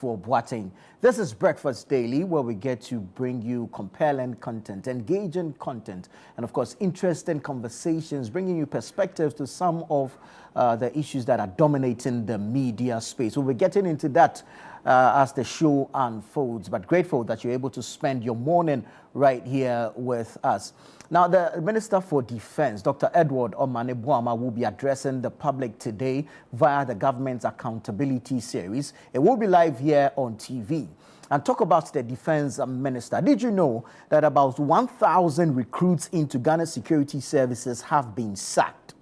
for Boateng. This is Breakfast Daily, where we get to bring you compelling content, engaging content, and of course, interesting conversations, bringing you perspectives to some of the issues that are dominating the media space. We'll be getting into that as the show unfolds, but grateful that you're able to spend your morning right here with us. Now, the Minister for Defense, Dr. Edward Omane Boamah, will be addressing the public today via the government's accountability series. It will be live here on TV. And talk about the defense minister. Did you know that about 1,000 recruits into Ghana Security Services have been sacked?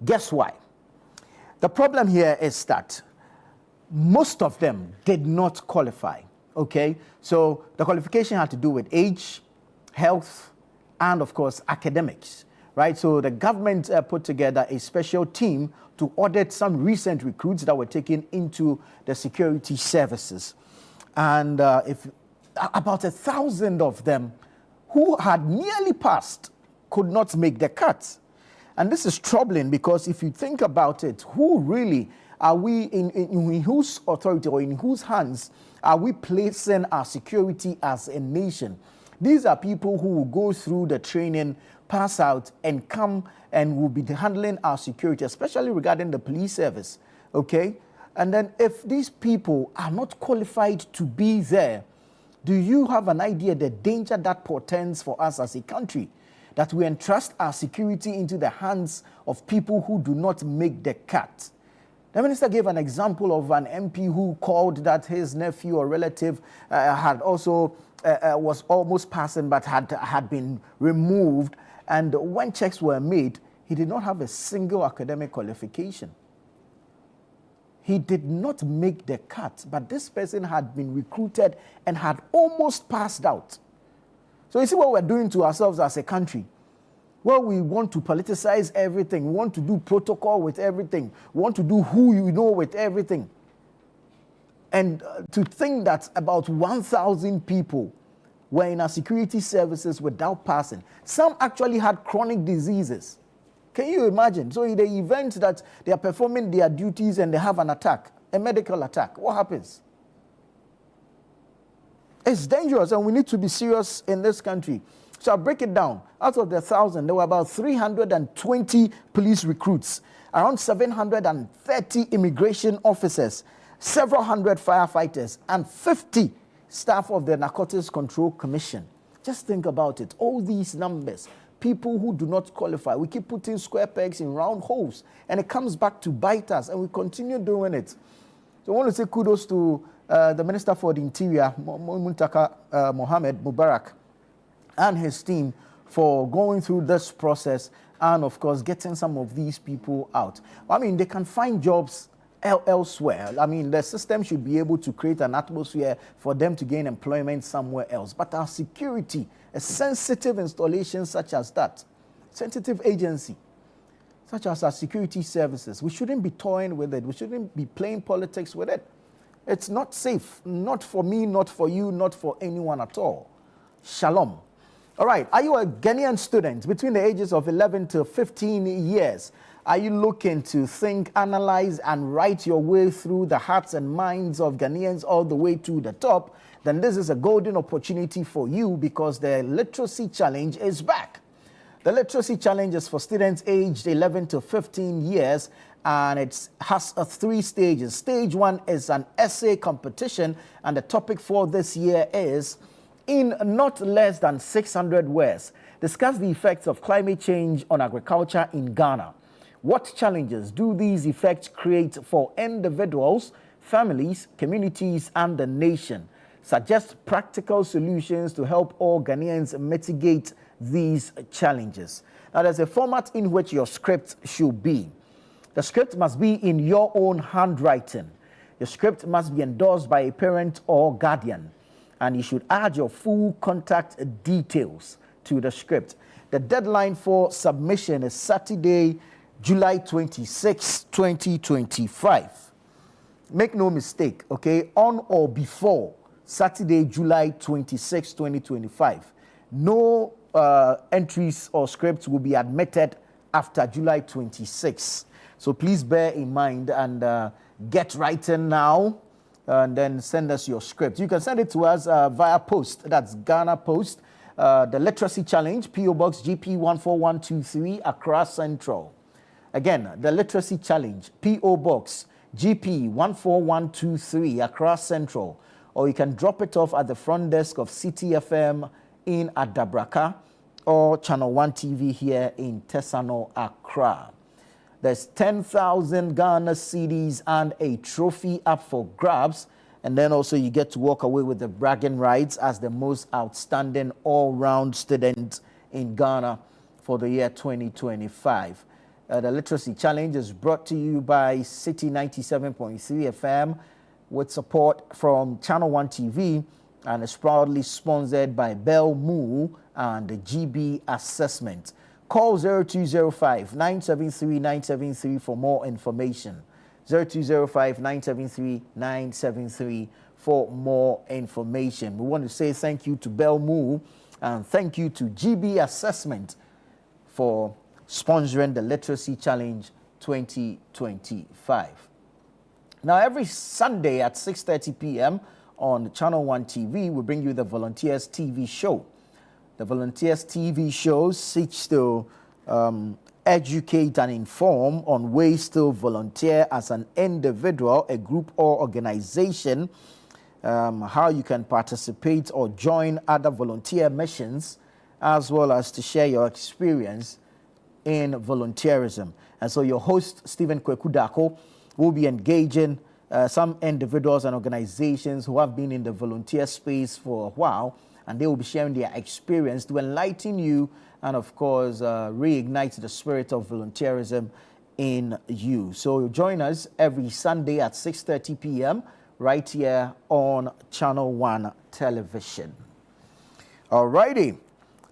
Guess why? The problem here is that most of them did not qualify, okay? So the qualification had to do with age, health, and of course, academics, right? So the government put together a special team to audit some recent recruits that were taken into the security services. And if about 1,000 of them who had nearly passed could not make the cut. And this is troubling because if you think about it, who really are we in whose authority or in whose hands are we placing our security as a nation? These are people who will go through the training, pass out, and come and will be handling our security, especially regarding the police service, okay? And then if these people are not qualified to be there, do you have an idea the danger that portends for us as a country? That we entrust our security into the hands of people who do not make the cut. The minister gave an example of an MP who called that his nephew or relative had also was almost passing but had been removed, and when checks were made, he did not have a single academic qualification. He did not make the cut, but this person had been recruited and had almost passed out. So you see what we're doing to ourselves as a country. Well, we want to politicize everything. We want to do protocol with everything. We want to do who you know with everything. And to think that about 1,000 people were in our security services without passing. Some actually had chronic diseases. Can you imagine? So in the event that they are performing their duties and they have an attack, a medical attack, what happens? It's dangerous and we need to be serious in this country. So I'll break it down. Out of the 1,000, there were about 320 police recruits, around 730 immigration officers, several hundred firefighters, and 50 staff of the Narcotics Control Commission. Just think about it. All these numbers, people who do not qualify. We keep putting square pegs in round holes, and it comes back to bite us, and we continue doing it. So I want to say kudos to the Minister for the Interior, Muntaka Mohammed Mubarak, and his team for going through this process and, of course, getting some of these people out. I mean, they can find jobs elsewhere. I mean, the system should be able to create an atmosphere for them to gain employment somewhere else. But our security, a sensitive installation such as that, sensitive agency, such as our security services, we shouldn't be toying with it. We shouldn't be playing politics with it. It's not safe, not for me, not for you, not for anyone at all. Shalom. All right, are you a Ghanaian student between the ages of 11 to 15 years? Are you looking to think, analyze, and write your way through the hearts and minds of Ghanaians all the way to the top? Then this is a golden opportunity for you because the Literacy Challenge is back. The Literacy Challenge is for students aged 11 to 15 years, and it has 3 stages. Stage 1 is an essay competition, and the topic for this year is, in not less than 600 words, discuss the effects of climate change on agriculture in Ghana. What challenges do these effects create for individuals, families, communities, and the nation? Suggest practical solutions to help all Ghanaians mitigate these challenges. Now, there's a format in which your script should be. The script must be in your own handwriting. Your script must be endorsed by a parent or guardian. And you should add your full contact details to the script. The deadline for submission is Saturday, July 26, 2025. Make no mistake, okay? On or before Saturday, July 26, 2025. No entries or scripts will be admitted after July 26. So please bear in mind and get writing now. and then send us your script. You can send it to us via post. That's Ghana Post. The Literacy Challenge, P.O. Box GP 14123, Accra Central. Again, the Literacy Challenge, P.O. Box GP 14123, Accra Central. Or you can drop it off at the front desk of City FM in Adabraka or Channel 1 TV here in Tesano, Accra. There's 10,000 Ghana cedis and a trophy up for grabs. And then also you get to walk away with the bragging rights as the most outstanding all-round student in Ghana for the year 2025. The Literacy Challenge is brought to you by City 97.3 FM with support from Channel 1 TV and is proudly sponsored by Bell Moo and the GB Assessment. Call 0205-973-973 for more information. 0205-973-973 for more information. We want to say thank you to Bell Moo and thank you to GB Assessment for sponsoring the Literacy Challenge 2025. Now, every Sunday at 6:30 p.m. on Channel 1 TV, we bring you the Volunteers TV show. The Volunteers TV show seeks to educate and inform on ways to volunteer as an individual, a group or organization, how you can participate or join other volunteer missions, as well as to share your experience in volunteerism. And so your host, Stephen Kwekudako, will be engaging some individuals and organizations who have been in the volunteer space for a while, and they will be sharing their experience to enlighten you and, of course, reignite the spirit of volunteerism in you. So join us every Sunday at 6:30 p.m. right here on Channel 1 Television. All righty.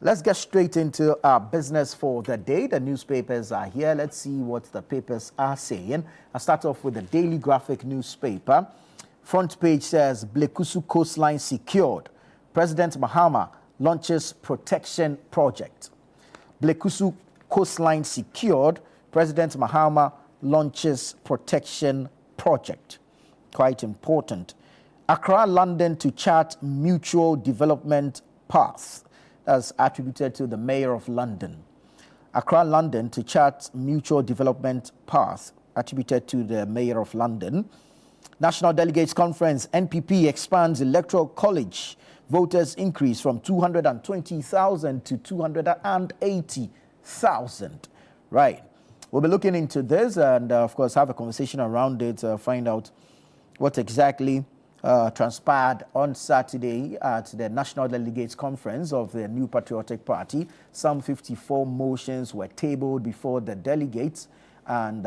Let's get straight into our business for the day. The newspapers are here. Let's see what the papers are saying. I'll start off with the Daily Graphic newspaper. Front page says, Blekusu coastline secured. President Mahama launches protection project. Blekusu coastline secured. President Mahama launches protection project. Quite important. Accra, London to chart mutual development path. That's attributed to the Mayor of London. Accra, London to chart mutual development path, attributed to the Mayor of London. National Delegates Conference, NPP expands Electoral College. Voters increase from 220,000 to 280,000. Right. We'll be looking into this and, of course, have a conversation around it, find out what exactly transpired on Saturday at the National Delegates Conference of the New Patriotic Party. Some 54 motions were tabled before the delegates, and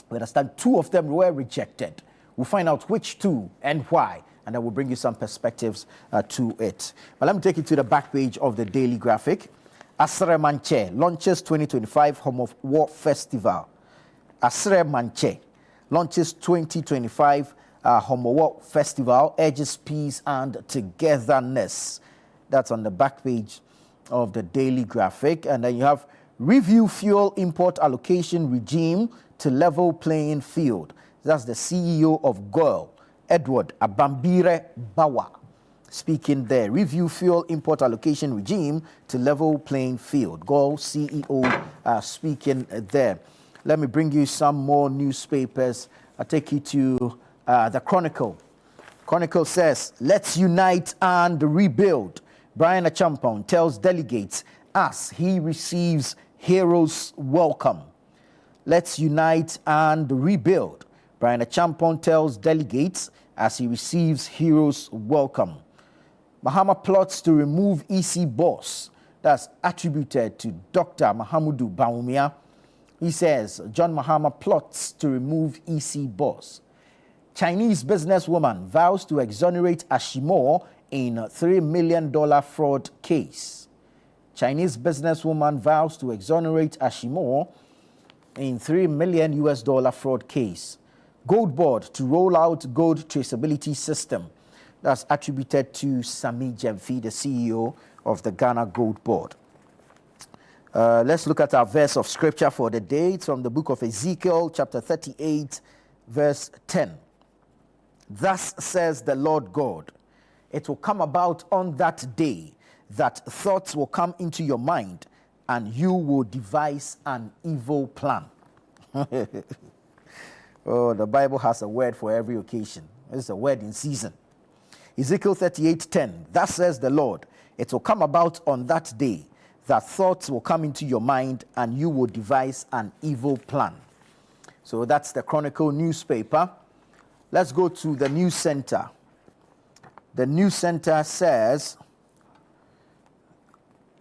we understand 2 of them were rejected. We'll find out which 2 and why, and I will bring you some perspectives to it. But let me take you to the back page of the Daily Graphic. Asre Manche launches 2025 Home of War Festival. Asre Manche launches 2025 Homowo Festival, urges peace and togetherness. That's on the back page of the Daily Graphic. And then you have review fuel import allocation regime to level playing field. That's the CEO of GOIL, Edward Abambire Bawa, speaking there. Review fuel import allocation regime to level playing field. GOIL CEO speaking there. Let me bring you some more newspapers. I'll take you to the Chronicle. Chronicle says, let's unite and rebuild. Brian Achampong tells delegates as he receives heroes' welcome. Let's unite and rebuild. Brian Achampong tells delegates as he receives heroes' welcome. Mahama plots to remove EC boss. That's attributed to Dr. Mahamudu Bawumia. He says John Mahama plots to remove EC boss. Chinese businesswoman vows to exonerate Ashimore in $3 million fraud case. Chinese businesswoman vows to exonerate Ashimore in $3 million fraud case. Gold Board to roll out gold traceability system. That's attributed to Sami Jemfi, the CEO of the Ghana Gold Board. Let's look at our verse of scripture for the day. It's from the book of Ezekiel, chapter 38, verse 10. Thus says the Lord God, it will come about on that day that thoughts will come into your mind and you will devise an evil plan. Oh, the Bible has a word for every occasion. It's a word in season. Ezekiel 38:10, thus says the Lord, it will come about on that day that thoughts will come into your mind and you will devise an evil plan. So that's the Chronicle newspaper. Let's go to the News Center. The News Center says,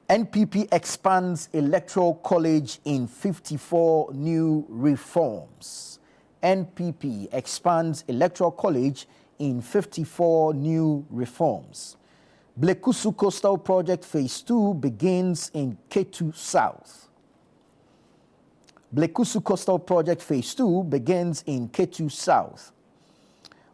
NPP expands Electoral College in 54 new reforms. NPP expands Electoral College in 54 new reforms. Blekusu Coastal Project Phase 2 begins in Ketu South. Blekusu Coastal Project Phase 2 begins in Ketu South.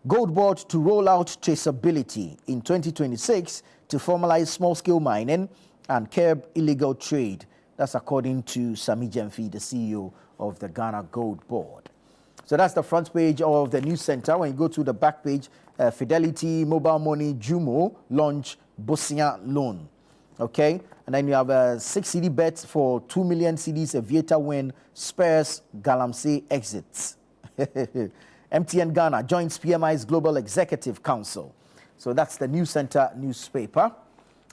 Gold Board to roll out traceability in 2026 to formalize small-scale mining and curb illegal trade. That's according to Sami Gyamfi, the CEO of the Ghana Gold Board. So that's the front page of the News Center. When you go to the back page, Fidelity Mobile Money Jumo launch Bosia loan. Okay, and then you have a 6 CD bets for 2 million CDs. Aviator win Spurs Galamsey exits. MTN Ghana joins PMI's Global Executive Council. So that's the News Center newspaper.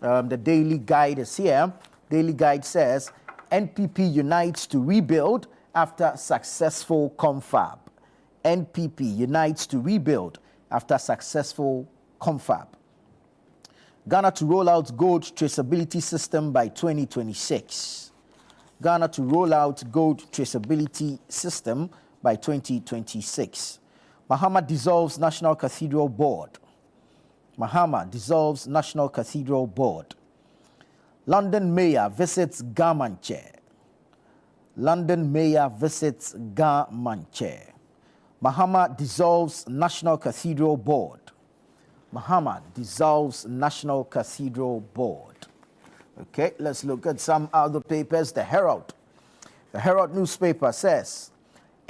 The Daily Guide is here. Daily Guide says NPP unites to rebuild after successful confab. NPP unites to rebuild after successful confab. Ghana to roll out gold traceability system by 2026. Ghana to roll out gold traceability system by 2026. Mahama dissolves National Cathedral Board. Mahama dissolves National Cathedral Board. London Mayor visits Garmanche. London Mayor visits Garmanche. Mahama dissolves National Cathedral Board. Mahama dissolves National Cathedral Board. Okay, let's look at some other papers. The Herald. The Herald newspaper says,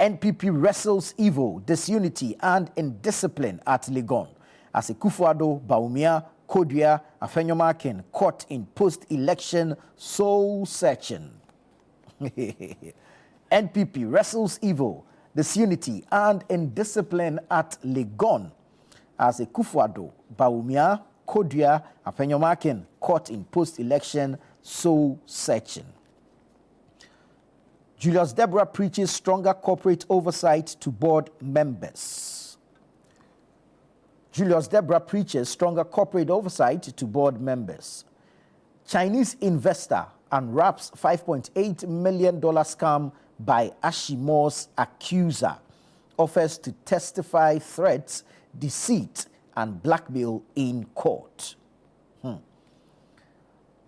NPP wrestles evil, disunity, and indiscipline at Legon as Akufo-Addo, Bawumia, Kodua, Afenyomakin caught in post-election soul searching. NPP wrestles evil, disunity, and indiscipline at Legon as Akufo-Addo, Bawumia, Kodua, Afenyomakin caught in post-election soul searching. Julius Deborah preaches stronger corporate oversight to board members. Julius Deborah preaches stronger corporate oversight to board members. Chinese investor unwraps $5.8 million scam by Ashimore's accuser. Offers to testify threats, deceit, and blackmail in court.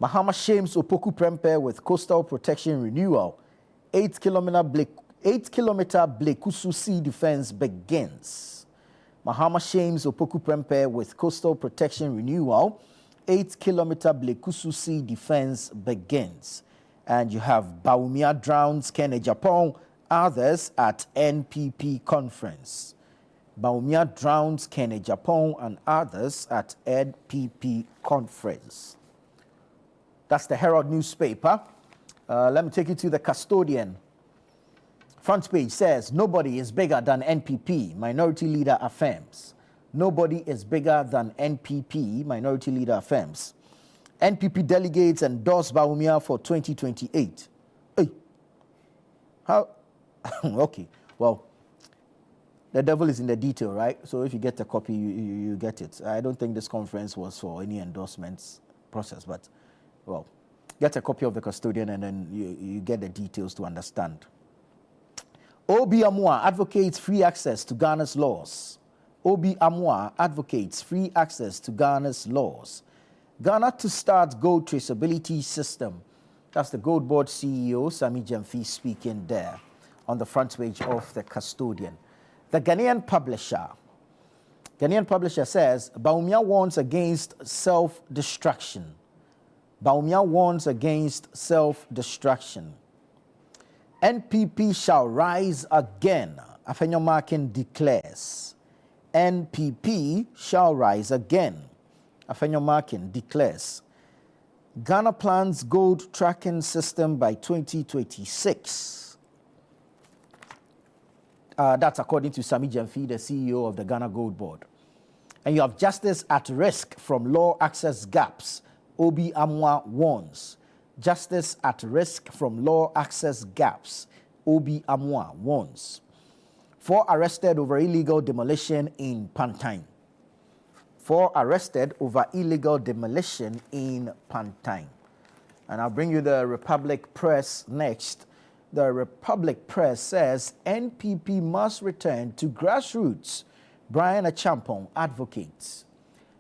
Mahama shames Opoku Prempeh with coastal protection renewal. 8-kilometer Blekusu Sea defense begins. Mahama shames Opoku Prempeh with coastal protection renewal. 8-kilometer Blekusu Sea defense begins. And you have Bawumia drowns Ken Japan, others at NPP conference. Bawumia drowns Ken Japan and others at NPP conference. That's the Herald newspaper. Let me take you to the Custodian. Front page says, nobody is bigger than NPP, Minority Leader affirms. Nobody is bigger than NPP, Minority Leader affirms. NPP delegates endorse Bawumia for 2028. Hey, how? Okay, well, the devil is in the detail, right? So if you get a copy, you get it. I don't think this conference was for any endorsements process, but, well, get a copy of the Custodian and then you get the details to understand. Obi Amwa advocates free access to Ghana's laws. Obi Amwa advocates free access to Ghana's laws. Ghana to start gold traceability system. That's the Gold Board CEO, Sami Gyamfi, speaking there on the front page of the Custodian. The Ghanaian publisher says, Bawumia warns against self-destruction. Bawumia warns against self-destruction. NPP shall rise again, Afenyomakin declares. NPP shall rise again. Afenyo Markin declares Ghana plans gold tracking system by 2026. That's according to Sammy Gyamfi, the CEO of the Ghana Gold Board. And you have justice at risk from law access gaps. Obi Amwa warns. Justice at risk from law access gaps. Obi Amwa warns. 4 arrested over illegal demolition in Pantine. 4 arrested over illegal demolition in Pantine. And I'll bring you the Republic Press next. The Republic Press says NPP must return to grassroots. Brian Achampong advocates.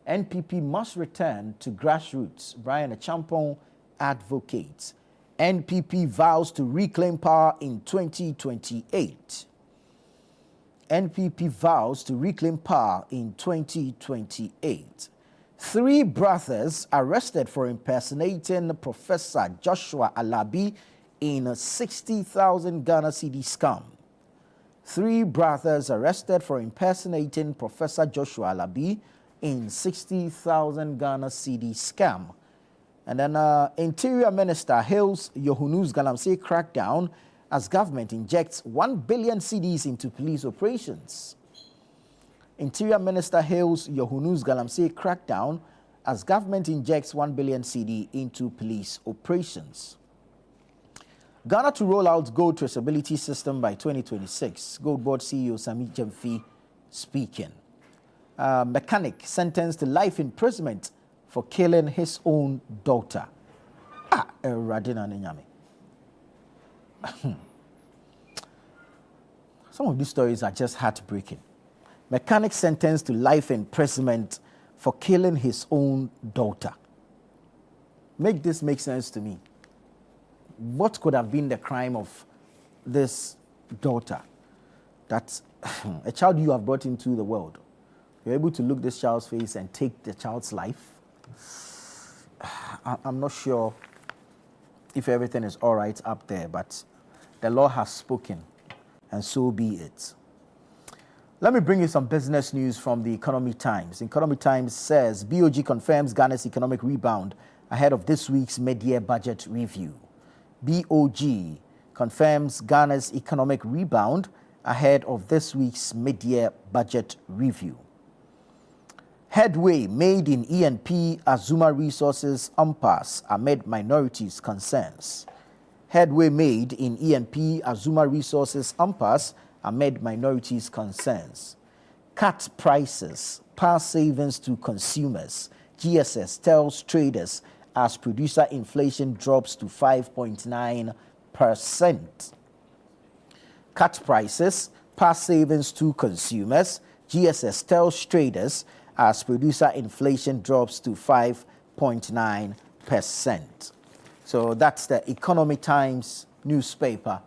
NPP must return to grassroots. Brian Achampong advocates. NPP vows to reclaim power in 2028. NPP vows to reclaim power in 2028. 3 brothers arrested for impersonating Professor Joshua Alabi in a 60,000 Ghana cedi scam. 3 brothers arrested for impersonating Professor Joshua Alabi in 60,000 Ghana cedi scam. And then Interior Minister hails Yohunus Galamsey crackdown as government injects 1 billion cedis into police operations. Interior Minister hails Yohunus Galamsey crackdown as government injects 1 billion cedi into police operations. Ghana to roll out gold traceability system by 2026. Gold Board CEO Sammy Gyamfi speaking. Mechanic sentenced to life imprisonment for killing his own daughter. Radina Nenyame. Some of these stories are just heartbreaking. Mechanic sentenced to life imprisonment for killing his own daughter. Make this make sense to me. What could have been the crime of this daughter? That a child you have brought into the world, you're able to look this child's face and take the child's life. I'm not sure if everything is all right up there, but the law has spoken, and so be it. Let me bring you some business news from the Economy Times. Economy Times says BOG confirms Ghana's economic rebound ahead of this week's mid-year budget review. BOG confirms Ghana's economic rebound ahead of this week's mid-year budget review. Headway made in ENP Azuma Resources impasse amid minorities' concerns. Headway made in ENP Azuma Resources impasse amid minorities' concerns. Cut prices, pass savings to consumers. GSS tells traders as producer inflation drops to 5.9%. Cut prices, pass savings to consumers. GSS tells traders as producer inflation drops to 5.9%. So that's the Economy Times newspaper.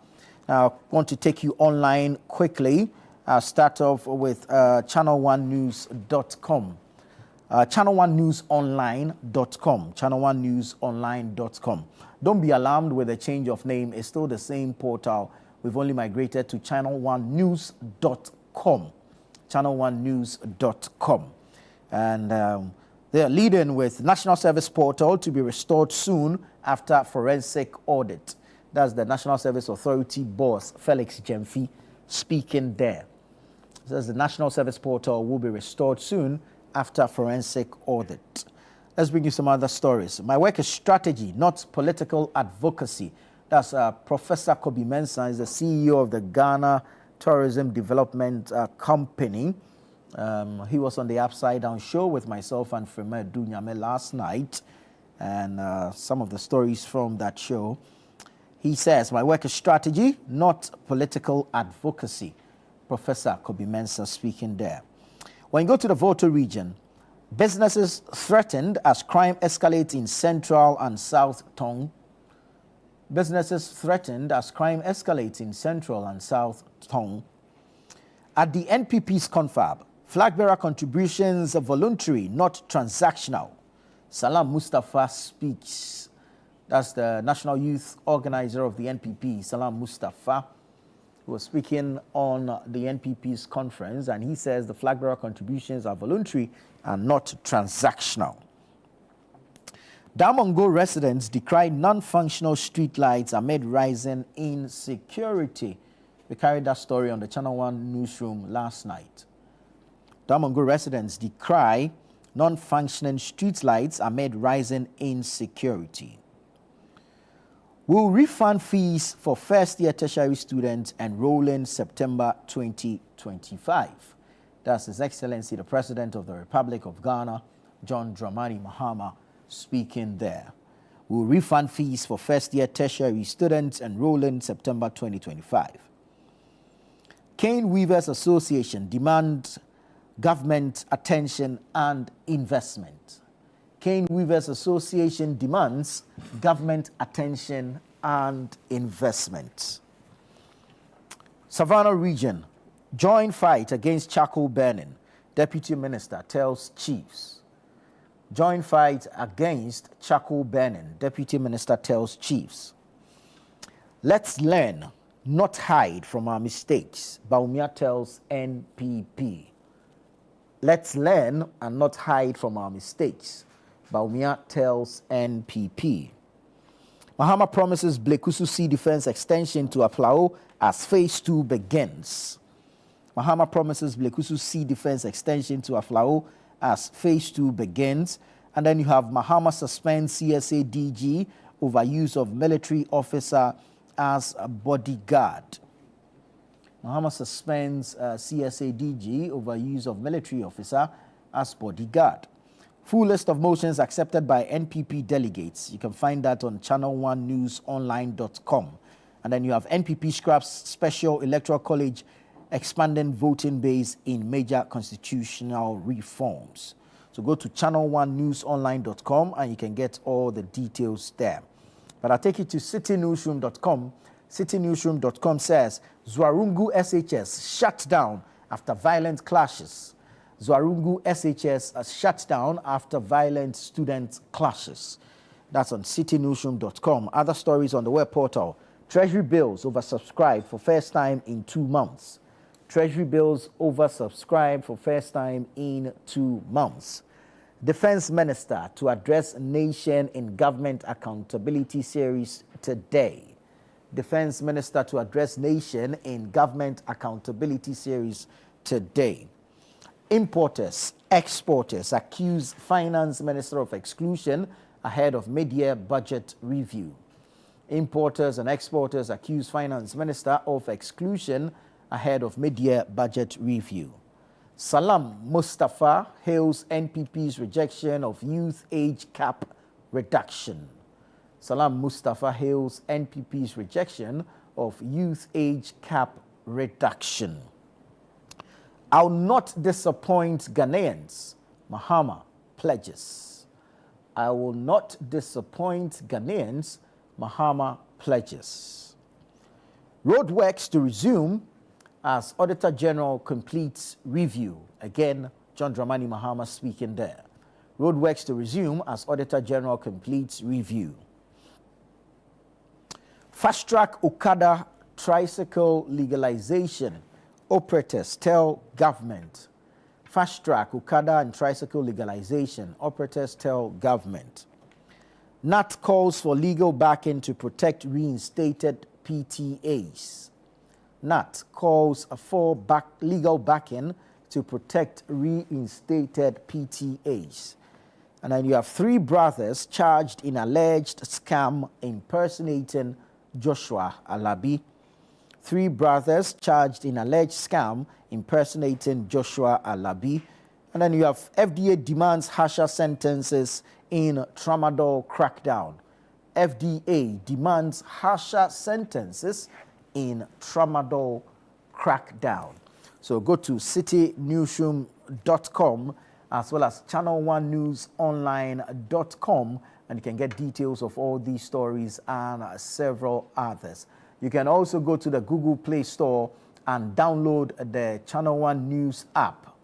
Now, I want to take you online quickly. I'll start off with channel1news.com. Channel1newsonline.com. Channel1newsonline.com. Don't be alarmed with the change of name. It's still the same portal. We've only migrated to channel1news.com. Channel1news.com. And they're leading with National Service Portal to be restored soon after forensic audit. That's the National Service Authority boss, Felix Gyamfi, speaking there. It says the National Service Portal will be restored soon after forensic audit. Let's bring you some other stories. My work is strategy, not political advocacy. That's Professor Kobe Mensah, is the CEO of the Ghana Tourism Development Company. He was on the Upside Down show with myself and Frema Dunyame last night, and some of the stories from that show. He says, my work is strategy, not political advocacy. Professor Kobe Mensah speaking there. When you go to the Volta region, businesses threatened as crime escalates in Central and South Tongue. Businesses threatened as crime escalates in Central and South Tongue. At the NPP's confab, flag bearer contributions are voluntary, not transactional. Salam Mustafa speaks. That's the National Youth Organizer of the NPP, Salam Mustafa. He was speaking on the NPP's conference, and he says the flag bearer contributions are voluntary and not transactional. Damongo residents decry non-functional street lights amid rising insecurity. We carried that story on the Channel One newsroom last night. Damongo residents decry non-functioning street lights amid rising insecurity. Will refund fees for first-year tertiary students enrolling September 2025. That's His Excellency, the President of the Republic of Ghana, John Dramani Mahama, speaking there. Will refund fees for first-year tertiary students enrolling September 2025. Cane Weavers Association demand government attention and investment. Cane Weavers Association demands government attention and investment. Savannah region, join fight against charcoal burning. Deputy Minister tells chiefs. Join fight against charcoal burning. Deputy Minister tells chiefs. Let's learn, not hide from our mistakes. Bawumia tells NPP. Let's learn and not hide from our mistakes. Bawumia tells NPP. Mahama promises Blekusu Sea Defense extension to Aflao as Phase 2 begins. Mahama promises Blekusu Sea Defense extension to Aflao as Phase 2 begins. And then you have Mahama suspends CSA DG over use of military officer as a bodyguard. Mahama suspends CSA DG over use of military officer as bodyguard. Full list of motions accepted by NPP delegates. You can find that on channel1newsonline.com. And then you have NPP scraps special electoral college expanding voting base in major constitutional reforms. So go to channel1newsonline.com and you can get all the details there. But I'll take you to citynewsroom.com. Citynewsroom.com says Zwarungu SHS shut down after violent clashes. Zwarungu SHS shut down after violent student clashes. That's on citynewsroom.com. Other stories on the web portal. Treasury bills oversubscribed for first time in 2 months. Treasury bills oversubscribed for first time in 2 months. Defense Minister to address nation in government accountability series today. Defense Minister to address nation in government accountability series today. Importers, exporters accuse Finance Minister of exclusion ahead of mid-year budget review. Importers and exporters accuse Finance Minister of exclusion ahead of mid-year budget review. Salam Mustafa hails NPP's rejection of youth age cap reduction. Salam Mustafa hails NPP's rejection of youth age cap reduction. I'll not disappoint Ghanaians, Mahama pledges. I will not disappoint Ghanaians, Mahama pledges. Roadworks to resume as Auditor General completes review. Again, John Dramani Mahama speaking there. Roadworks to resume as Auditor General completes review. Fast track Okada tricycle legalization. Operators tell government. Fast track Okada and tricycle legalization. Operators tell government. NAT calls for legal backing to protect reinstated PTAs. NAT calls for legal backing to protect reinstated PTAs. And then you have 3 brothers charged in alleged scam impersonating Joshua Alabi. 3 brothers charged in alleged scam impersonating Joshua Alabi. And then you have FDA demands harsher sentences in Tramadol crackdown. FDA demands harsher sentences in Tramadol crackdown. So go to citynewsroom.com as well as channel1newsonline.com and you can get details of all these stories and several others. You can also go to the Google Play Store and download the Channel One News app.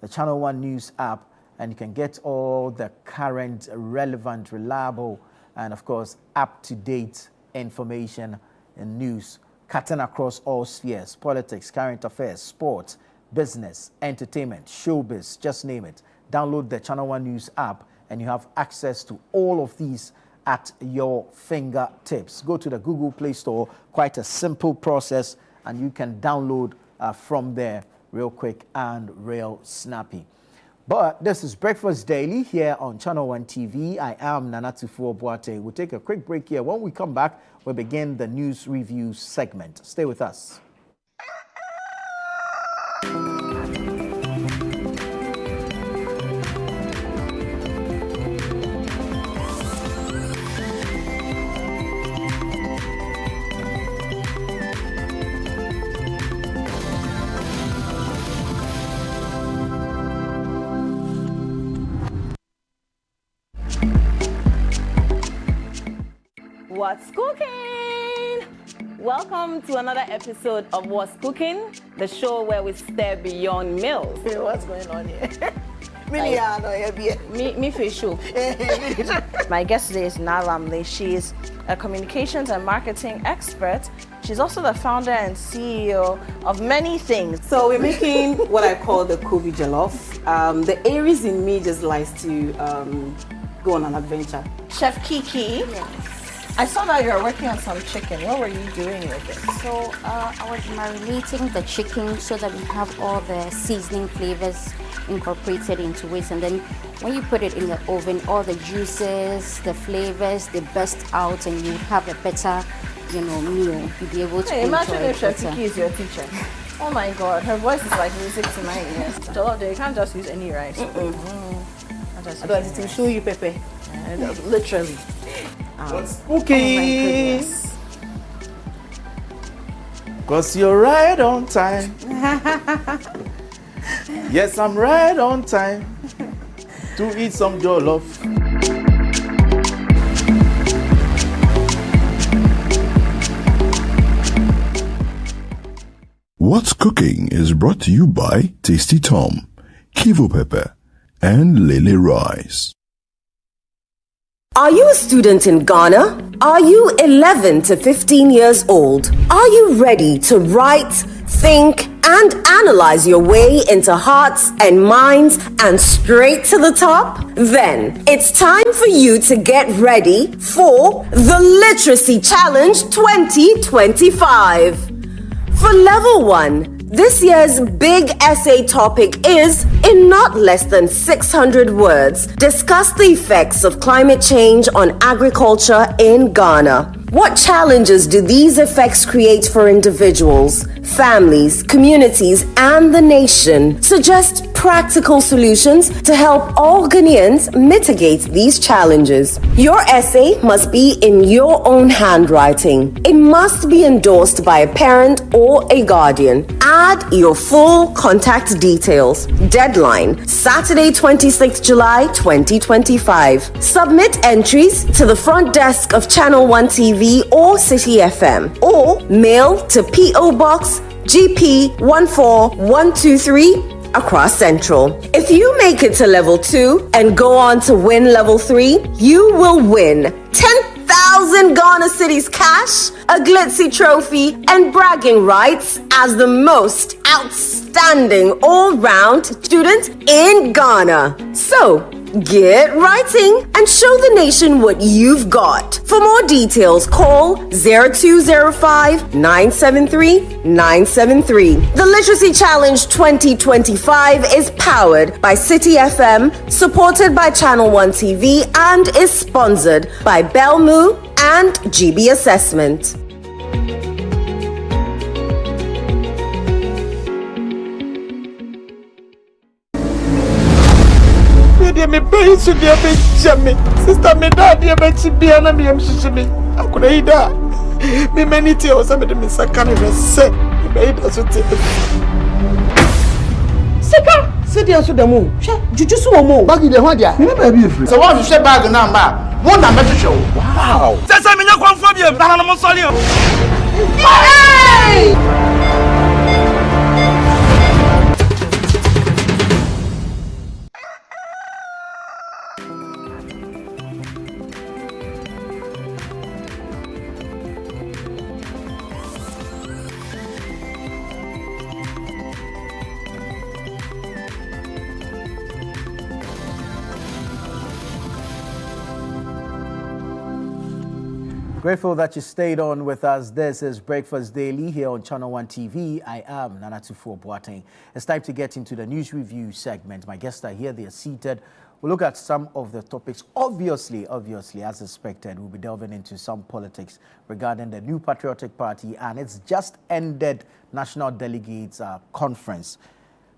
The Channel One News app, and you can get all the current, relevant, reliable, and of course, up-to-date information and news cutting across all spheres: politics, current affairs, sports, business, entertainment, showbiz, just name it. Download the Channel One News app and you have access to all of these at your fingertips. Go to the Google Play Store, quite a simple process, and you can download from there real quick and real snappy. But this is Breakfast Daily here on Channel One TV. I am Nanatufuo Boate. We'll take a quick break here. When we come back, we'll begin the news review segment. Stay with us. What's cooking? Welcome to another episode of What's Cooking, the show where we stare beyond meals. Hey, what's going on here? Me for sure. My guest today is Naramle. She is a communications and marketing expert. She's also the founder and CEO of many things. So we're making what I call the Kobe jollof. The Aries in me just likes to go on an adventure. Chef Kiki. Yes. I saw that you were working on some chicken. What were you doing with it? So I was marinating the chicken so that we have all the seasoning flavors incorporated into it, and then when you put it in the oven, all the juices, the flavors, they burst out, and you have a better, meal. You'll be able to enjoy Imagine if Chef better. Kiki is your teacher. Oh my God, her voice is like music to my ears. Jollof, you can't just use any rice. Otherwise, it will show you pepper. Literally. What's Oh my cooking? goodness. Cause you're right on time. Yes, I'm right on time to eat some jollof. What's Cooking is brought to you by Tasty Tom, Kivo Pepper, and Lily Rice. Are you a student in Ghana? Are you 11 to 15 years old? Are you ready to write, think, and analyze your way into hearts and minds and straight to the top? Then it's time for you to get ready for the Literacy Challenge 2025. For Level 1, this year's big essay topic is, in not less than 600 words, discuss the effects of climate change on agriculture in Ghana. What challenges do these effects create for individuals, families, communities, and the nation? Suggest practical solutions to help all Ghanaians mitigate these challenges. Your essay must be in your own handwriting. It must be endorsed by a parent or a guardian. Add your full contact details. Deadline, Saturday, 26th July 2025. Submit entries to the front desk of Channel 1 TV or City FM, or mail to P.O. Box GP 14123 across Central. If you make it to Level 2 and go on to win Level 3, you will win 10,000 Ghana Cedis cash, a glitzy trophy, and bragging rights as the most outstanding all-round student in Ghana. So, get writing and show the nation what you've got. For more details, call 0205 973 973. The Literacy Challenge 2025 is powered by City FM, supported by Channel 1 TV, and is sponsored by Belmu and GB Assessment. Me pay so dear be jame. Sister me dad dear be chibia na me amshishi me. Akuna ida. Me many tea o sabe de me sakane me se. Me be ida so te. Sika, se dia so demo. Hwe, juju so wo mo. Bag de ho dia. Me ba bi efri. So wa hwe bag na ma. Wo na me hwe. Wow. Sasa me nya kwanfo bi e na na mo sole o. Hey! Grateful that you stayed on with us. This is Breakfast Daily here on Channel One TV. I am Nana Tufo Boateng. It's time to get into the news review segment. My guests are here. They are seated. We'll look at some of the topics. Obviously, as expected, we'll be delving into some politics regarding the New Patriotic Party and its just ended National Delegates Conference.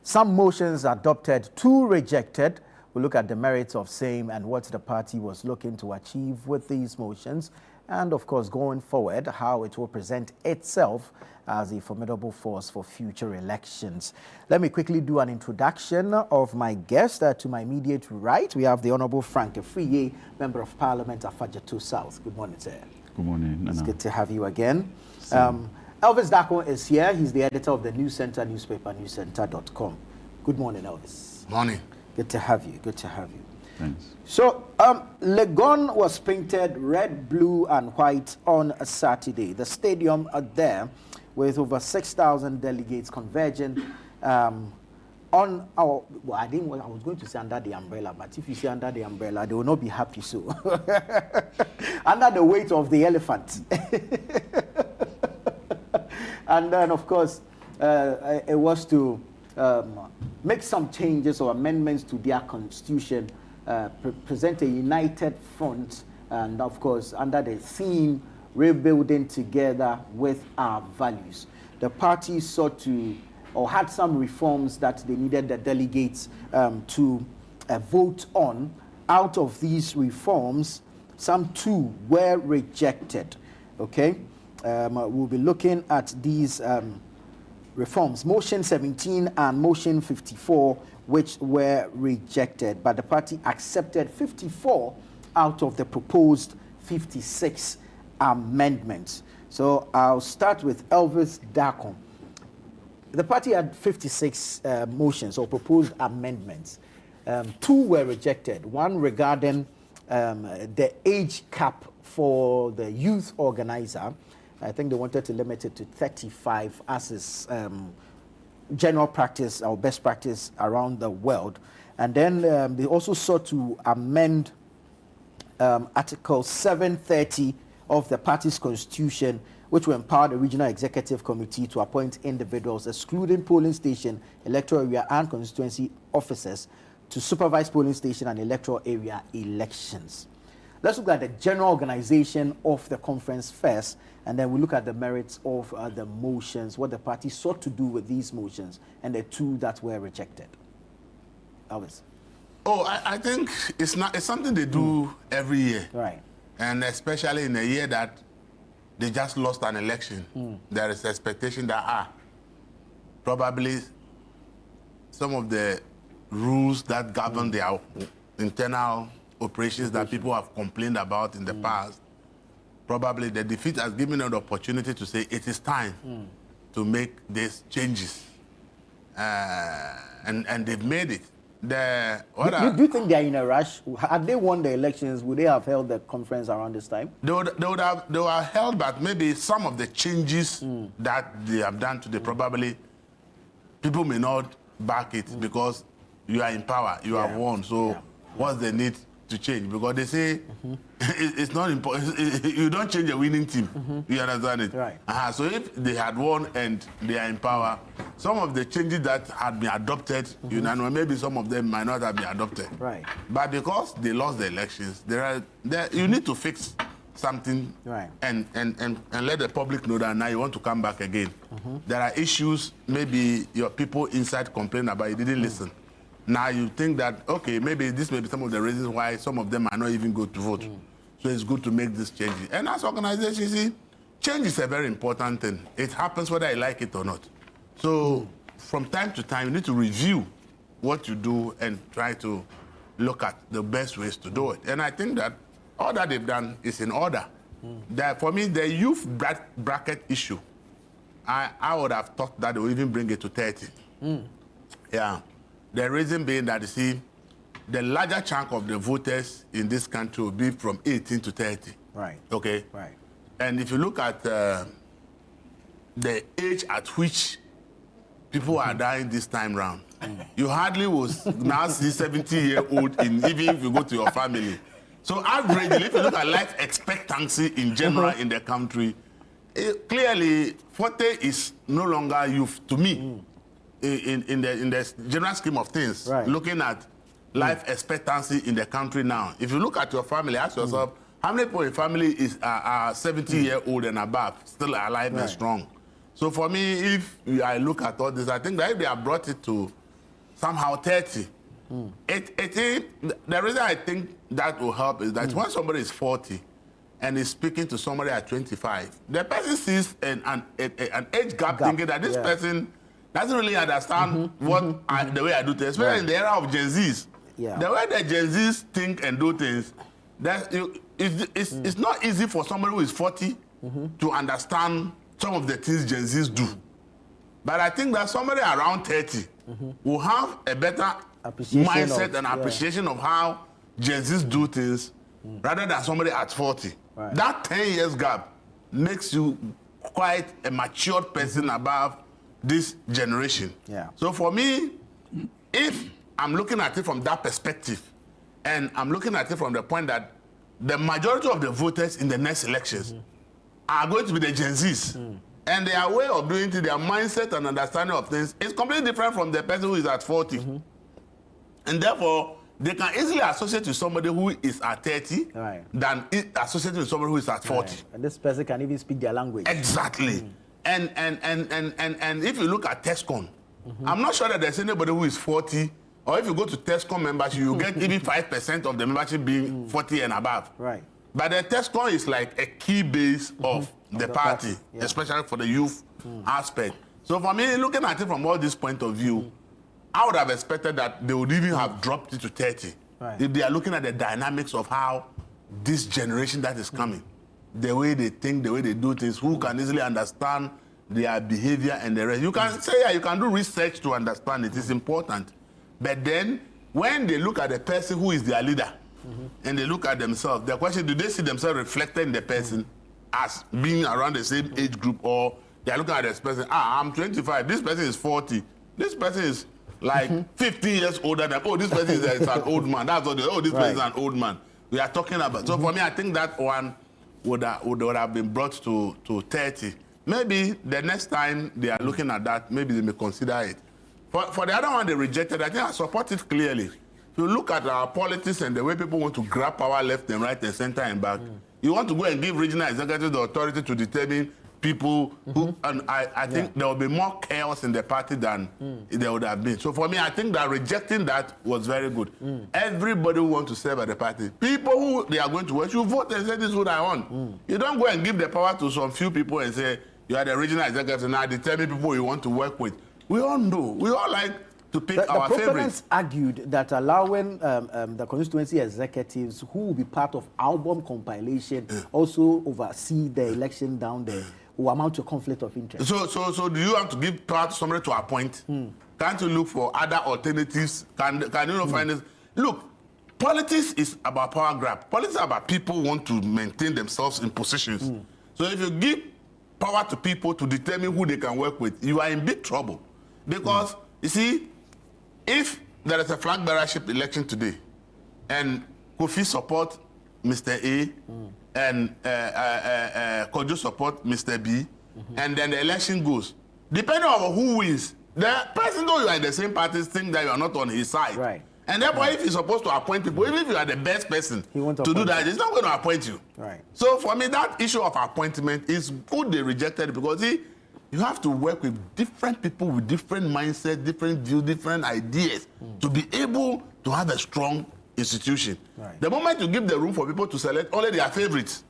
Some motions adopted, 2 rejected. We'll look at the merits of same and what the party was looking to achieve with these motions. And of course, going forward, how it will present itself as a formidable force for future elections. Let me quickly do an introduction of my guest. To my immediate right, we have the Honorable Frank Afriyie, Member of Parliament, Afadjato South. Good morning, sir. Good morning, Nana. It's good to have you again. Elvis Darko is here. He's the editor of the News Center newspaper, newscenter.com. Good morning, Elvis. Morning. Good to have you. Good to have you. Thanks. So, Legon was painted red, blue, and white on a Saturday. The stadium there, with over 6,000 delegates converging on our. Well, I was going to say under the umbrella, but if you say under the umbrella, they will not be happy. So, under the weight of the elephant. And then, of course, it was to make some changes or amendments to their constitution. Present a united front, and of course under the theme rebuilding together with our values. The party sought to or had some reforms that they needed the delegates to vote on. Out of these reforms, some 2 were rejected. Okay, we'll be looking at these reforms, motion 17 and motion 54, which were rejected, but the party accepted 54 out of the proposed 56 amendments. So I'll start with Elvis Darko. The party had 56 motions or proposed amendments. 2 were rejected, one regarding the age cap for the youth organizer. I think they wanted to limit it to 35 as is general practice or best practice around the world. And then they also sought to amend Article 730 of the party's constitution, which will empower the Regional Executive Committee to appoint individuals, excluding polling station, electoral area, and constituency officers, to supervise polling station and electoral area elections. Let's look at the general organization of the conference first, and then we look at the merits of the motions, what the party sought to do with these motions, and the 2 that were rejected. Elvis. Oh, I think it's something they do every year. Right. And especially in a year that they just lost an election. There is expectation that probably some of the rules that govern their internal operations that people have complained about in the past, probably the defeat has given them the opportunity to say it is time to make these changes. And they've made it. Do you think they're in a rush? Had they won the elections, would they have held the conference around this time? They would have held, but maybe some of the changes that they have done today, probably people may not back it because you are in power, you have won. So what's the need to change? Because they say it's not important. You don't change a winning team. You understand it? Right. So if they had won and they are in power, some of the changes that had been adopted, you know, maybe some of them might not have been adopted. Right. But because they lost the elections, you need to fix something, right, and let the public know that now you want to come back again. There are issues maybe your people inside complain about, you didn't listen. Now you think that, okay, maybe this may be some of the reasons why some of them are not even good to vote. So it's good to make this change. And as organizations, you see, change is a very important thing. It happens whether you like it or not. So from time to time, you need to review what you do and try to look at the best ways to do it. And I think that all that they've done is in order. That for me, the youth bracket issue, I would have thought that they would even bring it to 30. Yeah. The reason being that, you see, the larger chunk of the voters in this country will be from 18 to 30. Right. Okay? Right. And if you look at the age at which people are dying this time round, you hardly will now see 70-year-old even if you go to your family. So averagely, if you look at life expectancy in general in the country, clearly 40 is no longer youth to me in the general scheme of things. Right. Looking at life expectancy in the country now. If you look at your family, ask yourself, how many people in family are 70-year-old and above, still alive and strong? So for me, if I look at all this, I think that if they have brought it to somehow 30, the reason I think that will help is that when somebody is 40 and is speaking to somebody at 25, the person sees an age gap thinking that this person doesn't really understand the way I do things, especially in the era of Gen Zs. Yeah. The way the Gen Zs think and do things, it's not easy for somebody who is 40 to understand some of the things Gen Zs do. But I think that somebody around 30 will have a better mindset and appreciation of how Gen Zs do things rather than somebody at 40. Right. That 10 years gap makes you quite a matured person above this generation. Yeah. So for me, if I'm looking at it from that perspective, and I'm looking at it from the point that the majority of the voters in the next elections are going to be the Gen Zs. And their way of doing it, their mindset and understanding of things is completely different from the person who is at 40. And therefore, they can easily associate with somebody who is at 30 than associate with somebody who is at 40. Right. And this person can even speak their language. Exactly. And if you look at TESCON, I'm not sure that there's anybody who is 40, or if you go to TESCON membership, you get even 5% of the membership being 40 and above. Right. But the TESCON is like a key base of the party, especially for the youth aspect. So for me, looking at it from all this point of view, I would have expected that they would even have dropped it to 30. Right. If they are looking at the dynamics of how this generation that is coming, the way they think, the way they do things, who can easily understand their behavior and the rest. You can say, you can do research to understand it. It's important. But then, when they look at the person who is their leader, and they look at themselves, the question, do they see themselves reflected in the person as being around the same age group, or they're looking at this person, I'm 25, this person is 40, this person is like 15 years older than, this person is an old man. That's what this person is an old man. We are talking about. So for me, I think that one would have been brought to 30. Maybe the next time they are looking at that, maybe they may consider it. For the other one they rejected, I think I support it clearly. If you look at our politics and the way people want to grab power left and right and center and back, you want to go and give regional executives the authority to determine people who, and I think there will be more chaos in the party than there would have been. So for me, I think that rejecting that was very good. Everybody who wants to serve at the party, people who they are going to work, you vote and say, this is what I want. You don't go and give the power to some few people and say, you are the regional executive and now determine people you want to work with. We all know. We all like to pick our favorites. The proponents argued that allowing the constituency executives who will be part of album compilation also oversee the election down there will amount to conflict of interest. So do you have to give power to somebody to appoint? Can't you look for other alternatives? Can you not find this? Look, politics is about power grab. Politics is about people who want to maintain themselves in positions. So if you give power to people to determine who they can work with, you are in big trouble. Because, you see, if there is a flag bearership election today, and Kofi support Mr. A, and Kojo support Mr. B, and then the election goes, depending on who wins, the person though you are in the same party think that you are not on his side. Right. And therefore, if he's supposed to appoint people, even if you are the best person to do that, he's not going to appoint you. Right. So for me, that issue of appointment is good they rejected it, because you have to work with different people with different mindsets, different views, different ideas to be able to have a strong institution. Right. The moment you give the room for people to select only their favorites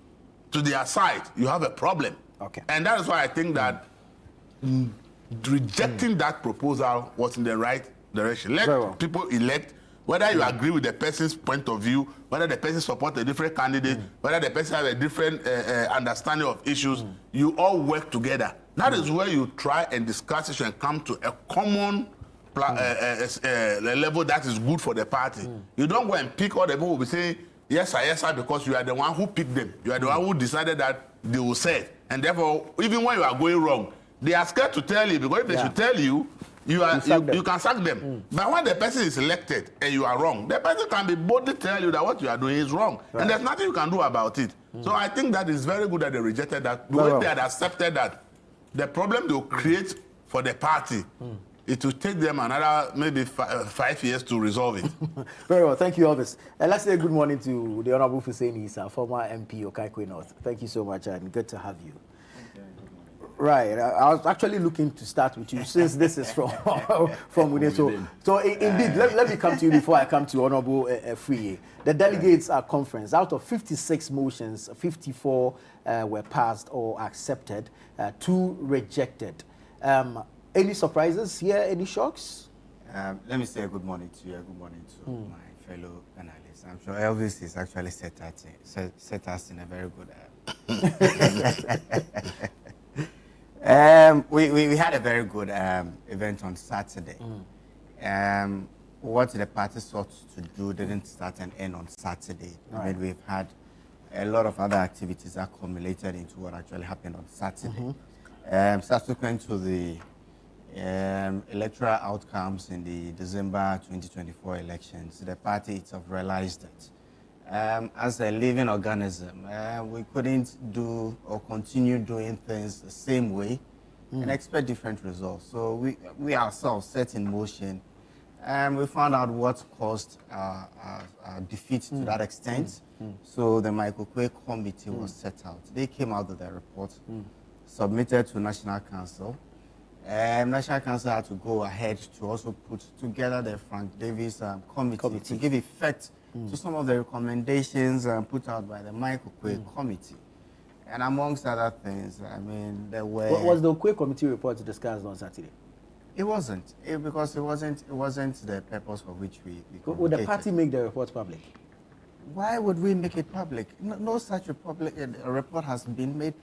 to their side, you have a problem. Okay. And that is why I think that rejecting that proposal was in the right direction. Let people elect, whether you agree with the person's point of view, whether the person supports a different candidate, whether the person has a different understanding of issues, you all work together. That is where you try and discuss it and come to a common level that is good for the party. You don't go and pick all the people who will be saying, yes, sir, because you are the one who picked them. You are the one who decided that they will serve. And therefore, even when you are going wrong, they are scared to tell you, because if they should tell you, you can sack them. But when the person is elected and you are wrong, the person can be boldly tell you that what you are doing is wrong. And there's nothing you can do about it. So I think that is very good that they rejected that. The way they had accepted that, the problem they will create for the party, it will take them another maybe 5 years to resolve it. Very well, thank you, Elvis. And let's say good morning to the Honorable Hussein Issa, former MP of Kaikwe North. Thank you so much, and good to have you. Right, I was actually looking to start with you since this is from within. So indeed, let me come to you before I come to Honorable Free. The delegates are conference. Out of 56 motions, 54 were passed or accepted, 2 rejected. Any surprises here? Any shocks? Let me say good morning to you. Good morning to my fellow panelists. I'm sure Elvis is actually set us in a very good. We had a very good event on Saturday. What the party sought to do didn't start and end on Saturday. Right. I mean, we've had a lot of other activities that accumulated into what actually happened on Saturday. Subsequent to the electoral outcomes in the December 2024 elections, the party itself realized that as a living organism, we couldn't do or continue doing things the same way and expect different results. So we ourselves set in motion, and we found out what caused our defeat to that extent. So the Michael Quay Committee was set out. They came out with their report, submitted to National Council. National Council had to go ahead to also put together the Frank Davis committee to give effect to some of the recommendations put out by the Michael Quay Committee. And amongst other things, I mean, there were... What was the Quay Committee report discussed on Saturday? It wasn't, because it wasn't the purpose for which we would the party make the report public? Why would we make it public? No such report has been made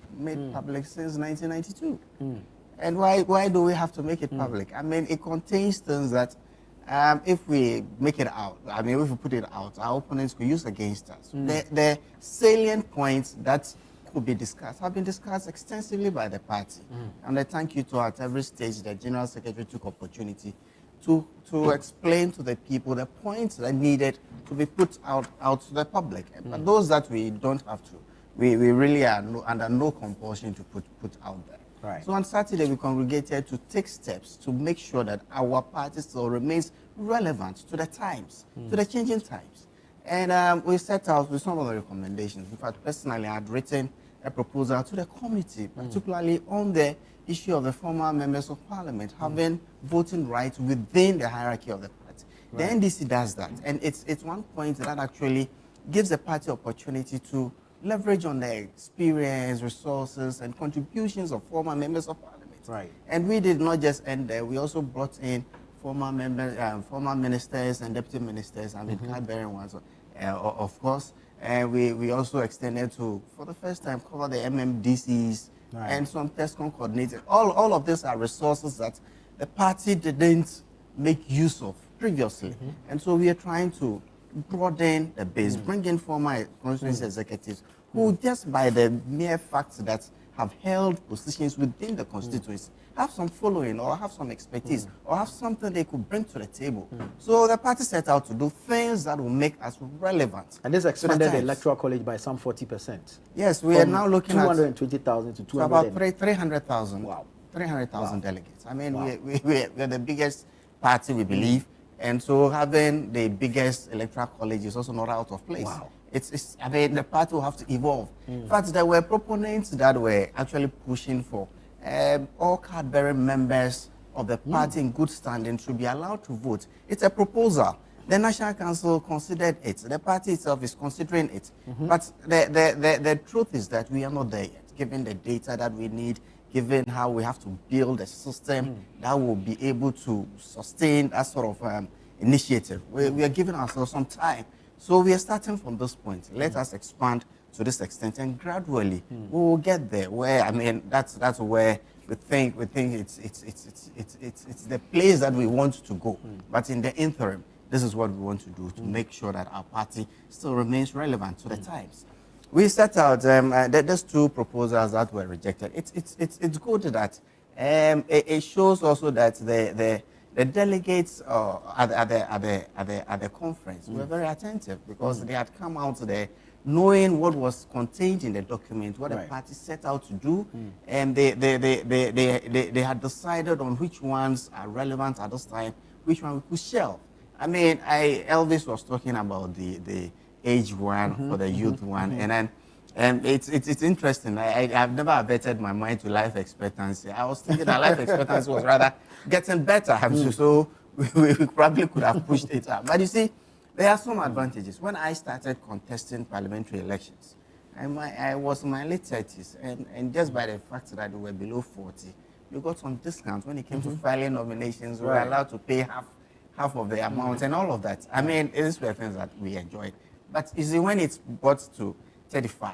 public since 1992. And why do we have to make it public? I mean, it contains things that if we make it out, I mean, if we put it out, our opponents could use against us. The salient points that could be discussed have been discussed extensively by the party. And I thank you to at every stage the General Secretary took opportunity to explain to the people the points that needed to be put out to the public. But those that we don't have to, we really are under no compulsion to put out there. Right. So on Saturday, we congregated to take steps to make sure that our party still remains relevant to the times, to the changing times. And we set out with some of the recommendations. In fact, personally, I had written a proposal to the committee, particularly on the issue of the former members of parliament having voting rights within the hierarchy of the party. Right. The NDC does that, and it's one point that actually gives the party opportunity to leverage on the experience, resources, and contributions of former members of parliament. Right. And we did not just end there. We also brought in former members, former ministers and deputy ministers, I mean, card-bearing ones, of course. And we also extended to, for the first time, cover the MMDCs and some TESCOM coordinators. All of these are resources that the party didn't make use of previously. And so we are trying to broaden the base, bring in former constituency executives who just by the mere fact that have held positions within the constituency have some following or have some expertise or have something they could bring to the table. So the party set out to do things that will make us relevant. And this expanded the electoral college by some 40%. Yes, we are now looking at 220,000 to 200. About 300,000. Wow. 300,000 delegates. I mean, we're the biggest party, we believe. And so having the biggest electoral college is also not out of place. Wow. I mean, the party will have to evolve. In fact, there were proponents that were actually pushing for all card-bearing members of the party in good standing should be allowed to vote. It's a proposal. The National Council considered it. The party itself is considering it. But the truth is that we are not there yet, given the data that we need, given how we have to build a system that will be able to sustain that sort of initiative. We are giving ourselves some time. So we are starting from this point. Let us expand to this extent, and gradually we will get there. Where I mean, that's where we think it's the place that we want to go. But in the interim, this is what we want to do to make sure that our party still remains relevant to the times. We set out there's 2 proposals that were rejected. It's good that it shows also that the delegates at the conference were very attentive because they had come out there knowing what was contained in the document, what the party set out to do, and they had decided on which ones are relevant at this time, which one we could shelve. I mean, Elvis was talking about the age one for the youth one, and it's interesting. I've never abated my mind to life expectancy. I was thinking that life expectancy was rather getting better, so we probably could have pushed it up. But you see, there are some advantages. When I started contesting parliamentary elections, I was in my late 30s, and just by the fact that we were below 40, we got some discounts. When it came to filing nominations, we were allowed to pay half of the amount and all of that. I mean, these were things that we enjoyed. But you see, when it's brought to 35,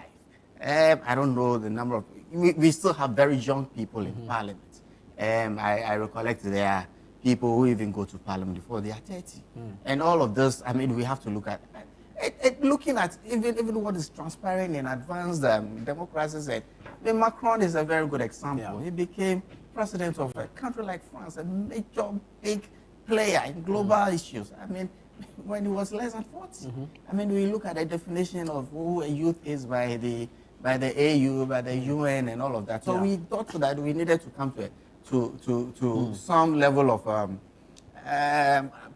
I don't know the number of... We still have very young people in Parliament. I recollect there are people who even go to Parliament before they are 30. And all of this, I mean, we have to look at... looking at even what is transpiring in advanced democracies. I mean, Macron is a very good example. He became president of a country like France, a major, big player in global issues. I mean, when he was less than 40. I mean, we look at the definition of who a youth is by the AU, by the UN, and all of that. So we thought that we needed to come to some level of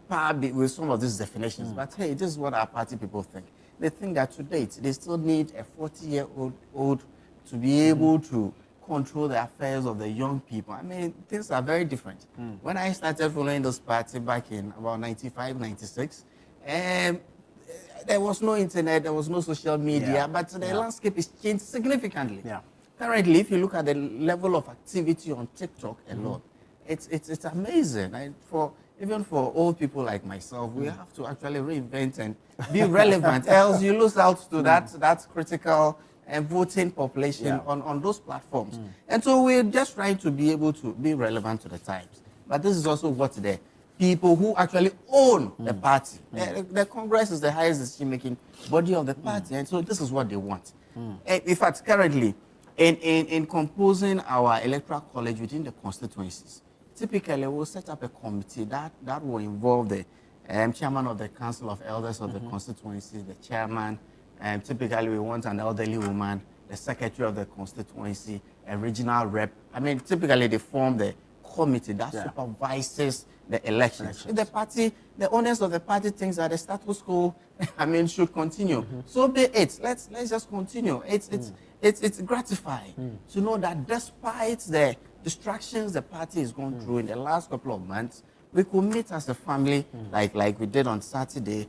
power with some of these definitions. But hey, this is what our party people think. They think that to date, they still need a 40-year-old to be able to control the affairs of the young people. I mean, things are very different. When I started following this party back in about 95, 96, there was no internet, there was no social media, but the landscape has changed significantly. Currently, if you look at the level of activity on TikTok alone, it's amazing. Even for old people like myself, we have to actually reinvent and be relevant, else you lose out to that critical voting population on those platforms. And so we're just trying to be able to be relevant to the times. But this is also what the people who actually own the party, the Congress is the highest decision-making body of the party, and so this is what they want. In fact, currently, in composing our electoral college within the constituencies, typically we'll set up a committee that will involve the chairman of the Council of Elders of the constituency, the chairman, and typically we want an elderly woman, the secretary of the constituency, a regional rep. I mean, typically they form the committee that supervises the elections. If the party, the owners of the party thinks that the status quo, I mean, should continue. So be it. Let's just continue. It's gratifying to know that despite the distractions the party is going through in the last couple of months, we could meet as a family, like we did on Saturday,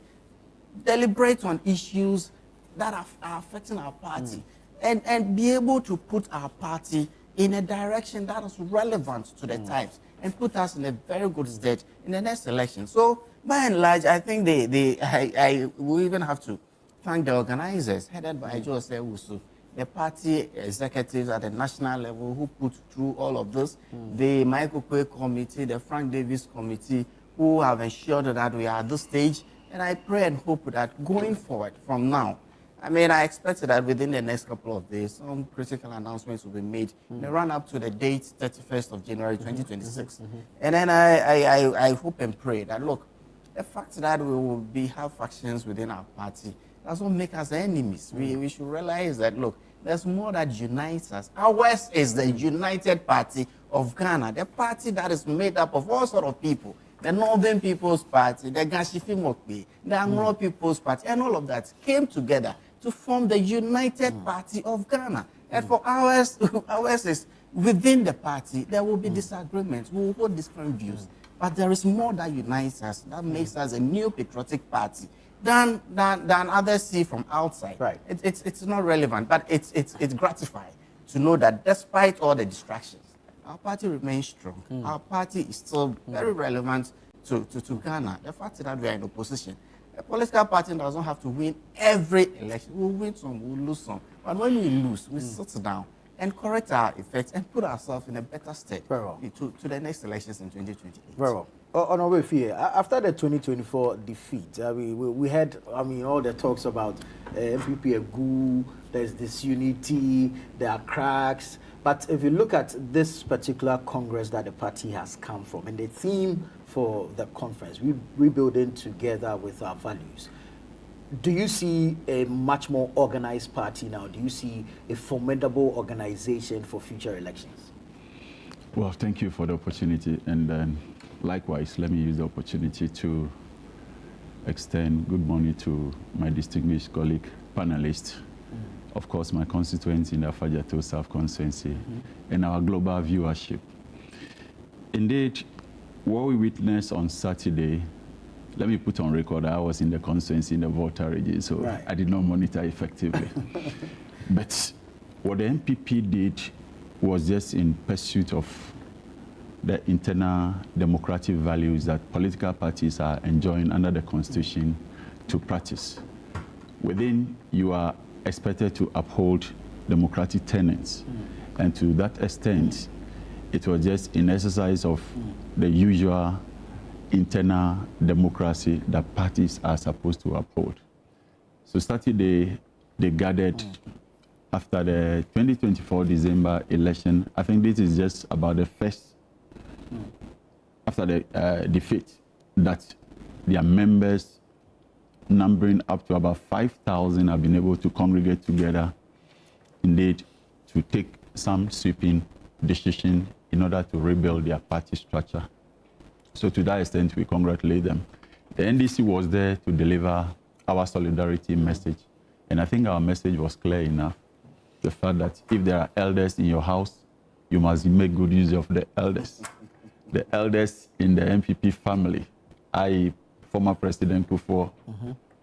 deliberate on issues that are affecting our party, and be able to put our party in a direction that is relevant to the times and put us in a very good state in the next election. So, by and large, I think we even have to thank the organizers, headed by Jose Wusu, the party executives at the national level who put through all of this, the Michael Kwe Committee, the Frank Davis Committee, who have ensured that we are at this stage. And I pray and hope that going forward from now, I mean, I expect that within the next couple of days, some critical announcements will be made in the run-up to the date 31st of January 2026. And then I hope and pray that, look, the fact that we will have factions within our party doesn't make us enemies. We should realize that, look, there's more that unites us. Ours is the United Party of Ghana, the party that is made up of all sorts of people. The Northern People's Party, the Gashifi Mokbe, the Anglo People's Party, and all of that came together to form the United Party of Ghana. And for ours is within the party, there will be disagreements. We will hold different views. But there is more that unites us, that makes us a new patriotic party than others see from outside. It's not relevant, but it's gratifying to know that despite all the distractions, our party remains strong. Our party is still very relevant to Ghana. The fact that we are in opposition, a political party doesn't have to win every election. We'll win some, we'll lose some. But when we lose, we sit down and correct our effects and put ourselves in a better state to the next elections in 2028. Very well. Honorable Fie, after the 2024 defeat, we had, all the talks about MPP Egu, there's disunity, there are cracks. But if you look at this particular Congress that the party has come from, and the theme for the conference, rebuilding together with our values, do you see a much more organized party now? Do you see a formidable organization for future elections? Well, thank you for the opportunity. And likewise, let me use the opportunity to extend good morning to my distinguished colleague, panelists, of course, my constituents in the Afadjato South constituency, and our global viewership. Indeed, what we witnessed on Saturday, let me put on record, I was in the constituency in the Volta region, so I did not monitor effectively. But what the MPP did was just in pursuit of the internal democratic values that political parties are enjoying under the Constitution to practice. Within, you are expected to uphold democratic tenets. And to that extent, it was just in exercise of the usual internal democracy that parties are supposed to uphold. So Saturday, they gathered after the 2024 December election. I think this is just about the first, after the defeat, that their members, numbering up to about 5,000, have been able to congregate together, indeed, to take some sweeping decision in order to rebuild their party structure. So to that extent, we congratulate them. The NDC was there to deliver our solidarity message. And I think our message was clear enough. The fact that if there are elders in your house, you must make good use of the elders. The elders in the MPP family, i.e. former President Kufuor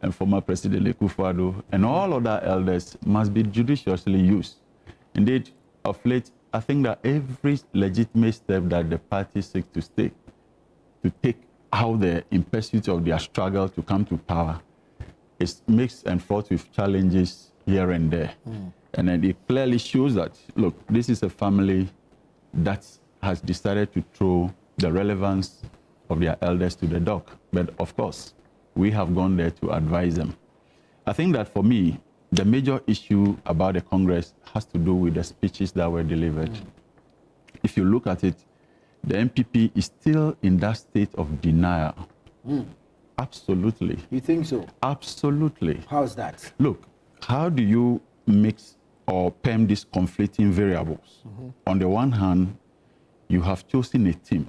and former President Akufo-Addo, and all other elders must be judiciously used. Indeed, of late, I think that every legitimate step that the party seeks to take out there in pursuit of their struggle to come to power is mixed and fraught with challenges here and there. And then it clearly shows that, look, this is a family that has decided to throw the relevance of their elders to the dock. But of course, we have gone there to advise them. I think that for me, the major issue about the Congress has to do with the speeches that were delivered. If you look at it, the MPP is still in that state of denial. Absolutely. You think so? Absolutely. How's that? Look, how do you mix or perm these conflicting variables? On the one hand, you have chosen a team,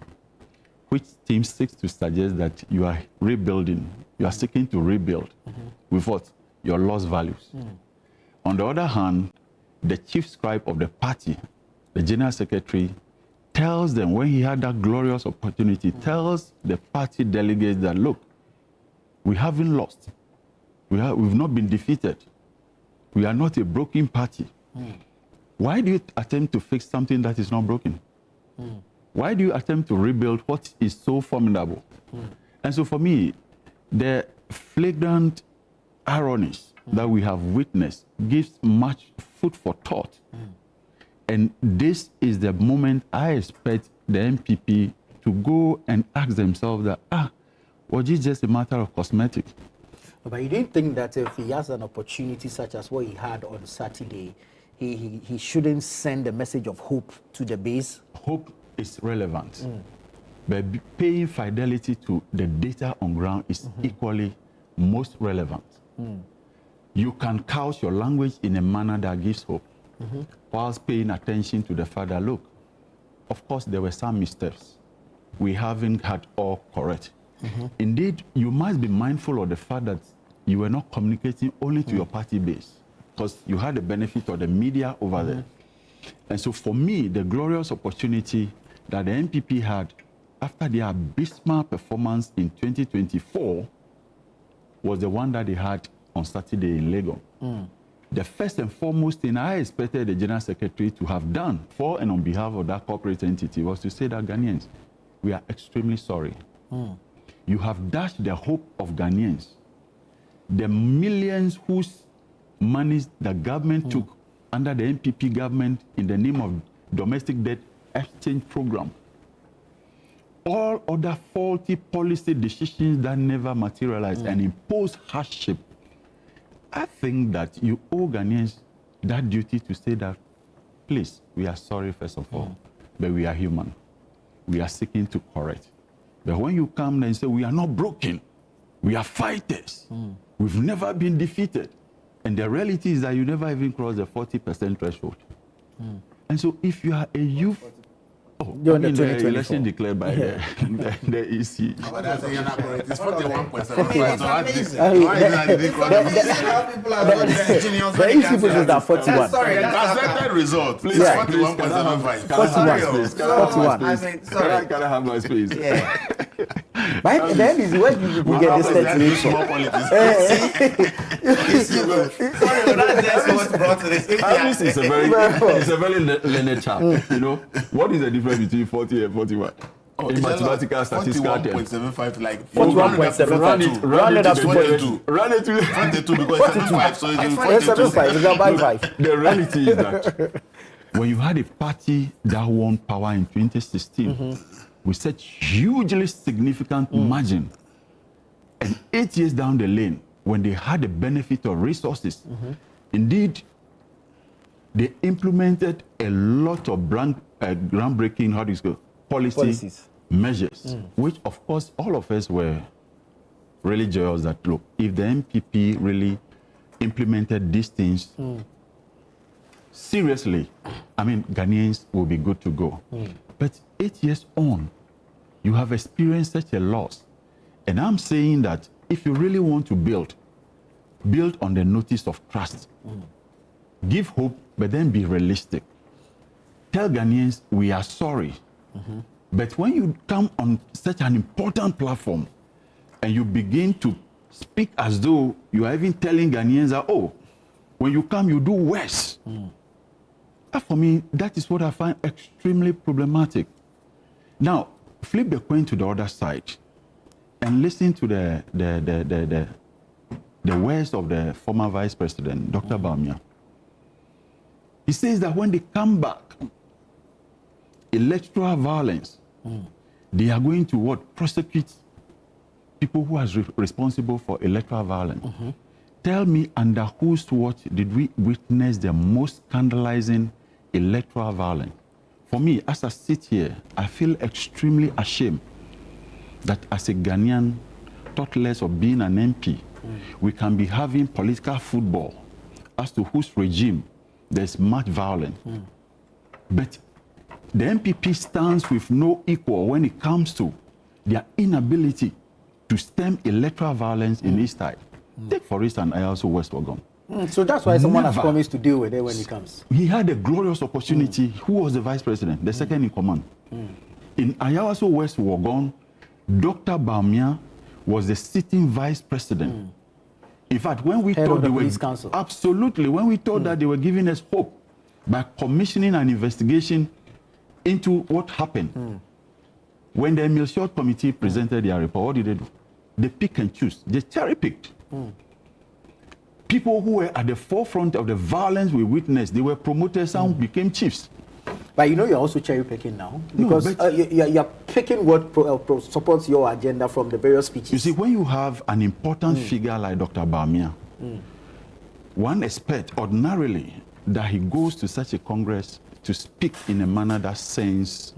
which team seeks to suggest that you are rebuilding, you are seeking to rebuild with what? Your lost values. On the other hand, the chief scribe of the party, the general secretary, tells them, when he had that glorious opportunity, tells the party delegates that, look, we haven't lost. We've not been defeated. We are not a broken party. Why do you attempt to fix something that is not broken? Why do you attempt to rebuild what is so formidable? And so for me, the flagrant ironies that we have witnessed gives much food for thought. And this is the moment I expect the MPP to go and ask themselves that, was it just a matter of cosmetic? But you don't think that if he has an opportunity such as what he had on Saturday, he shouldn't send a message of hope to the base? Hope is relevant. But paying fidelity to the data on ground is equally most relevant. You can couch your language in a manner that gives hope, whilst paying attention to the fact that, look, of course, there were some missteps. We haven't had all correct. Indeed, you must be mindful of the fact that you were not communicating only to your party base, because you had the benefit of the media over there. And so for me, the glorious opportunity that the MPP had after their abysmal performance in 2024 was the one that they had on Saturday in Lagos. The first and foremost thing I expected the General Secretary to have done for and on behalf of that corporate entity was to say that Ghanaians, we are extremely sorry. You have dashed the hope of Ghanaians. The millions whose monies the government took under the MPP government in the name of domestic debt exchange program. all other faulty policy decisions that never materialized and impose hardship, I think that you owe Ghanaians that duty to say that, please, we are sorry first of all, but we are human. We are seeking to correct. But when you come and say, we are not broken, we are fighters, we've never been defeated. And the reality is that you never even crossed the 40% threshold. And so if you are a youth, the election declared by the EC. But that's it's 41.7. The EC pushes that 41. Sorry, the gazetted result. Please, 41.75. 41. Sorry, can I have my space? Yeah. But then is where do you get this 38? Small politics. It's a very learned chap. You know, what is the difference between 40 and 41? In mathematical statistical terms. 41.75, like 41.75. Run it up to 22. Run it to 22 because it's 75, so it's 75. It's by 5. The reality is that when you had a party that won power in 2016 with such hugely significant margin, and 8 years down the lane, when they had the benefit of resources, indeed, they implemented a lot of groundbreaking, policies measures, which of course all of us were really joyous that, look, if the MPP really implemented these things seriously, I mean, Ghanaians will be good to go. But 8 years on, you have experienced such a loss. And I'm saying that if you really want to build on the notice of trust. Give hope, but then be realistic. Tell Ghanaians, we are sorry. But when you come on such an important platform and you begin to speak as though you are even telling Ghanaians that, oh, when you come, you do worse. For me, that is what I find extremely problematic. Now, flip the coin to the other side and listen to the words of the former Vice President, Dr. Bawumia. He says that when they come back, electoral violence, they are going to what? Prosecute people who are responsible for electoral violence. Tell me, under whose watch did we witness the most scandalizing electoral violence? For me, as I sit here, I feel extremely ashamed that as a Ghanaian, thought less of being an MP, we can be having political football as to whose regime there's much violence. But the MPP stands with no equal when it comes to their inability to stem electoral violence in East Side. Take, for instance, Ayawaso West Wuogon. So that's why someone has promised to deal with it when it comes. He had a glorious opportunity. Who was the vice president? The second in command. In Ayawaso West Wuogon, Dr. Bawumia was the sitting vice president. In fact, when we thought they were absolutely, when we thought that they were giving us hope by commissioning an investigation into what happened, when the Emil Short Committee presented their report, what did they do? They pick and choose. They cherry-picked. People who were at the forefront of the violence we witnessed, they were promoted, some became chiefs. But you know you're also cherry-picking now, because you're picking what supports your agenda from the various speeches. You see, when you have an important figure like Dr. Bawumia, one expects ordinarily that he goes to such a Congress to speak in a manner that sends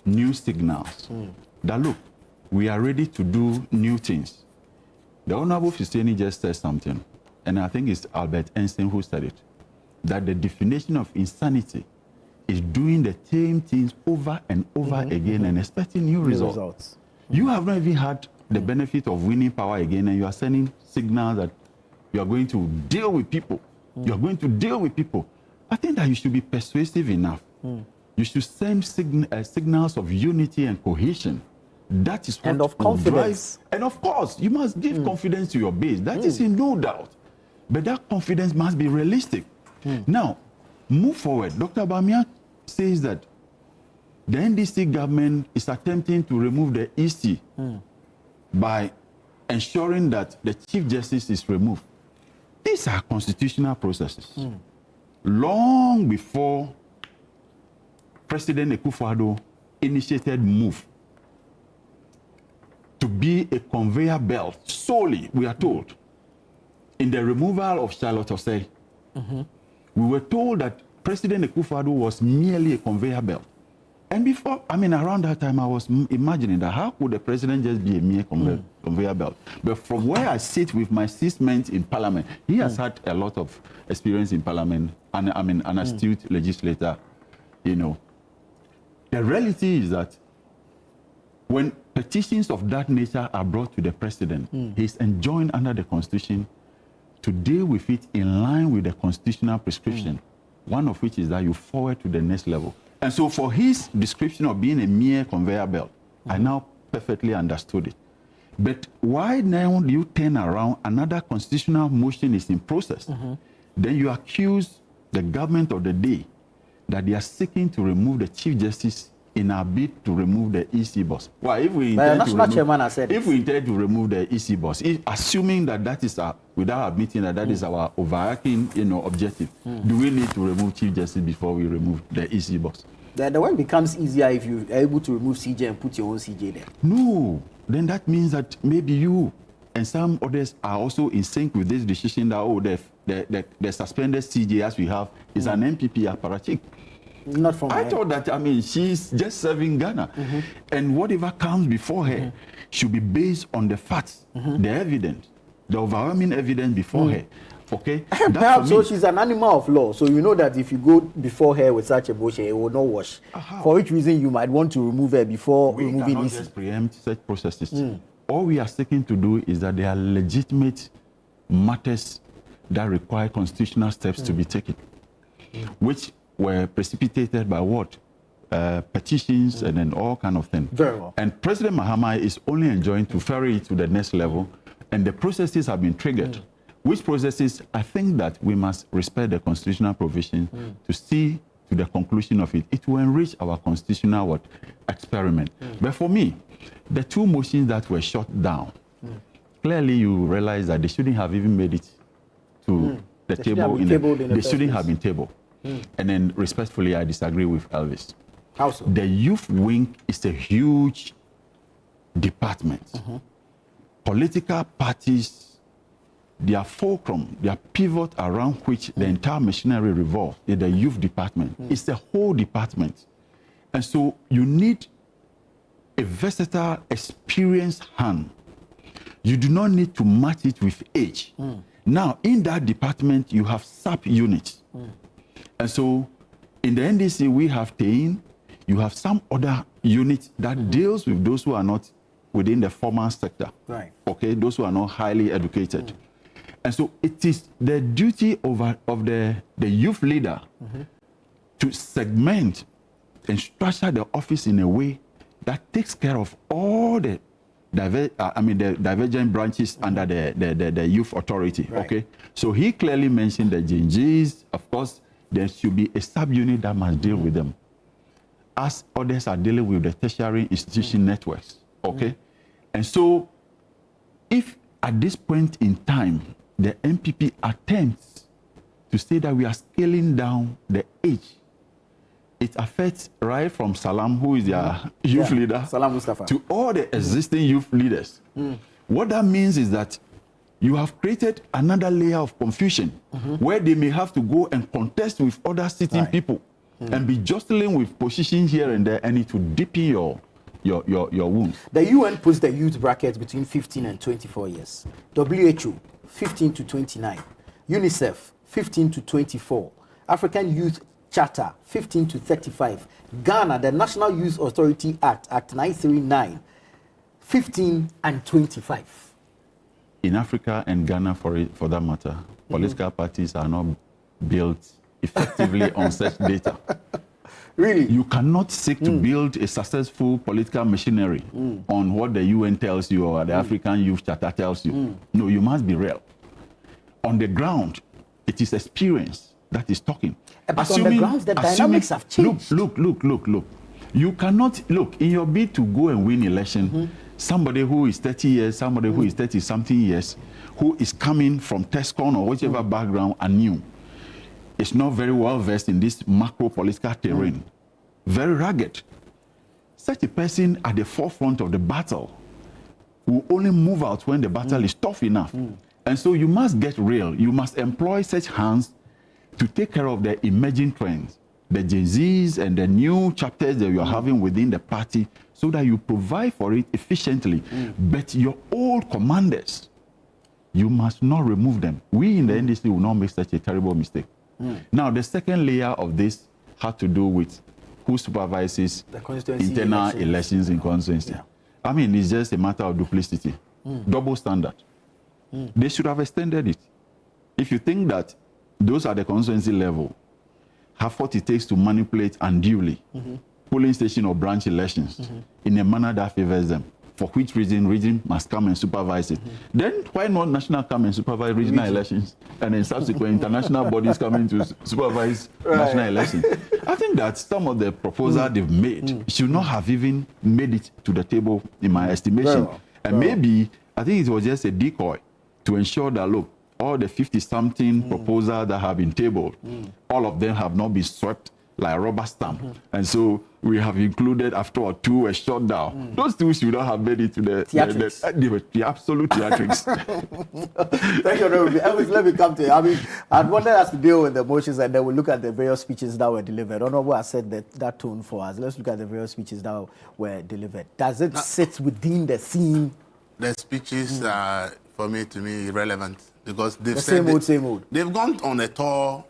new signals. That, look, we are ready to do new things. The Honorable Fiseni just said something, and I think it's Albert Einstein who said it, that the definition of insanity is doing the same things over and over again and expecting new results. You have not even had the benefit of winning power again, and you are sending signals that you are going to deal with people. You are going to deal with people. I think that you should be persuasive enough. You should send signals of unity and cohesion. That is what and of confidence. And of course, you must give confidence to your base. That is in no doubt. But that confidence must be realistic. Now, move forward. Dr. Bawumia says that the NDC government is attempting to remove the EC by ensuring that the Chief Justice is removed. These are constitutional processes. Long before President Akufo-Addo initiated MOVE, to be a conveyor belt solely, we are told, in the removal of Charlotte Osei. We were told that President Akufo-Addo was merely a conveyor belt. And before, around that time, I was imagining that how could the president just be a mere conveyor belt? But from where I sit with my 6 months in Parliament, he has had a lot of experience in Parliament, and an astute legislator, you know. The reality is that when petitions of that nature are brought to the president, he's enjoined under the Constitution to deal with it in line with the constitutional prescription, one of which is that you forward to the next level. And so for his description of being a mere conveyor belt, I now perfectly understood it. But why now do you turn around, another constitutional motion is in process, then you accuse the government of the day that they are seeking to remove the Chief Justice in our bid to remove the EC boss? Well, if we intend to remove the EC boss, assuming that is without admitting that is our overarching, objective, do we need to remove Chief Justice before we remove the EC boss? The one becomes easier if you're able to remove CJ and put your own CJ there. No, then that means that maybe you and some others are also in sync with this decision that the suspended CJ as we have is an MPP apparatchik. Not from I thought that, she's just serving Ghana. And whatever comes before her should be based on the facts, the evidence, the overwhelming evidence before her. Okay? Perhaps so she's an animal of law. So you know that if you go before her with such a motion, it will not wash. For which reason you might want to remove her before removing EC. We cannot preempt such processes. All we are seeking to do is that there are legitimate matters that require constitutional steps to be taken, which were precipitated by what? Petitions and then all kind of things. Very well. And President Mahama is only enjoined to ferry it to the next level, and the processes have been triggered. Which processes, I think that we must respect the constitutional provision to see to the conclusion of it. It will enrich our constitutional experiment. But for me, the two motions that were shut down, clearly you realize that they shouldn't have even made it to the table. They shouldn't have been tabled. And then respectfully, I disagree with Elvis. How so? The youth wing is a huge department. Political parties, their fulcrum, their pivot around which the entire machinery revolves is the youth department. It's the whole department. And so you need a versatile, experienced hand. You do not need to match it with age. Now, in that department, you have sub-units. And so in the NDC, we have TEIN, you have some other unit that deals with those who are not within the formal sector. Right. Okay, those who are not highly educated. And so it is the duty of the youth leader to segment and structure the office in a way that takes care of all the divergent branches under the youth authority. Right. Okay, so he clearly mentioned the GNGs. Of course, there should be a sub-unit that must deal with them, as others are dealing with the tertiary institution networks. Okay, and so if at this point in time the MPP attempts to say that we are scaling down the age, it affects right from Salam, who is their youth leader, Salam Mustafa, to all the existing youth leaders. What that means is that you have created another layer of confusion where they may have to go and contest with other sitting people and be jostling with positions here and there, and it will deepen your wounds. The UN puts the youth bracket between 15 and 24 years. WHO, 15 to 29. UNICEF, 15 to 24. African Youth Charter, 15 to 35. Ghana, the National Youth Authority Act, Act 939, 15 and 25. In Africa and Ghana, for that matter, political parties are not built effectively on such data. Really? You cannot seek to build a successful political machinery on what the UN tells you or the African Youth Charter tells you. No, you must be real. On the ground, it is experience that is talking. But on the ground, the dynamics have changed. Look. You cannot, in your bid to go and win election, somebody who is 30 years, somebody who is 30-something years, who is coming from TESCON or whichever background and new, is not very well versed in this macro political terrain. Very rugged. Such a person at the forefront of the battle will only move out when the battle is tough enough. And so you must get real. You must employ such hands to take care of the emerging trends, the Gen Zs and the new chapters that you are having within the party, so that you provide for it efficiently. But your old commanders, you must not remove them. We in the NDC will not make such a terrible mistake. Now, the second layer of this had to do with who supervises internal elections in constituency. I mean, it's just a matter of duplicity, double standard. They should have extended it. If you think that those at the constituency level have what it takes to manipulate unduly polling station or branch elections in a manner that favors them, for which reason region must come and supervise it, then why not national come and supervise regional elections, and then subsequent international bodies coming to supervise national elections? I think that some of the proposals they've made should not have even made it to the table, in my estimation. And maybe, I think it was just a decoy to ensure that, look, all the 50-something proposals that have been tabled, all of them have not been swept like a rubber stamp. And so we have included, after all, two were shut down. Those two should not have made it to the absolute theatrics. Thank you, Elvis. Let me come to you. I mean, I wanted us to deal with the motions, and then we'll look at the various speeches that were delivered. Honorable has said that tone for us. Let's look at the various speeches that were delivered. Does it sit within the scene? The speeches are, to me, irrelevant, because they've same old. They've gone on a tour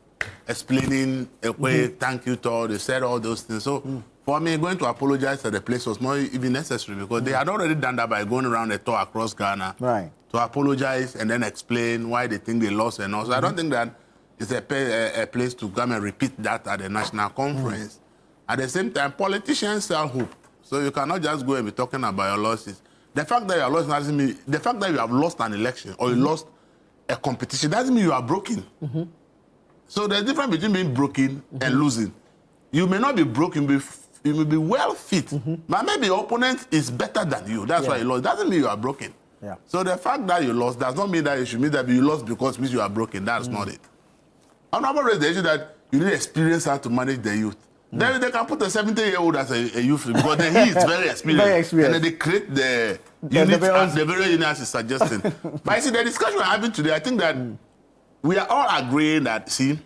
explaining a way, thank you tour. They said all those things. So for me, going to apologize at the place was not even necessary, because they had already done that by going around a tour across Ghana to apologize and then explain why they think they lost and all. So I don't think that it's a place to come and repeat that at the national conference. At the same time, politicians sell hope. So you cannot just go and be talking about your losses. The fact that you have lost doesn't mean, the fact that you have lost an election or you lost a competition doesn't mean you are broken. So there's a difference between being broken and losing. You may not be broken, you may be well fit, but maybe your opponent is better than you. That's why you lost. Doesn't mean you are broken. So the fact that you lost does not mean that you should mean that you lost because it means you are broken. That's not it. I'm not raising the issue that you need experience how to manage the youth. Then they can put a 70-year-old as a youth, because then he is very experienced. And then they create the unit as the very unit is suggesting. But I see the discussion we're having today, I think that we are all agreeing that, see,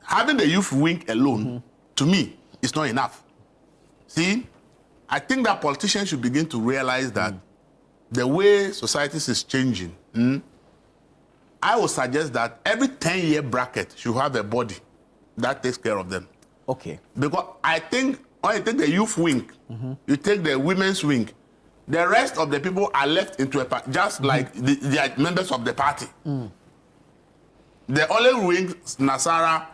having the youth wing alone, to me, is not enough. See, I think that politicians should begin to realize that the way society is changing, I would suggest that every 10-year bracket should have a body that takes care of them. Okay. Because I think when you take the youth wing, you take the women's wing, the rest of the people are left into a party, just like they are members of the party. The only wing, Nasara,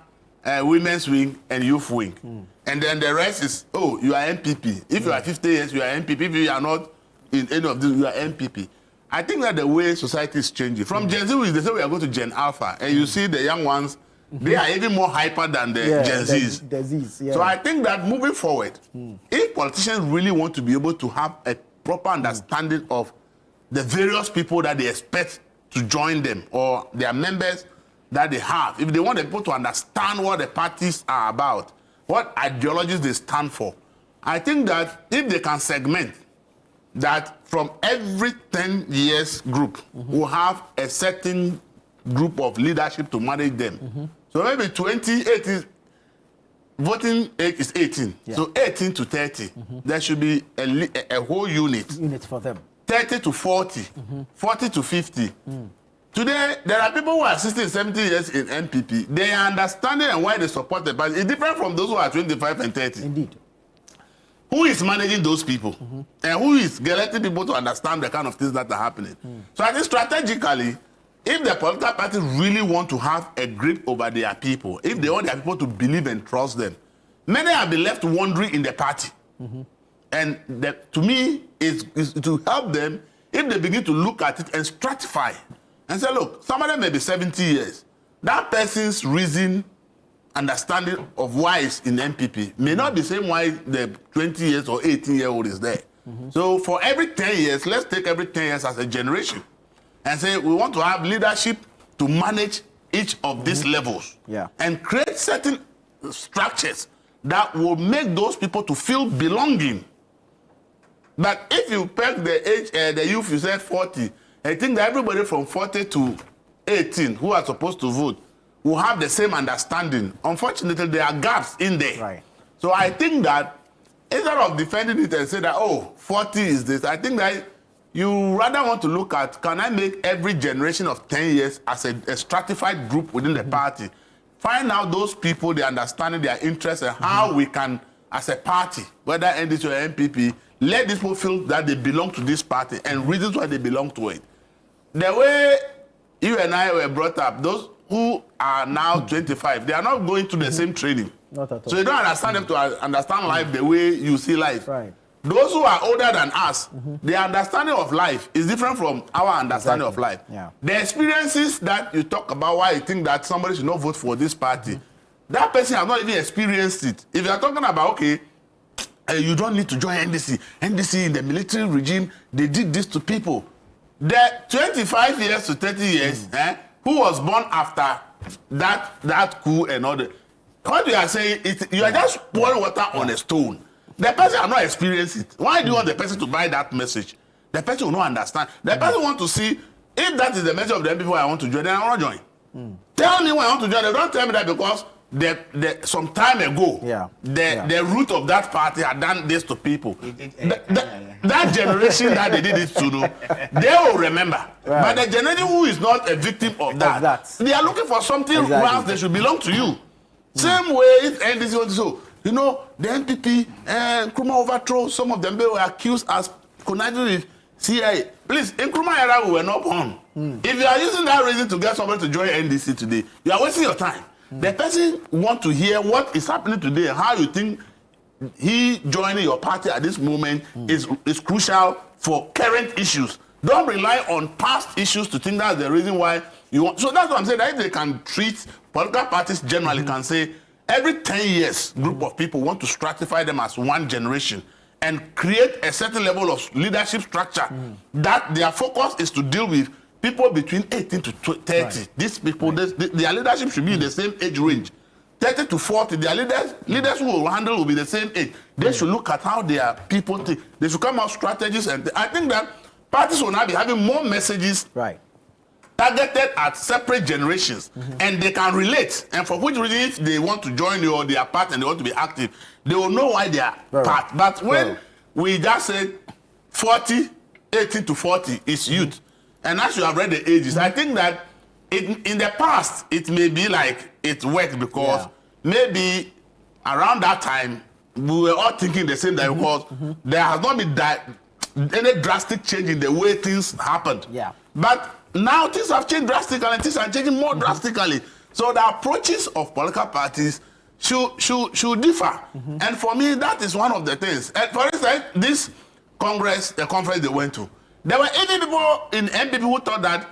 women's wing, and youth wing. And then the rest is, oh, you are MPP. If you are 50 years, you are MPP. If you are not in any of this, you are MPP. I think that the way society is changing. From Gen Z, they say we are going to Gen Alpha, and you see the young ones, they are even more hyper than the Gen Zs. So I think that moving forward, if politicians really want to be able to have a proper understanding of the various people that they expect to join them, or their members that they have, if they want the people to understand what the parties are about, what ideologies they stand for, I think that if they can segment that from every 10 years group, will have a certain group of leadership to manage them. So maybe 18, voting age is 18. So 18 to 30, there should be a whole unit. Unit for them. 30 to 40, 40 to 50. Today, there are people who are 60, 70 years in MPP. They are understanding and why they support the party. It's different from those who are 25 and 30. Indeed. Who is managing those people? And who is getting people to understand the kind of things that are happening? So I think strategically, if the political parties really want to have a grip over their people, if they want their people to believe and trust them, many have been left wandering in the party. And to me, is to help them if they begin to look at it and stratify and say, look, some of them may be 70 years. That person's reason, understanding of why it's in MPP may not be the same why the 20 years or 18-year-old is there. So for every 10 years, let's take every 10 years as a generation and say we want to have leadership to manage each of these levels and create certain structures that will make those people to feel belonging. But if you peg the age, the youth, you said 40, I think that everybody from 40 to 18 who are supposed to vote will have the same understanding. Unfortunately, there are gaps in there. Right. So I think that instead of defending it and say that, oh, 40 is this, I think that you rather want to look at, can I make every generation of 10 years as a stratified group within the party? Find out those people, their understanding, their interests, and how we can, as a party, whether NDC or MPP, let these people feel that they belong to this party and reasons why they belong to it. The way you and I were brought up, those who are now 25, they are not going to the same training. Not at all. So you don't understand them to understand life the way you see life. Right. Those who are older than us, their understanding of life is different from our understanding of life. Yeah. The experiences that you talk about why you think that somebody should not vote for this party, that person has not even experienced it. If you are talking about, okay, you don't need to join NDC. NDC in the military regime, they did this to people. The 25 years to 30 years, who was born after that coup and all that, what you are saying, you are just pouring water on a stone. The person has not experienced it. Why do you want the person to buy that message? The person will not understand. The person want to see, if that is the message of the people I want to join, then I want to join. Tell me when I want to join. They don't tell me that because some time ago, the root of that party had done this to people. That generation that they did it to, they will remember. Right. But the generation who is not a victim of that, they are looking for something else they should belong to you. Same way if NDC wants to so. You know, the NPP and Nkrumah overthrow, some of them were accused as conniving with CIA. Please, in Nkrumah era, we were not born. If you are using that reason to get somebody to join NDC today, you are wasting your time. The person wants to hear what is happening today and how you think he joining your party at this moment is crucial for current issues. Don't rely on past issues to think that's the reason why you want. So that's what I'm saying. That if they can treat political parties generally, can say every 10 years, group of people want to stratify them as one generation and create a certain level of leadership structure that their focus is to deal with people between 18 to 30. Right. These people, their leadership should be in the same age range. 30 to 40, their leaders who will handle will be the same age. They should look at how their people think. They should come out strategies, and I think that parties will now be having more messages targeted at separate generations, and they can relate. And for which reason, if they want to join you or they are part and they want to be active, they will know why they are part. But when we just said 40, 18 to 40 is youth, and as you have read the ages, I think that in the past, it may be like it worked because maybe around that time, we were all thinking the same thing because there has not been any drastic change in the way things happened. But now things have changed drastically and things are changing more drastically. So the approaches of political parties should differ. And for me, that is one of the things. And for instance, this Congress, the conference they went to, there were even people in MPP who thought that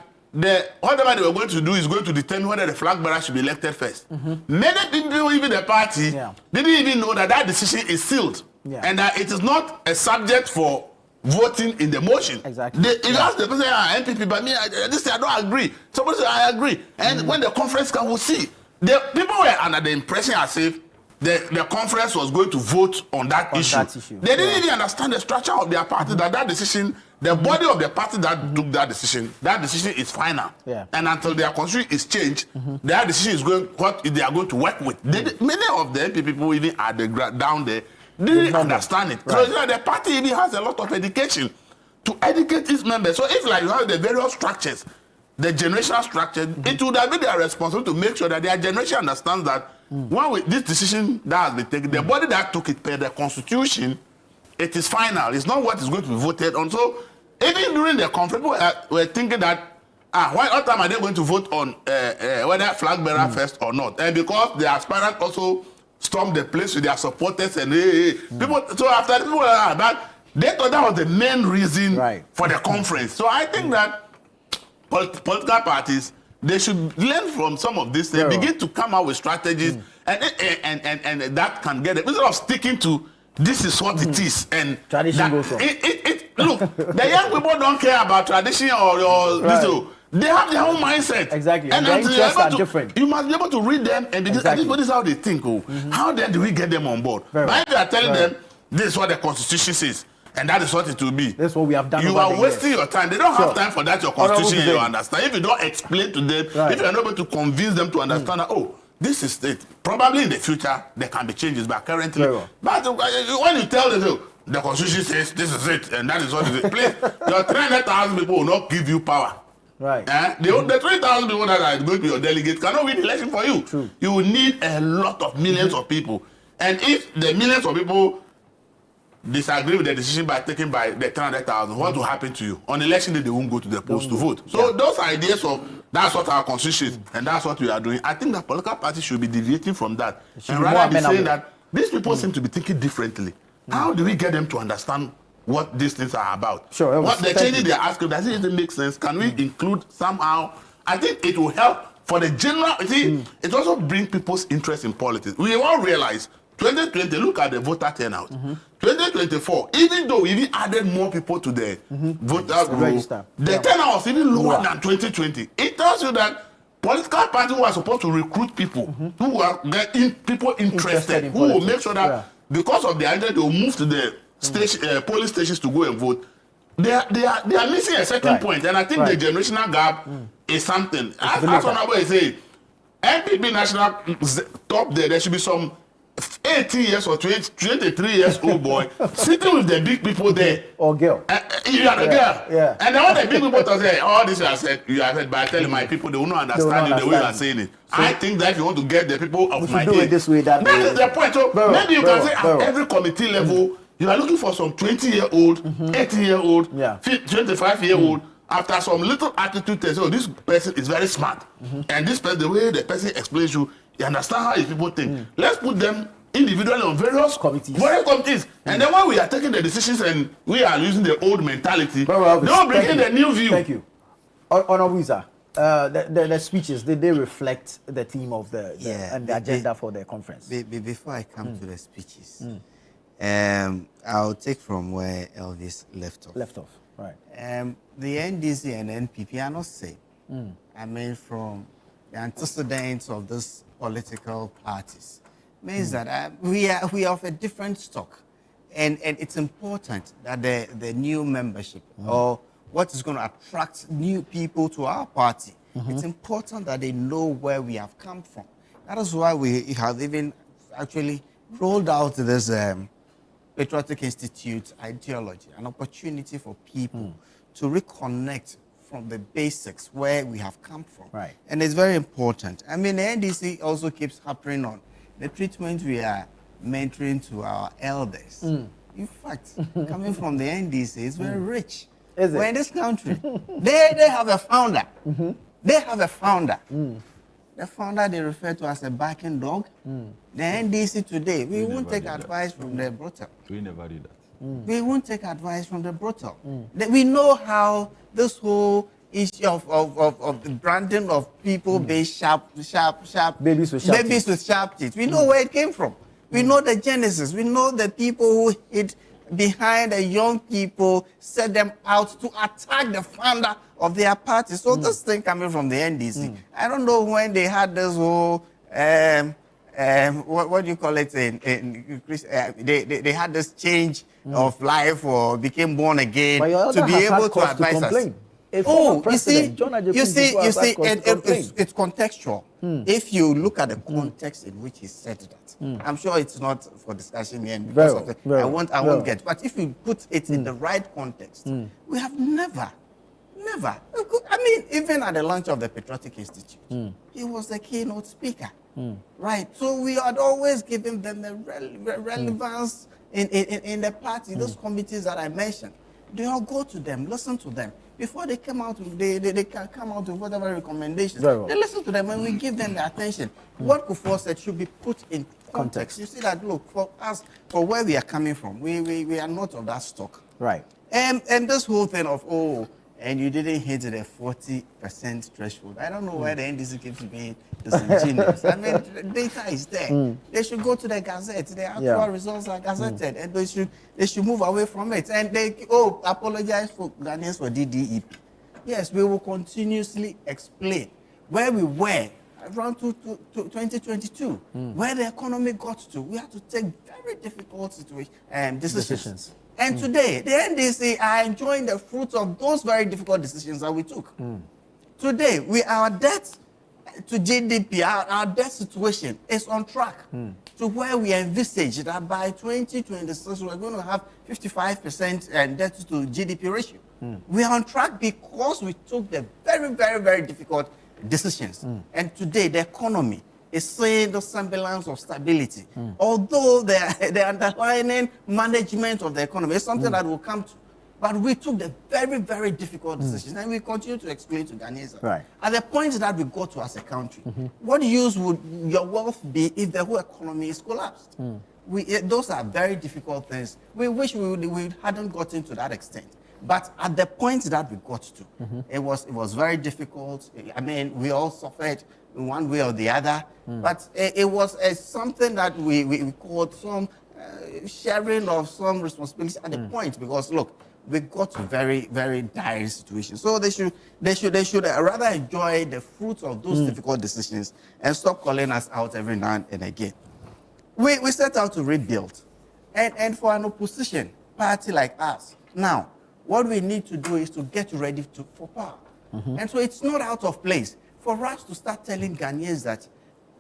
whatever they were going to do is going to determine whether the flag bearer should be elected first. Many people, even the party, didn't even know that decision is sealed and that it is not a subject for voting in the motion. Exactly. If you ask the person, MPP, but me, I don't agree. Somebody say, I agree. And when the conference comes, we'll see. The people were under the impression as if the conference was going to vote on that issue. They didn't even understand the structure of their party, that decision, the body of the party that took that decision is final. And until their constitution is changed, their decision is going, what they are going to work with. Many of the MP people even at the down there didn't understand it. So the party even has a lot of education to educate its members. So if like you have the various structures, the generational structure, it would have been their responsibility to make sure that their generation understands that when this decision that has been taken, the body that took it per the constitution, it is final. It's not what is going to be voted on. So even during the conference, people were thinking that, what time are they going to vote on whether flag bearer first or not? And because the aspirant also stormed the place with their supporters and people. So after people were back, they thought that was the main reason for the conference. So I think that political parties, they should learn from some of this and begin to come out with strategies and that can get it. Instead of sticking to this is what it is and tradition goes on. Look, the young people don't care about tradition or this. They have their own mindset. Exactly. And their interests are different. You must be able to read them and begin this is how they think. How then do we get them on board? But if you are telling them this is what the constitution says, And that is what it will be. That's what we have done. You are wasting your time. They don't have time for that, your constitution, you understand. If you don't explain to them, if you're not able to convince them to understand that, oh, this is it. Probably in the future, there can be changes, but currently, but when you tell them, the constitution says this is it, and that is what it is. Please, your 300,000 people will not give you power. Right. The 3,000 people that are going to be your delegates cannot win the election for you. True. You will need a lot of millions of people. And if the millions of people disagree with the decision taken by the 300,000, what will happen to you? On election day, they won't go to the polls to vote. So those ideas of that's what our constitution is, and that's what we are doing. I think that political parties should be deviating from that. And rather be saying that these people seem to be thinking differently. How do we get them to understand what these things are about? Sure. What the changes they are asking, does it even make sense? Can we include somehow? I think it will help for the general. See, it also brings people's interest in politics. We all realize 2020, look at the voter turnout. 2024, even though we even added more people to the voter register, the turnout was even lower than 2020. It tells you that political parties who are supposed to recruit people, who are getting people interested, who will make sure that because of the idea they will move to the station, polling stations to go and vote. They are missing a certain point, and I think the generational gap is something. As Honorable is saying, NPP national top there should be some 18 years or 23 years old boy sitting with the big people there. Or girl. You are the girl. Yeah. And then when the big people say, all this you have said, but I tell my people, they will not understand it the way you are saying it. So I think that if you want to get the people of my day, this way, that is the point. So maybe you can say at every committee level, you are looking for some 20-year-old, 18-year-old, 25-year-old. After some little attitude test, oh, this person is very smart. And this person, the way the person explains you understand how these people think. Let's put them individually on various committees. And then when we are taking the decisions and we are using the old mentality, don't bring in the new view. Thank you. Honorable Sir, the speeches, did they reflect the theme of the agenda for the conference? Before I come to the speeches, I'll take from where Elvis left off. Right. The NDC and NPP are not same. I mean, from the antecedents of these political parties, means that we are of a different stock, and it's important that the new membership or what is going to attract new people to our party, it's important that they know where we have come from. That is why we have even actually rolled out this Patriotic Institute ideology, an opportunity for people to reconnect from the basics where we have come from. Right. And it's very important. I mean, the NDC also keeps harping on the treatment we are mentoring to our elders. In fact, coming from the NDC, it's very rich. We're in this country. They have a founder. They have a founder. The founder they refer to as a backing dog. The NDC today, we won't take advice from the brutal. We never did that. We won't take advice from the brutal. We know how this whole issue of the branding of people being sharp, babies with sharp teeth. We know where it came from. We know the genesis. We know the people who hid behind the young people, set them out to attack the founder of their party. So this thing coming from the NDC, I don't know when they had this whole what do you call it? They had this change of life or became born again to be able to advise us. You see, it's contextual. If you look at the context in which he said that, I'm sure it's not for discussion here because of it. I won't get. But if you put it in the right context, we have never. I mean, even at the launch of the Patriotic Institute, he was the keynote speaker, right? So we had always given them the relevance in the party. Those committees that I mentioned, they all go to them, listen to them. Before they come out, they can come out with whatever recommendations. They listen to them and we give them the attention. What Kufuor said should be put in context. You see that, look, for us, for where we are coming from, we are not of that stock. Right. And this whole thing of, and you didn't hit the 40% threshold. I don't know why the NDC keeps being disingenuous. I mean, the data is there. They should go to the Gazette. The actual results are gazetted, and they should move away from it. And they apologize for Ghanaians for DDEP. Yes, we will continuously explain where we were around 2022, where the economy got to. We had to take very difficult decisions. And today, the NDC are enjoying the fruits of those very difficult decisions that we took. Today, our debt to GDP, our debt situation is on track to where we envisage that by 2026, we're going to have 55% debt to GDP ratio. We are on track because we took the very, very, very difficult decisions. And today, the economy is seeing the semblance of stability. Although the underlying management of the economy is something that will come to. But we took the very, very difficult decisions, and we continue to explain to Ghanaians. Right. At the point that we got to as a country, what use would your wealth be if the whole economy is collapsed? Those are very difficult things. We wish we hadn't gotten to that extent. But at the point that we got to, it was very difficult. I mean, we all suffered in one way or the other. But it was something that we called some sharing of some responsibility at the point, because look, we got to very, very dire situations. So they should rather enjoy the fruits of those difficult decisions and stop calling us out every now and again. We set out to rebuild, and for an opposition party like us, now what we need to do is to get ready for power. And so it's not out of place for us to start telling Ghanaians that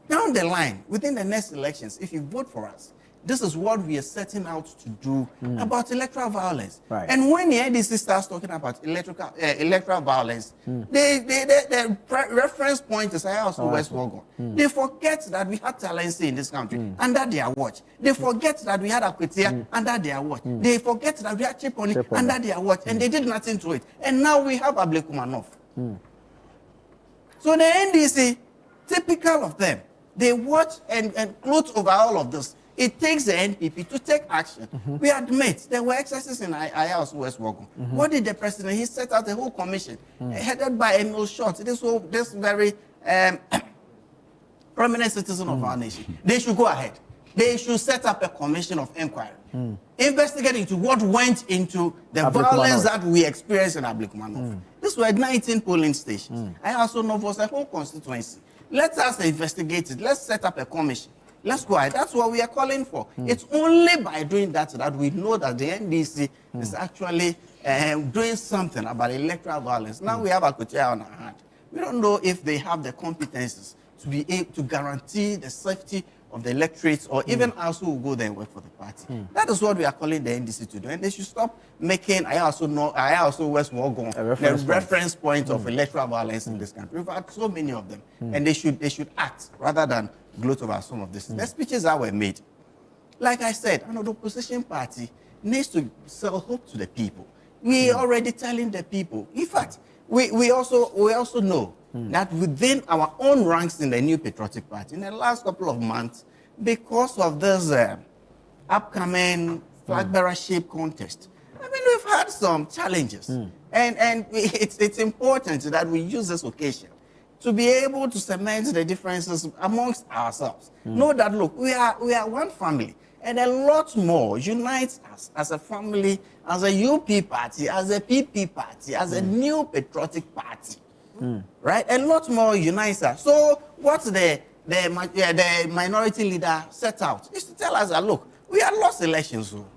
down the line, within the next elections, if you vote for us, this is what we are setting out to do about electoral violence. Right. And when the NDC starts talking about electoral violence, the reference point is also West Wogon. They forget that we had Talensi in this country under their watch. They forget that we had Akwetia under their watch. They forget that we had Chiponi under their watch, and they did nothing to it. And now we have Ablekumanov. So the NDC, typical of them, they watch and gloat over all of this. It takes the NPP to take action. We admit there were excesses in IAS West Wogon. What did the president? He set out a whole commission headed by Emil Short. This very prominent citizen of our nation. They should go ahead. They should set up a commission of inquiry, investigating into what went into the violence that we experienced in Ablekumanov. These were 19 polling stations. I also know for the whole constituency. Let us investigate it. Let's set up a commission. Let's go ahead. That's what we are calling for. It's only by doing that that we know that the NDC is actually doing something about electoral violence. Now we have Akwetia on our hand. We don't know if they have the competences to be able to guarantee the safety of the electorates, or even us who will go there and work for the party. That is what we are calling the NDC to do. And they should stop making I also West Wogon the reference point of electoral violence in this country. We've had so many of them. And they should act rather than gloat over some of this. The speeches that were made, like I said, the opposition party needs to sell hope to the people. We are already telling the people. In fact, we also know that within our own ranks in the New Patriotic Party, in the last couple of months, because of this upcoming flag bearership contest, I mean, we've had some challenges. And it's important that we use this occasion to be able to cement the differences amongst ourselves. Know that, look, we are one family, and a lot more unites us as a family, as a UP party, as a PP party, as a New Patriotic Party. Right? A lot more unites us. So what the minority leader set out is to tell us that, look, we have lost elections. So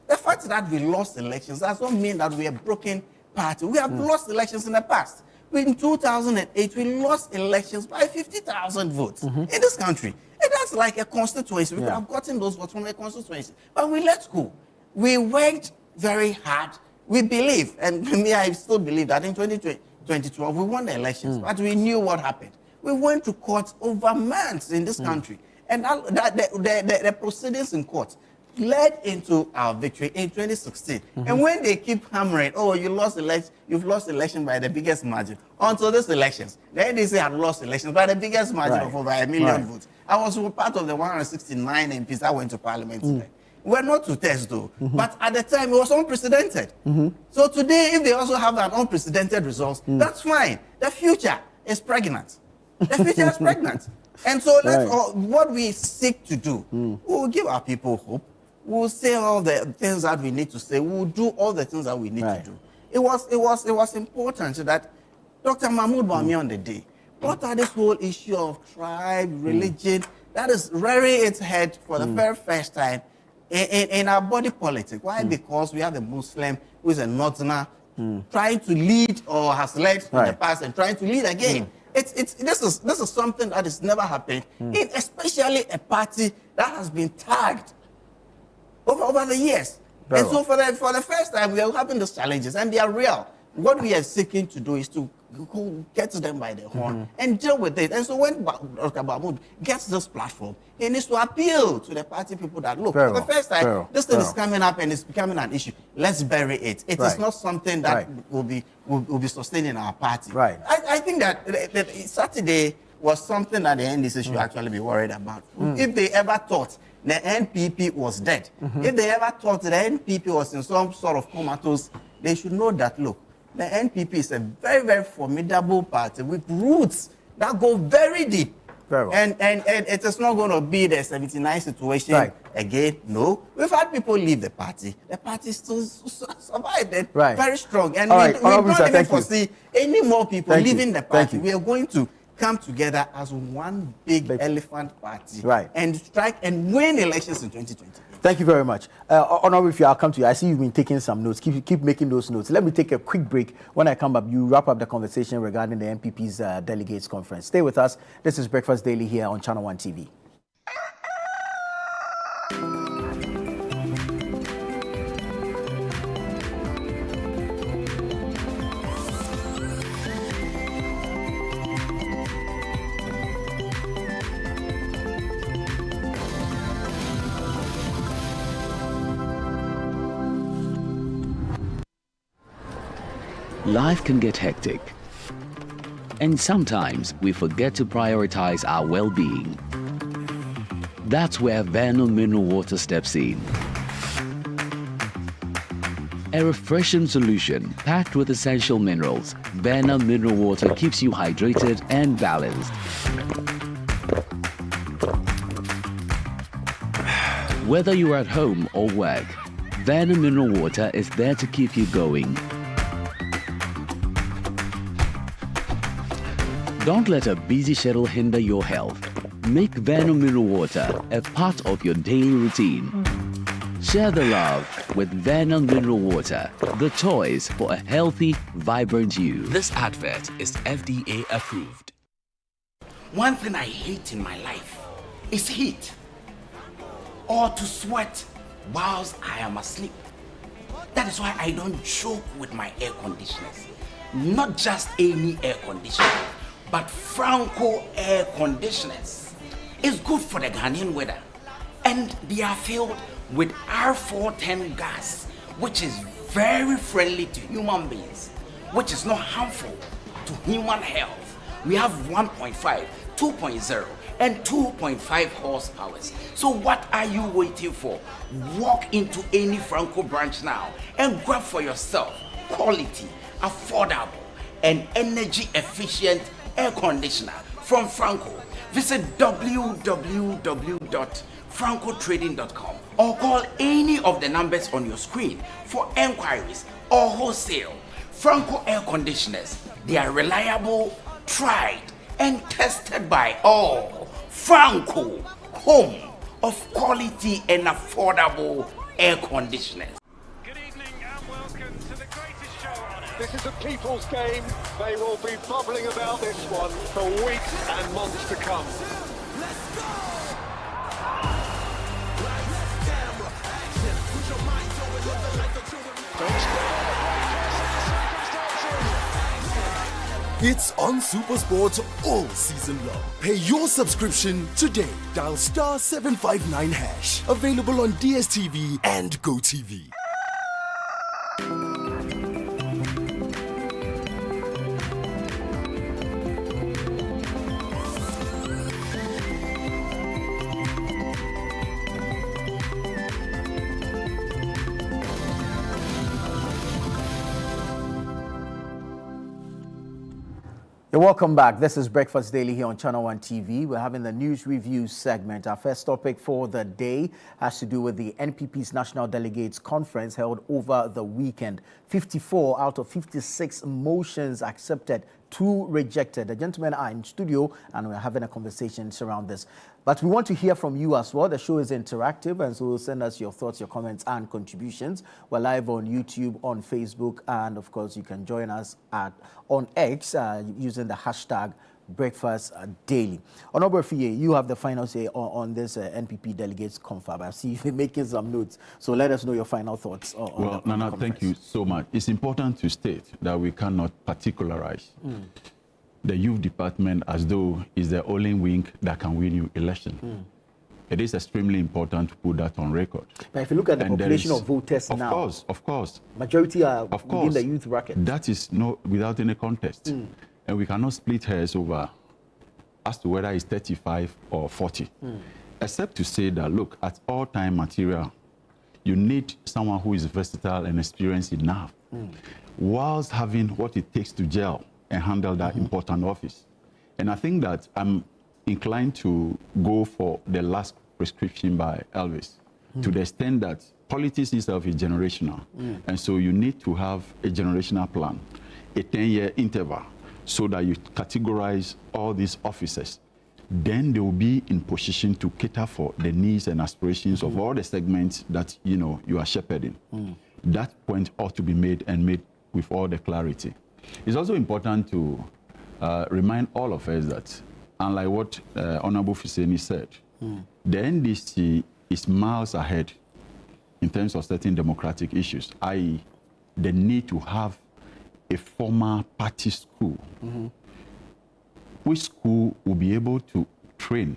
the fact that we lost elections does not mean that we are a broken party. We have lost elections in the past. In 2008, we lost elections by 50,000 votes in this country. And that's like a constituency. We could have gotten those votes from a constituency. But we let go. We worked very hard. We believe, and me, I still believe that in 2012, we won the elections, but we knew what happened. We went to court over months in this country. And the proceedings in court led into our victory in 2016. And when they keep hammering, you've lost election by the biggest margin. Until these elections, the NDC had lost elections by the biggest margin of over 1 million votes. I was part of the 169 MPs that went to parliament today. We're not to test though, but at the time it was unprecedented. So today, if they also have an unprecedented results, that's fine. The future is pregnant. The future is pregnant. And so what we seek to do, we'll give our people hope. We'll say all the things that we need to say. We'll do all the things that we need to do. It was important that Dr. Mahmoud Bawumia on the day brought out this whole issue of tribe, religion, that is rearing its head for the very first time in our body politic. Why? Because we have the Muslim who is a northerner trying to lead or has led in the past and trying to lead again. This is something that has never happened, in especially a party that has been tagged over the years. And so for the first time, we are having those challenges, and they are real. What we are seeking to do is to get them by the horn and deal with it. And so when Dr. Mahmood gets this platform, he needs to appeal to the party people that, look, for the first time, this thing is coming up and it's becoming an issue. Let's bury it. It is not something that will be sustaining our party. I think that Saturday was something that the NDC should actually be worried about. If they ever thought the NPP was dead, if they ever thought the NPP was in some sort of comatose, they should know that, look, the NPP is a very, very formidable party with roots that go very deep. And it is not going to be the 79 situation again. No. We've had people leave the party. The party still survived very strong. And we don't even foresee any more people leaving the party. We are going to come together as one big elephant party and strike and win elections in 2020. Thank you very much. Honorable, I'll come to you. I see you've been taking some notes. Keep making those notes. Let me take a quick break. When I come back, you wrap up the conversation regarding the NPP's delegates conference. Stay with us. This is Breakfast Daily here on Channel One TV. Life can get hectic, and sometimes we forget to prioritize our well-being. That's where Vernal Mineral Water steps in. A refreshing solution packed with essential minerals, Vernal Mineral Water keeps you hydrated and balanced. Whether you're at home or work, Vernal Mineral Water is there to keep you going. Don't let a busy schedule hinder your health. Make Vernal Mineral Water a part of your daily routine. Share the love with Vernal Mineral Water, the choice for a healthy, vibrant you. This advert is FDA approved. One thing I hate in my life is heat, or to sweat whilst I am asleep. That is why I don't joke with my air conditioners. Not just any air conditioner, but Franco air conditioners. It's good for the Ghanaian weather, and they are filled with R410 gas, which is very friendly to human beings, which is not harmful to human health. We have 1.5, 2.0, and 2.5 horsepower. So what are you waiting for? Walk into any Franco branch now and grab for yourself quality, affordable, and energy efficient air conditioner from Franco. Visit www.francotrading.com or call any of the numbers on your screen for enquiries or wholesale. Franco air conditioners, they are reliable, tried, and tested by all. Franco, home of quality and affordable air conditioners. This is a people's game. They will be bubbling about this one for weeks and months to come. Let's go! It's on SuperSport all season long. Pay your subscription today. Dial *759#. Available on DSTV and GoTV. You're welcome back. This is Breakfast Daily here on Channel One TV. We're having the news review segment. Our first topic for the day has to do with the NPP's National Delegates Conference held over the weekend. 54 out of 56 motions accepted, 2 rejected. The gentlemen are in studio and we're having a conversation around this. But we want to hear from you as well. The show is interactive, and so send us your thoughts, your comments, and contributions. We're live on YouTube, on Facebook, and of course, you can join us on X using the hashtag Breakfast Daily. Honorable Fie, you have the final say on this NPP delegates confab. I see you're making some notes, so let us know your final thoughts. Well, Nana, thank you so much. It's important to state that we cannot particularize the youth department as though it's the only wing that can win you election. It is extremely important to put that on record. But if you look at the population of voters now, of course, majority are within the youth bracket. That is without any contest. And we cannot split hairs over as to whether it's 35 or 40. Except to say that, look, at all time material, you need someone who is versatile and experienced enough, whilst having what it takes to gel and handle that important office. And I think that I'm inclined to go for the last prescription by Elvis, to the extent that politics itself is generational. And so you need to have a generational plan, a 10-year interval, so that you categorize all these officers. Then they will be in position to cater for the needs and aspirations of all the segments that you are shepherding. That point ought to be made, and made with all the clarity. It's also important to remind all of us that, unlike what Honorable Fuseni said, the NDC is miles ahead in terms of certain democratic issues, i.e. the need to have a former party school, which school will be able to train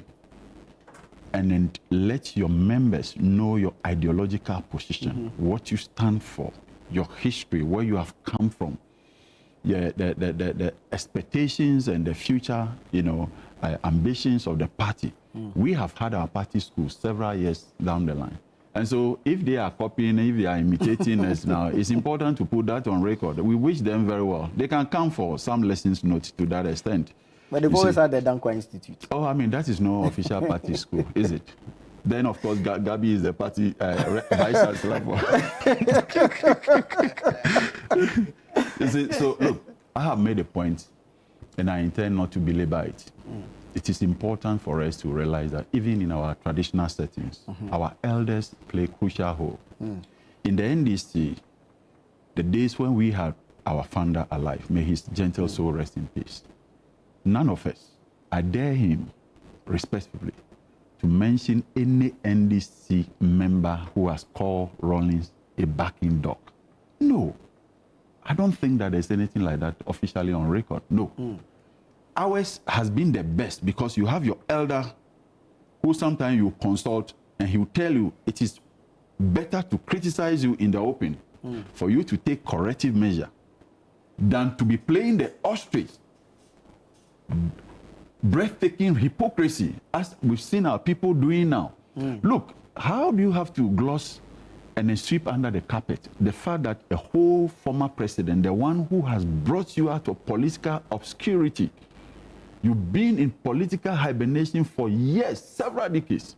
and then let your members know your ideological position, what you stand for, your history, where you have come from, the expectations and the future, ambitions of the party. We have had our party school several years down the line. And so if they are copying, if they are imitating us now, it's important to put that on record. We wish them very well. They can come for some lessons notes to that extent. But they've always had the Dankwa Institute. Oh, I mean, that is no official party school, is it? Then, of course, Gabi is the party vice chancellor. You see, so, look, I have made a point, and I intend not to belabor it. It is important for us to realize that even in our traditional settings, our elders play a crucial role. In the NDC, the days when we had our founder alive, may his gentle soul rest in peace, none of us, I dare him respectfully to mention any NDC member who has called Rawlings a backing dog. No. I don't think that there's anything like that officially on record. No. Ours has been the best because you have your elder who sometimes you consult and he will tell you it is better to criticize you in the open for you to take corrective measure than to be playing the ostrich, breathtaking hypocrisy as we've seen our people doing now. Look, how do you have to gloss and then sweep under the carpet the fact that a whole former president, the one who has brought you out of political obscurity, you've been in political hibernation for years, several decades,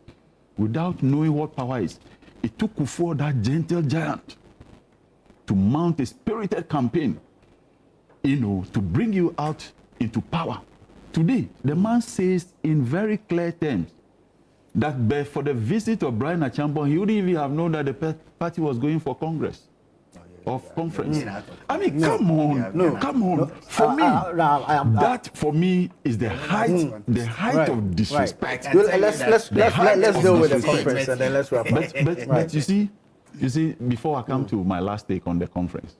without knowing what power is. It took Kufuor, that gentle giant, to mount a spirited campaign, to bring you out into power. Today, the man says in very clear terms that but for the visit of Brian Achampong, he wouldn't even have known that the party was going for Congress. Of conference. I mean, come on. For me, that for me is the height of disrespect. Let's deal with the conference and then let's wrap up. But you see, before I come to my last take on the conference,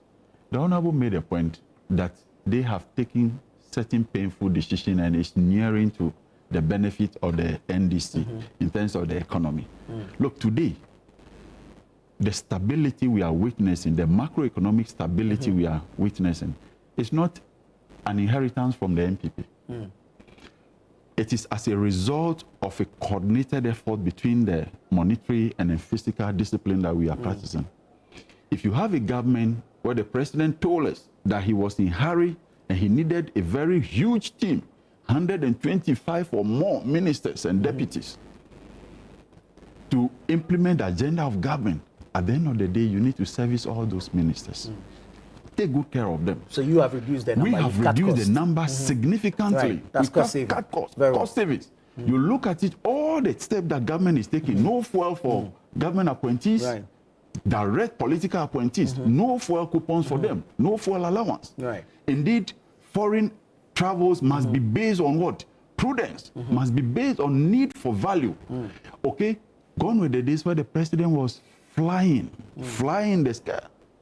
the Honorable made a point that they have taken certain painful decision and it's nearing to the benefit of the NDC in terms of the economy. Look, today, the stability we are witnessing, the macroeconomic stability we are witnessing, is not an inheritance from the NPP. It is as a result of a coordinated effort between the monetary and the fiscal discipline that we are practicing. If you have a government where the president told us that he was in a hurry and he needed a very huge team, 125 or more ministers and deputies, to implement the agenda of government, at the end of the day, you need to service all those ministers. take good care of them. So you have reduced the number. We have reduced the number significantly. Right. That's cost savings. Cut cost savings. You look at it, all the steps that government is taking, no fuel for government appointees, direct political appointees, no fuel coupons for them, no fuel allowance. Right. Indeed, foreign travels must be based on what? Prudence, must be based on need for value. Okay, gone with the days where the president was flying the sky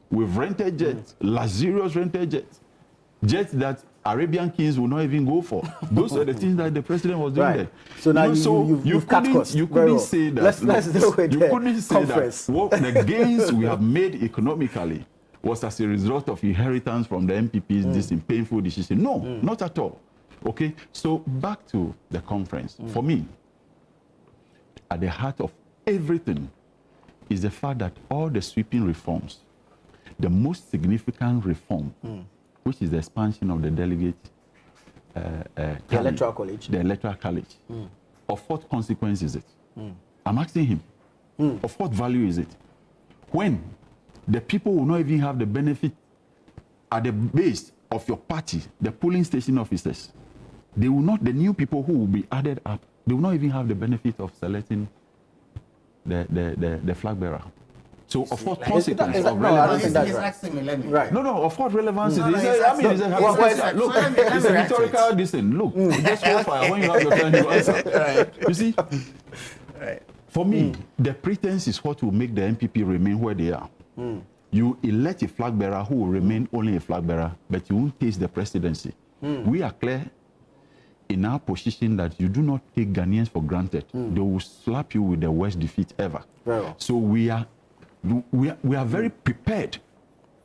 with rented jets, luxurious rented jets that Arabian kings will not even go for. Those are the things that the president was doing there. So now you've cut costs. You couldn't say that. Let's deal with you couldn't say conference. that. What the gains we have made economically was as a result of inheritance from the MPPs, this painful decision. No, not at all. Okay, so back to the conference. For me, at the heart of everything is the fact that all the sweeping reforms, the most significant reform, which is the expansion of the delegate the electoral college. The electoral college. Of what consequence is it? I'm asking him. Of what value is it? When the people will not even have the benefit at the base of your party, the polling station officers, they will not, the new people who will be added up, they will not even have the benefit of selecting the flag bearer. So of what consequence of relevance? No, of what relevance is it? Look, it's a rhetorical distance. Look, just hold fire. When you have your turn, you answer. You see? For me, the pretense is what will make the MPP remain where they are. You elect a flag bearer who will remain only a flag bearer, but you won't taste the presidency. We are clear in our position that you do not take Ghanaians for granted. They will slap you with the worst defeat ever. So we are very prepared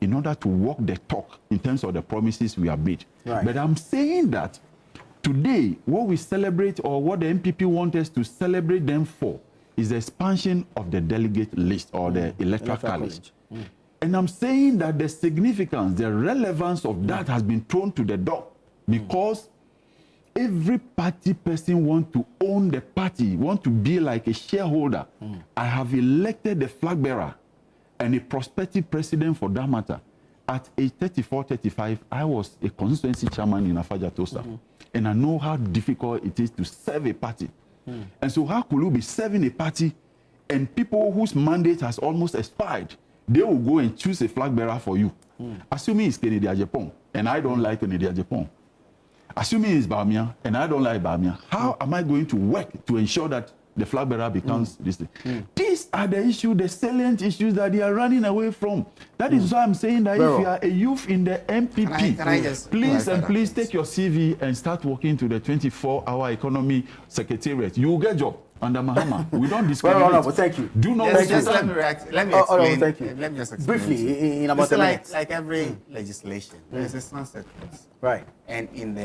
in order to walk the talk in terms of the promises we have made. But I'm saying that today, what we celebrate or what the MPP want us to celebrate them for is the expansion of the delegate list or the electoral college. And I'm saying that the significance, the relevance of that has been thrown to the door because every party person wants to own the party, want to be like a shareholder. I have elected the flag bearer and a prospective president for that matter. At age 34, 35, I was a constituency chairman in Afaja Tosa. And I know how difficult it is to serve a party. And so how could you be serving a party and people whose mandate has almost expired, they will go and choose a flag bearer for you? Assuming it's Kennedy Ajapong, and I don't like Kennedy Ajapong. Assuming it's Bamia, and I don't like Bamia, how am I going to work to ensure that the flag bearer becomes this thing? These are the issues, the salient issues that they are running away from. That is why I'm saying that if you are a youth in the MPP, please take your CV and start working to the 24-hour economy secretariat. You will get a job under Mahama. We don't discriminate. Thank you. Do not let me explain. Thank you. Let me just explain. Briefly, in about a minute. Like every legislation, there's a sunset clause. Right. And in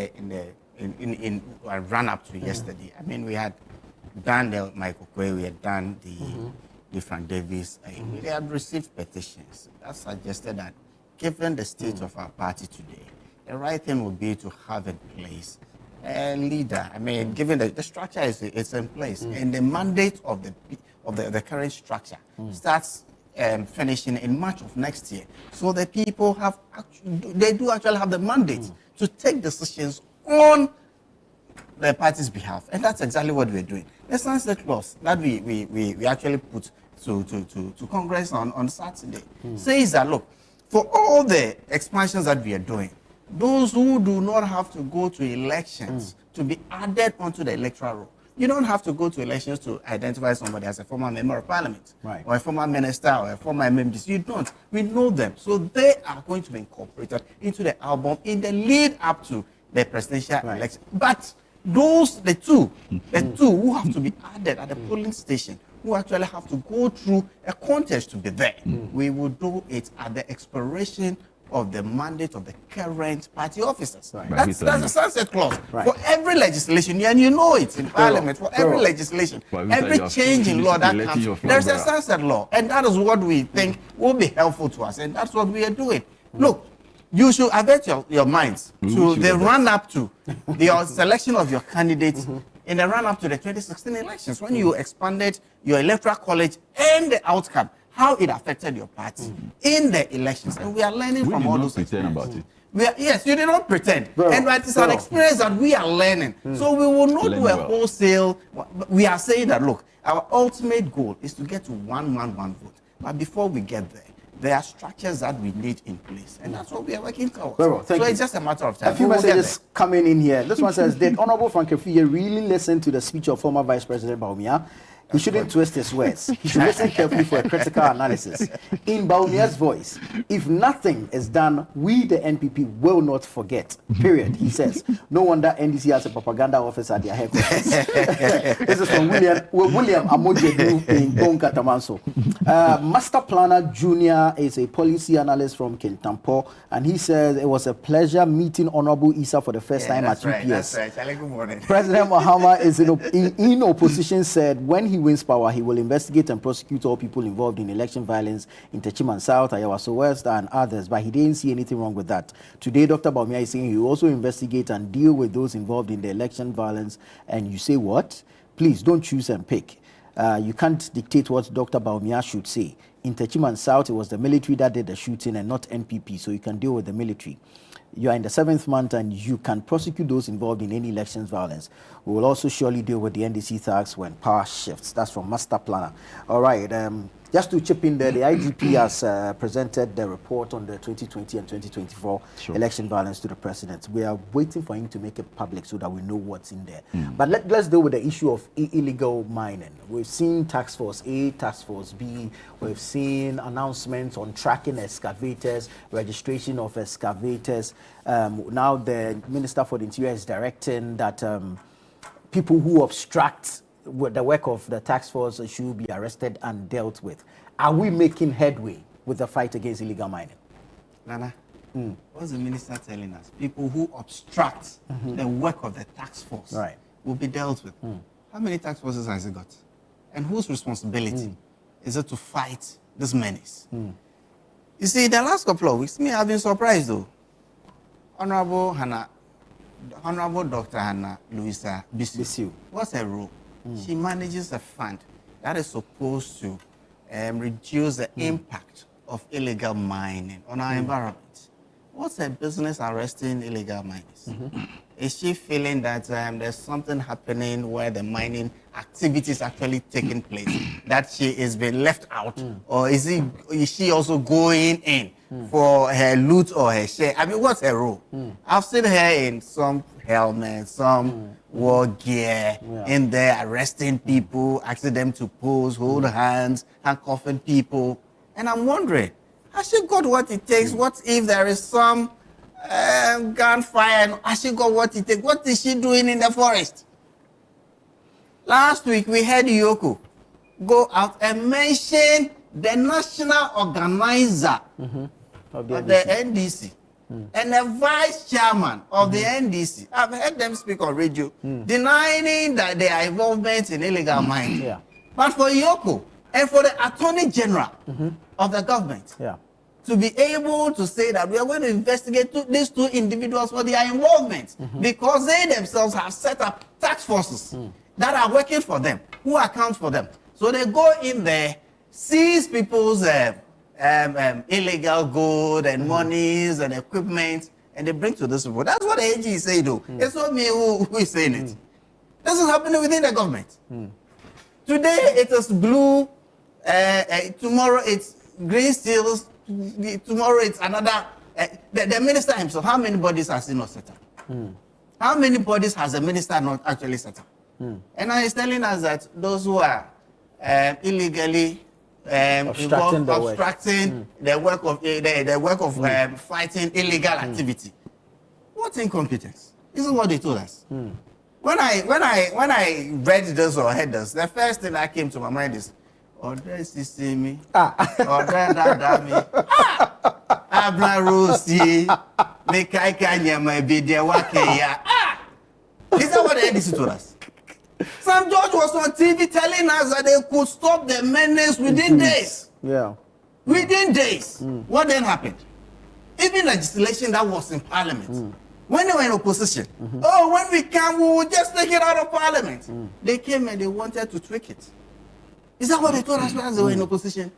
I ran up to yesterday. I mean, we had done the Michael Quay, we had done the Frank Davis. They had received petitions that suggested that, given the state of our party today, the right thing would be to have in place a leader. I mean, given the structure is in place, and the mandate of the current structure starts finishing in March of next year. So the people they do actually have the mandate to take decisions on the party's behalf, and that's exactly what we're doing. The sunset clause that we actually put to Congress on Saturday says that, look, for all the expansions that we are doing, those who do not have to go to elections to be added onto the electoral roll. You don't have to go to elections to identify somebody as a former member of parliament, or a former minister, or a former MMD. You don't. We know them. So they are going to be incorporated into the album in the lead up to the presidential election. But the two who have to be added at the polling station, who actually have to go through a contest to be there, we will do it at the expiration of the mandate of the current party officers. That's a sunset clause for every legislation, and you know it in Parliament. For every legislation, every change in law that comes, there's a sunset law, and that is what we think will be helpful to us, and that's what we are doing. Look, you should avert your minds to the run-up to the selection of your candidates in the run-up to the 2016 elections, when you expanded your electoral college and the outcome how it affected your party in the elections. And we are learning from all those experiences. About it. Yes, you did not pretend. And it's an experience that we are learning. So we will not do a wholesale. We are saying that, look, our ultimate goal is to get to one man, one vote. But before we get there are structures that we need in place. And that's what we are working towards. It's just a matter of time. A few messages coming in here. This one says, did Honorable Frank Efie really listen to the speech of former Vice President Bawumia? He shouldn't twist his words. He should listen carefully for a critical analysis. In Bawumia's voice, if nothing is done, we, the NPP, will not forget. Period. He says. No wonder NDC has a propaganda office at their headquarters. This is from William Amojedu in Bonkatamanso. Master Planner Jr. is a policy analyst from Kintampo, and he says it was a pleasure meeting Honorable Issa for the first time at UPS. That's right. Good morning. President Mahama is in opposition, said when he wins power, he will investigate and prosecute all people involved in election violence in Techiman South, Ayawaso West, and others, but he didn't see anything wrong with that. Today, Dr. Bawumia is saying he will also investigate and deal with those involved in the election violence, and you say what? Please don't choose and pick. You can't dictate what Dr. Bawumia should say. In Techiman South, it was the military that did the shooting and not NPP, so you can deal with the military. You are in the 7th month and you can prosecute those involved in any elections violence. We will also surely deal with the NDC thugs when power shifts. That's from Master Planner. All right. Just to chip in there, the IGP has presented the report on the 2020 and 2024 election violence to the president. We are waiting for him to make it public so that we know what's in there. But let's deal with the issue of illegal mining. We've seen Task Force A, Task Force B. We've seen announcements on tracking excavators, registration of excavators. Now the Minister for the Interior is directing that people who obstruct the work of the task force should be arrested and dealt with. Are we making headway with the fight against illegal mining? Nana, what's the minister telling us? People who obstruct the work of the task force will be dealt with. How many task forces has it got? And whose responsibility is it to fight this menace? You see, the last couple of weeks, I've been surprised though. Honorable Dr. Hannah Louisa Bisu. What's her role? She manages a fund that is supposed to reduce the impact of illegal mining on our environment. What's her business arresting illegal miners? Is she feeling that there's something happening where the mining activity is actually taking place, that she is being left out? Or is she also going in for her loot or her share? I mean, what's her role? I've seen her in some helmets, some war gear, in there arresting people, asking them to pose, hold hands, handcuffing people. And I'm wondering, has she got what it takes? What if there is some gunfire? And has she got what it takes? What is she doing in the forest? Last week, we heard Yoko go out and mention the national organizer of the NDC. And the vice chairman of the NDC. I've heard them speak on radio, denying that they are involvement in illegal mining. But for Yoko and for the Attorney General of the government to be able to say that we are going to investigate these two individuals for their involvement because they themselves have set up task forces that are working for them, who account for them. So they go in there, seize people's illegal gold and monies and equipment, and they bring to this report. That's what the AG is saying, though. It's not me who is saying it. This is happening within the government. Today it is blue, tomorrow it's green steels, tomorrow it's another. The minister himself, how many bodies has he not set up? How many bodies has the minister not actually set up? And now he's telling us that those who are illegally obstructing the work of fighting illegal activity. What incompetence? This is what they told us. When I read this or heard this, the first thing that came to my mind is, oh, this is me. Oh, that Abla Rosie, make I can my be there working. Is that what the NDC told us? Sam George was on TV telling us that they could stop the menace within days. Within days. What then happened? Even legislation that was in Parliament, when they were in opposition, oh, when we come, we will just take it out of Parliament. They came and they wanted to tweak it. Is that what they told us when they were in opposition?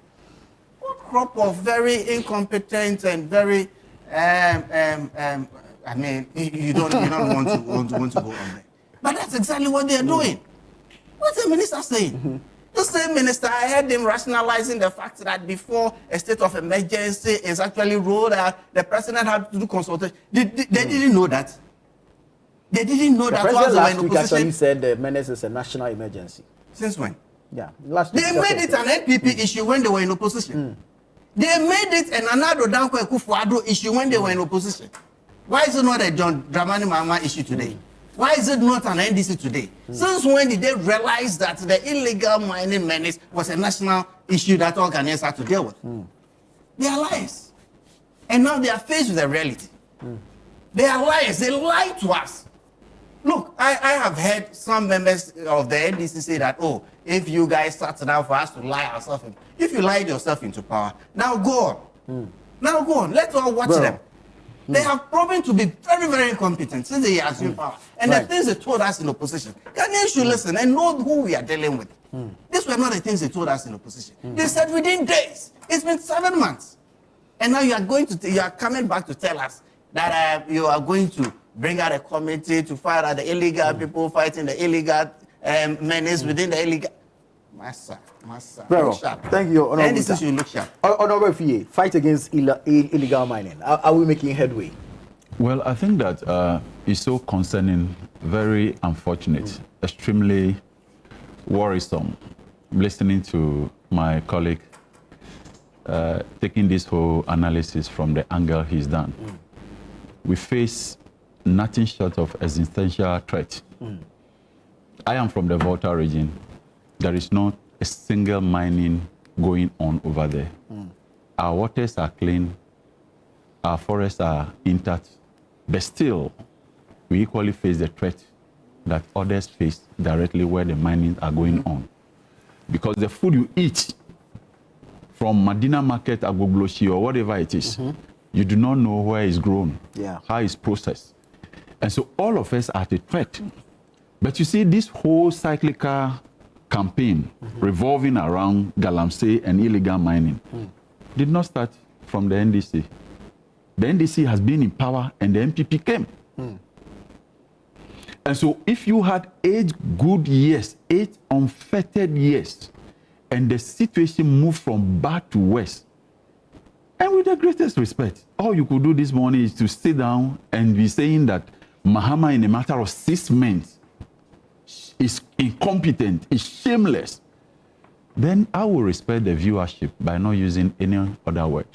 crop of very incompetent and very, I mean, you don't want to go on there. But that's exactly what they're doing. What's the minister saying? The same minister, I heard him rationalizing the fact that before a state of emergency is actually rolled out, the president had to do consultation. They didn't know that. They didn't know that. The president last week actually said the menace is a national emergency. Since when? Yeah, last week. They made it an NPP issue when they were in opposition. They made it an Anado Danko Akufo-Addo issue when they were in opposition. Why is it not a John Dramani Mahama issue today? Why is it not an NDC today? Since when did they realize that the illegal mining menace was a national issue that all Ghanaians had to deal with? They are liars. And now they are faced with the reality. They are liars. They lie to us. Look, I have heard some members of the NDC say that, oh, if you guys sat down for us to lie ourselves, if you lied yourself into power, now go on. Now go on. Let's all watch them. They have proven to be very, very incompetent since they assumed power. And the things they told us in opposition, Ghanaians should listen and know who we are dealing with. These were not the things they told us in opposition. They said within days. It's been 7 months. And now you are coming back to tell us that you are going to bring out a committee to fight out the illegal people fighting the illegal menace within the illegal. Massa. Very well. Thank you, Honorable. And this is you look sharp. Honorable FA, fight against illegal mining. Are we making headway? Well, I think that it's so concerning, very unfortunate, extremely worrisome. Listening to my colleague taking this whole analysis from the angle he's done. We face nothing short of existential threat. I am from the Volta region. There is not a single mining going on over there. Our waters are clean, our forests are intact, but still, we equally face the threat that others face directly where the mining are going on. Because the food you eat from Medina Market, Agbogloshi, or whatever it is, you do not know where it's grown, how it's processed. And so all of us are at a threat. But you see, this whole cyclical campaign revolving around Galamsey and illegal mining did not start from the NDC. The NDC has been in power and the MPP came. And so if you had 8 good years, 8 unfettered years, and the situation moved from bad to worse, and with the greatest respect, all you could do this morning is to sit down and be saying that Mahama in a matter of 6 months is incompetent, is shameless, then I will respect the viewership by not using any other word.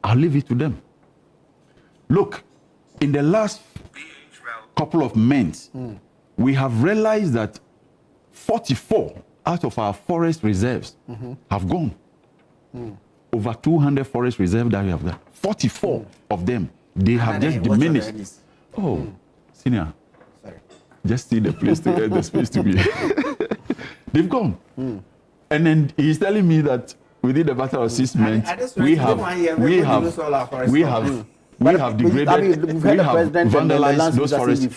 I'll leave it to them. Look, in the last couple of months, we have realized that 44 out of our forest reserves have gone. Over 200 forest reserves that we have got. 44 of them, they have just diminished. Oh, senior. Just see the place to get the space to be. They've gone. And then he's telling me that within the matter of 6 months, we have vandalized those forests.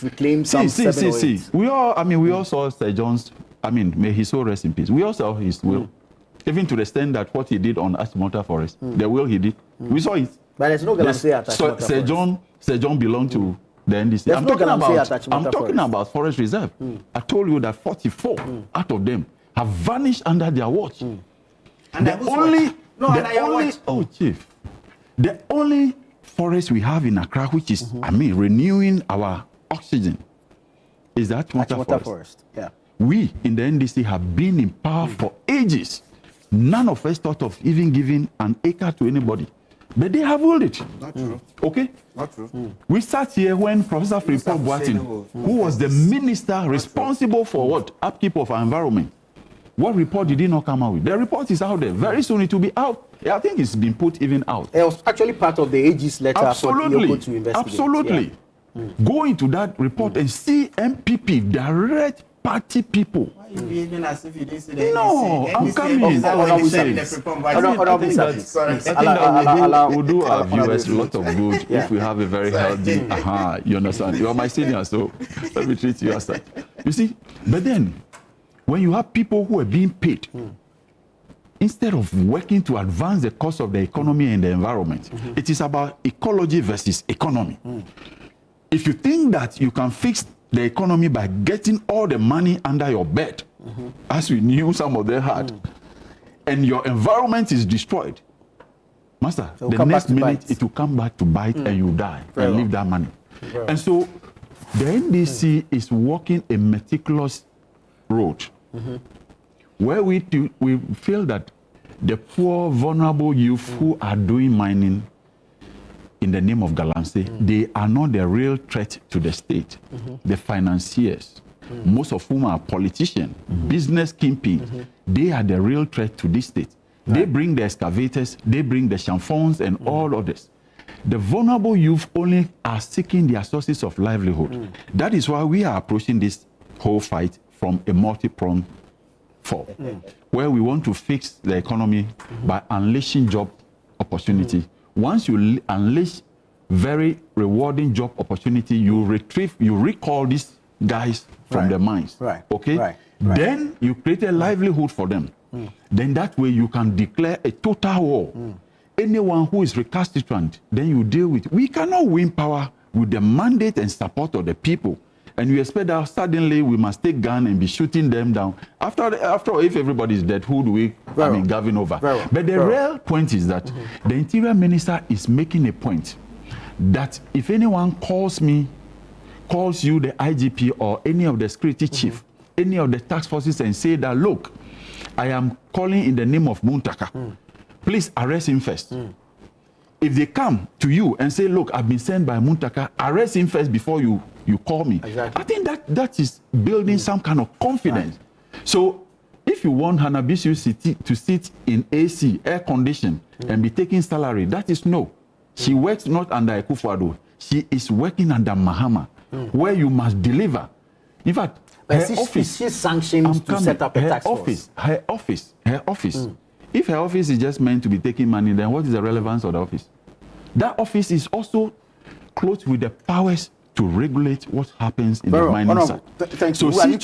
See. We all saw Sir John's, may his soul rest in peace. We all saw his will. Even to the extent that what he did on Achimota Forest, the will he did, we saw it. But there's no Galamsey at Achimota Forest. Sir John belonged to the NDC. I'm talking about Forest Reserve. I told you that 44 out of them have vanished under their watch. And Chief, the only forest we have in Accra, which is, renewing our oxygen, is that Achimota Forest. Yeah. We in the NDC have been in power for ages. None of us thought of even giving an acre to anybody. But they have ruled it. Not true. Okay? Not true. We sat here when Professor Frimpong Boateng, who was the minister responsible for what? Upkeep of our environment. What report did he not come out with? The report is out there. Very soon it will be out. I think it's been put even out. It was actually part of the AG's letter for Yoko to investigate. Absolutely. Go into that report and see MPP, direct party people. Why are you behaving as if you didn't see the No, I'm coming. I think we'll do our viewers a lot of good if we have a very healthy, you understand? You are my senior, so let me treat you as such. You see, but then, when you have people who are being paid instead of working to advance the cause of the economy and the environment, it is about ecology versus economy. If you think that you can fix the economy by getting all the money under your bed, as we knew some of them had, and your environment is destroyed, Master, the next minute it will come back to bite and you die and leave that money. And so the NDC is walking a meticulous road where we feel that the poor, vulnerable youth who are doing mining in the name of Galamsey, they are not the real threat to the state. The financiers, most of whom are politicians, business kingpins, they are the real threat to this state. They bring the excavators, they bring the champhons and all of this. The vulnerable youth only are seeking their sources of livelihood. That is why we are approaching this whole fight from a multi-pronged form, where we want to fix the economy by unleashing job opportunity. Once you unleash very rewarding job opportunity, you recall these guys from the mines. Okay? Then you create a livelihood for them. Then that way you can declare a total war. Anyone who is recalcitrant, then you deal with. We cannot win power with the mandate and support of the people. And you expect that suddenly we must take gun and be shooting them down. After all, if everybody is dead, who do we govern over? But the real point is that the Interior Minister is making a point that if anyone calls you, the IGP or any of the security chief, any of the task forces and say that, look, I am calling in the name of Muntaka, please arrest him first. If they come to you and say, look, I've been sent by Muntaka, arrest him first before you call me. I think that is building some kind of confidence. So if you want Hannah-Bissell to sit in AC, air condition, and be taking salary, that is no. She works not under Akufo-Addo. She is working under Mahama, where you must deliver. In fact, her office, she's sanctioned to set up a tax force. Her office. If her office is just meant to be taking money, then what is the relevance of the office? That office is also clothed with the powers to regulate what happens in the mining side. So she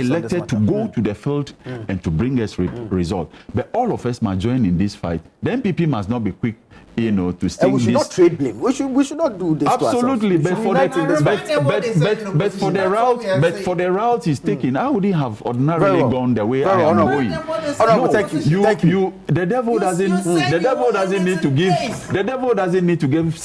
elected to go to the field and to bring us result. But all of us must join in this fight. The MPP must not be quick, to sting we should not trade blame. We should not do this. Absolutely, but for the route he's taking, I wouldn't have ordinarily gone the way I am going. Thank you. The devil doesn't need to give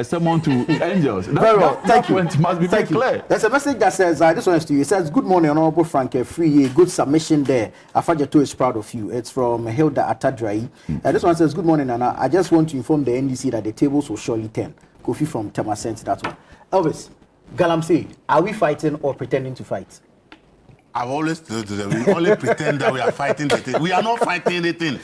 someone to angels. Thank you. Must be very clear. There's a message that says, this one is to you. It says, good morning, Honorable Frank Free. Good submission there. Afajato is proud of you. It's from Hilda Atadrai. This one says, good morning, Anna. I just want to inform the NDC that the tables will surely turn. Kofi from Tema sent that one. Elvis, Galamsey, are we fighting or pretending to fight? I've always told them, we only pretend that we are fighting the thing. We are not fighting anything.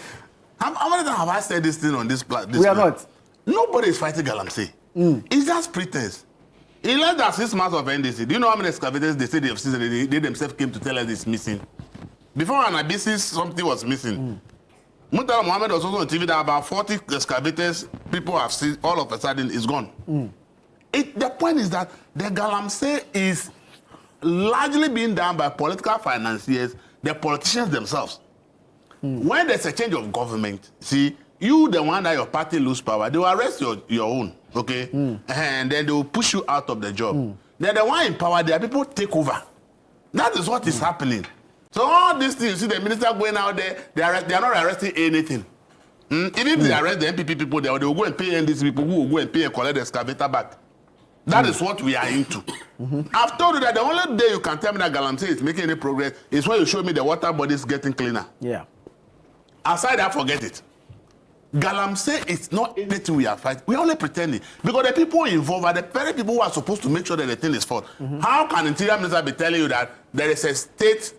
How many times have I said this thing on this platform? We are not. Nobody is fighting Galamsey. It's just pretense. In less than 6 months of NDC, do you know how many excavators they say they have seen? They themselves came to tell us it's missing. Before Hannah-Bissell, something was missing. Murtala Mohammed was also on TV that about 40 excavators people have seen, all of a sudden is gone. The point is that the Galamsey is largely being done by political financiers, the politicians themselves. When there's a change of government, see, you the one that your party lose power, they will arrest your own, okay? And then they will push you out of the job. Then the one in power, their people take over. That is what is happening. So all these things, you see the minister going out there, they are not arresting anything. Even if they arrest the MPP people, they will go and pay NDC people who will go and pay and collect the excavator back. That is what we are into. I've told you that the only day you can tell me that Galamsey is making any progress is when you show me the water bodies getting cleaner. Yeah. Aside that, forget it. Galamsey is not anything we are fighting. We are only pretending. Because the people involved are the very people who are supposed to make sure that the thing is fought. How can the Interior Minister be telling you that there is a state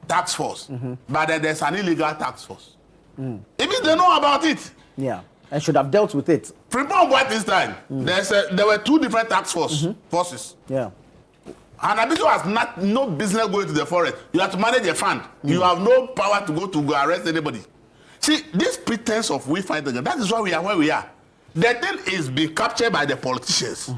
tax force, but then there's an illegal tax force? Even they know about it. Yeah. I should have dealt with it. Freeport White this time, there were 2 different tax forces. Yeah. And Hannah-Bissell has no business going to the forest. You have to manage a fund. You have no power to go arrest anybody. See, this pretense of we fight again, that is why we are where we are. The thing is being captured by the politicians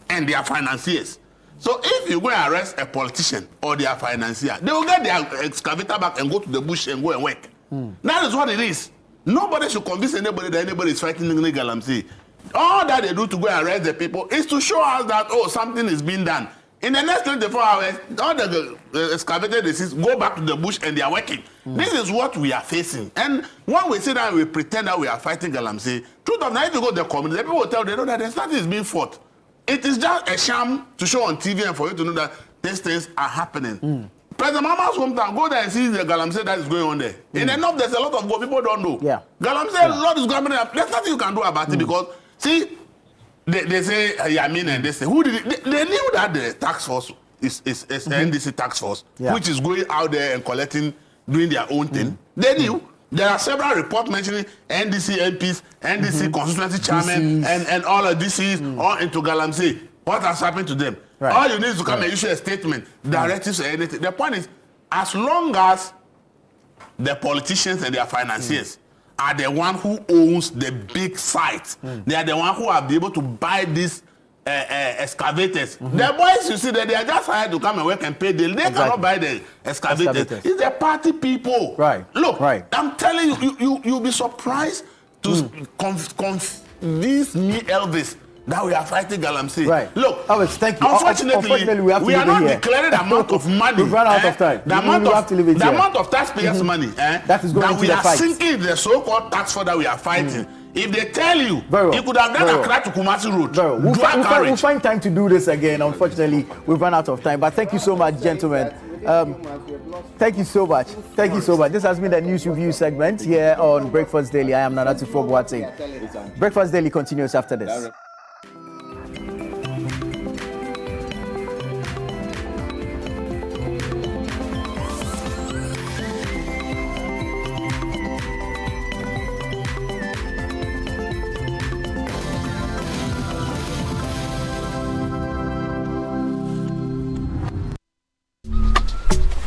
and their financiers. So if you go and arrest a politician or their financier, they will get their excavator back and go to the bush and go and work. That is what it is. Nobody should convince anybody that anybody is fighting galamsey. All that they do to go and arrest the people is to show us that, oh, something is being done. In the next 24 hours, all the excavated disease go back to the bush and they are working. This is what we are facing. And when we sit down and we pretend that we are fighting galamsey, truth of the matter, if you go to the community, the people will tell you that there's nothing is being fought. It is just a sham to show on TV and for you to know that these things are happening. President Mama's hometown, go there and see the galamsey that is going on there. In the north, there's a lot of what people don't know. Yeah. Galamsey, a lot is going on. There's nothing you can do about it because, see, they say Yamin and they say who did it? They knew that the tax force is NDC tax force, which is going out there and collecting, doing their own thing. They knew. There are several reports mentioning NDC MPs, NDC constituency chairman, and all of DCs all into galamsey. What has happened to them? Right. All you need is to come and issue a statement, directives or anything. The point is, as long as the politicians and their financiers are the one who owns the big site, they are the one who are able to buy these excavators. The boys you see that they are just hired to come and work and pay them. They cannot buy the excavators. It's the party people. Right. Look, I'm telling you, you'll be surprised to convince me, Elvis, that we are fighting galamsey. Right. Look, Elvis, thank you. Unfortunately, we are not declaring the amount of money. We've run out of time. The amount of taxpayers' money that is going that we are sinking the so-called tax for that we are fighting. If they tell you, you could have done a crack to Kumasi Road. We'll find time to do this again. Unfortunately, we've run out of time. But thank you so much, gentlemen. Thank you so much. Thank you so much. This has been the News Review segment here on Breakfast Daily. I am Nanatu Fogwate. Breakfast Daily continues after this.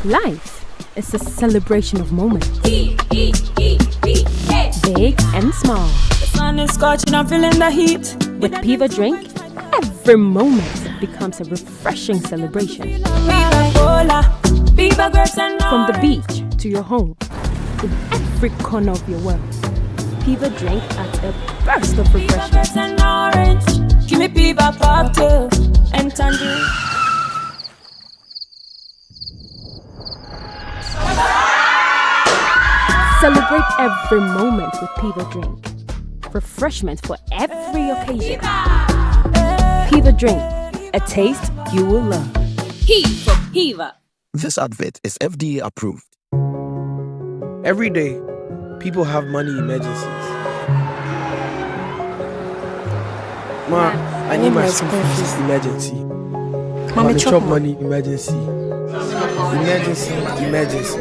Life is a celebration of moments. Big and small. The sun is scorching, I'm feeling the heat. With Piva Drink, every moment becomes a refreshing celebration. From the beach to your home, in every corner of your world, Piva Drink adds a burst of refreshment. Give me Piva cocktail and tangerine. Celebrate every moment with Piva Drink. Refreshment for every occasion. Piva Drink, a taste you will love. P for Piva. This advert is FDA approved. Every day, people have money emergencies. Ma, I need my school fees emergency. Mommy, chop money emergency. Emergency.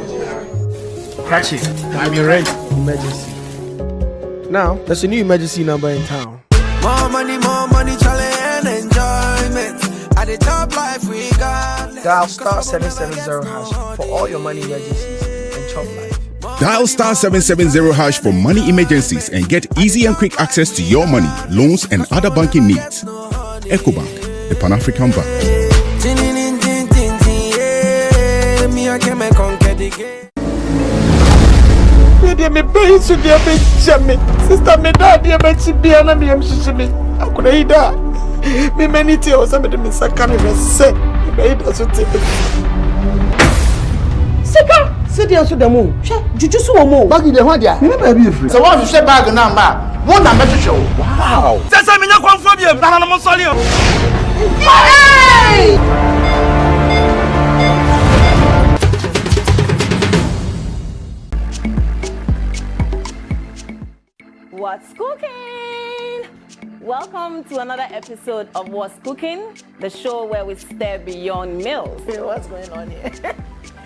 Catch it. I'm your rent. Emergency. Now, there's a new emergency number in town. More money, challenge and enjoyment. At the top life we got. Dial star 770 hash for all your money emergencies and chop life. Dial star 770 hash for money emergencies and get easy and quick access to your money, loans, and other banking needs. EcoBank, the Pan-African Bank. Me pay so dear me chame. Sister me da dear me chibia na me amshishimi. Akuna ida. Me many tea o some me saka me se. Me ida so te. Sika, se dia so demo. Hwe, juju so wo mo. Bag de ho dia. Me ba bi free. So what you bag na ma. Mo na me hwehwe. Wow. Sasa me nya kwanfo bi e na na mo sole o. Hey! What's cooking? Welcome to another episode of What's Cooking, the show where we stare beyond meals. Hey, what's going on here?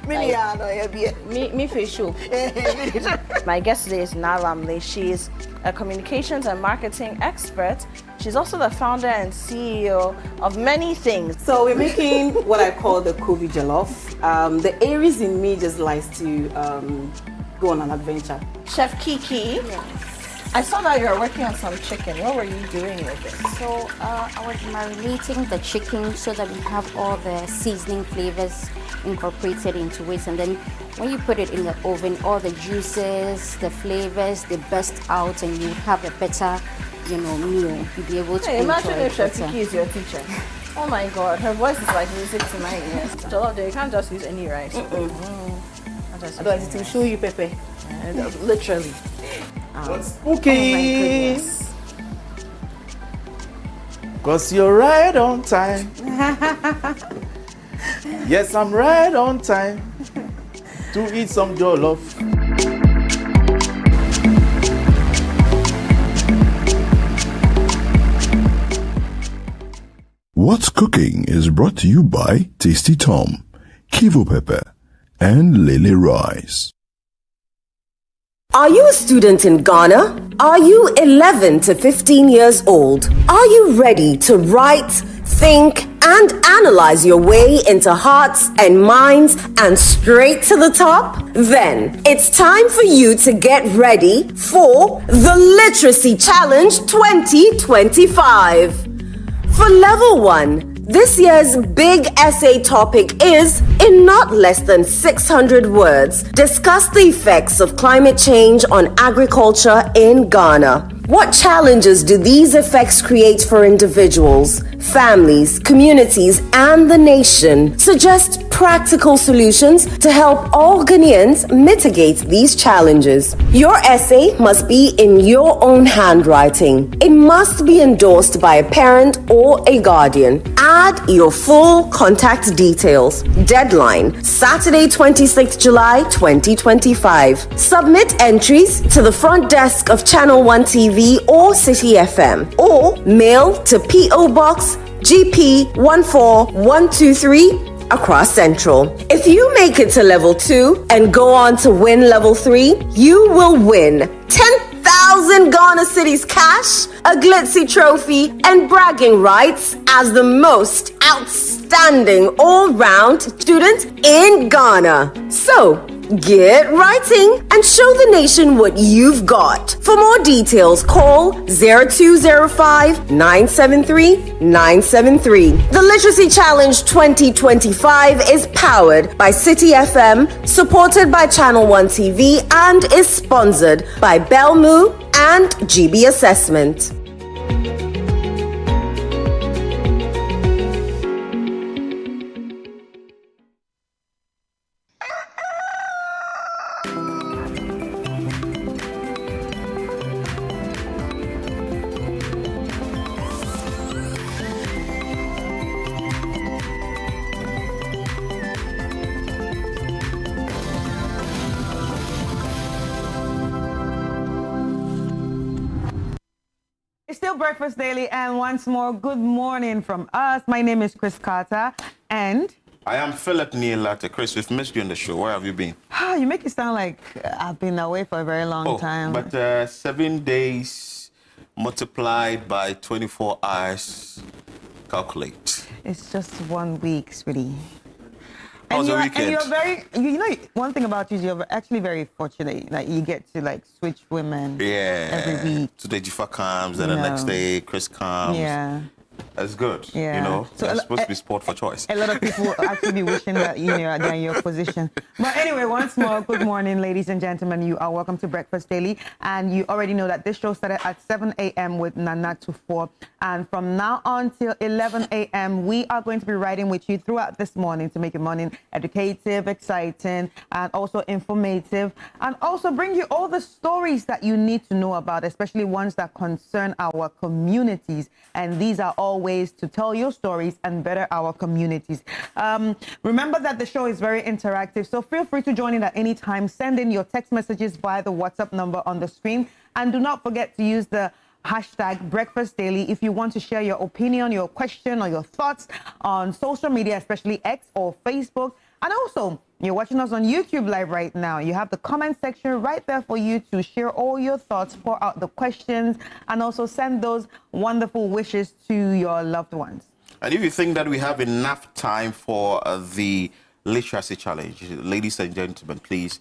Me fish show. My guest today is Naramle. She is a communications and marketing expert. She's also the founder and CEO of many things. So we're making what I call the Kobe jollof. The Aries in me just likes to go on an adventure. Chef Kiki. Yes. I saw that you're working on some chicken. What were you doing with it? So I was marinating the chicken so that we have all the seasoning flavors incorporated into it. And then when you put it in the oven, all the juices, the flavors, they burst out, and you have a better, meal. You'll be able to imagine enjoy if it Chef better. Kiki is your teacher. Oh my God, her voice is like music to my ears. Jollof, you can't just use any rice. Otherwise, it will show you Pepe. Literally. What's cooking? Cause you're right on time. Yes, I'm right on time to eat some jollof. What's Cooking is brought to you by Tasty Tom, Kivo Pepper, and Lily Rice. Are you a student in Ghana? Are you 11 to 15 years old? Are you ready to write, think, and analyze your way into hearts and minds and straight to the top? Then it's time for you to get ready for the Literacy Challenge 2025. For Level 1, this year's big essay topic is, in not less than 600 words, discuss the effects of climate change on agriculture in Ghana. What challenges do these effects create for individuals, families, communities, and the nation? Suggest practical solutions to help all Ghanaians mitigate these challenges. Your essay must be in your own handwriting. It must be endorsed by a parent or a guardian. Add your full contact details. Deadline, Saturday, 26th July 2025. Submit entries to the front desk of Channel 1 TV or City FM, or mail to P.O. Box GP 14123 Accra Central. If you make it to Level 2 and go on to win Level 3, you will win 10,000 Ghana cedis cash, a glitzy trophy, and bragging rights as the most outstanding all-round student in Ghana. So, get writing and show the nation what you've got. For more details, call 0205 973 973. The Literacy Challenge 2025 is powered by City FM, supported by Channel 1 TV, and is sponsored by Belmu and GB Assessment. Still Breakfast Daily, and once more, good morning from us. My name is Chris Carter, and I am Philip Nealata. Chris, we've missed you on the show. Where have you been? You make it sound like I've been away for a very long time. But 7 days multiplied by 24 hours, calculate. It's just 1 week, sweetie. How was the weekend? And you're very, one thing about you is you're actually very fortunate that you get to switch women every week. Today Jifa comes, and the next day Chris comes. Yeah. That's good. Yeah. So it's supposed to be sport for choice. A lot of people actually be wishing that they're in your position. But anyway, once more, good morning, ladies and gentlemen. You are welcome to Breakfast Daily. And you already know that this show started at 7 a.m. with Nana to 4. And from now on till 11 a.m., we are going to be riding with you throughout this morning to make your morning educative, exciting, and also informative. And also bring you all the stories that you need to know about, especially ones that concern our communities. And these are all ways to tell your stories and better our communities. Remember that the show is very interactive, so feel free to join in at any time. Send in your text messages via the WhatsApp number on the screen, and do not forget to use the hashtag Breakfast Daily if you want to share your opinion, your question, or your thoughts on social media, especially X or Facebook. And also, you're watching us on YouTube Live right now. You have the comment section right there for you to share all your thoughts, pour out the questions, and also send those wonderful wishes to your loved ones. And if you think that we have enough time for the Literacy Challenge, ladies and gentlemen, please,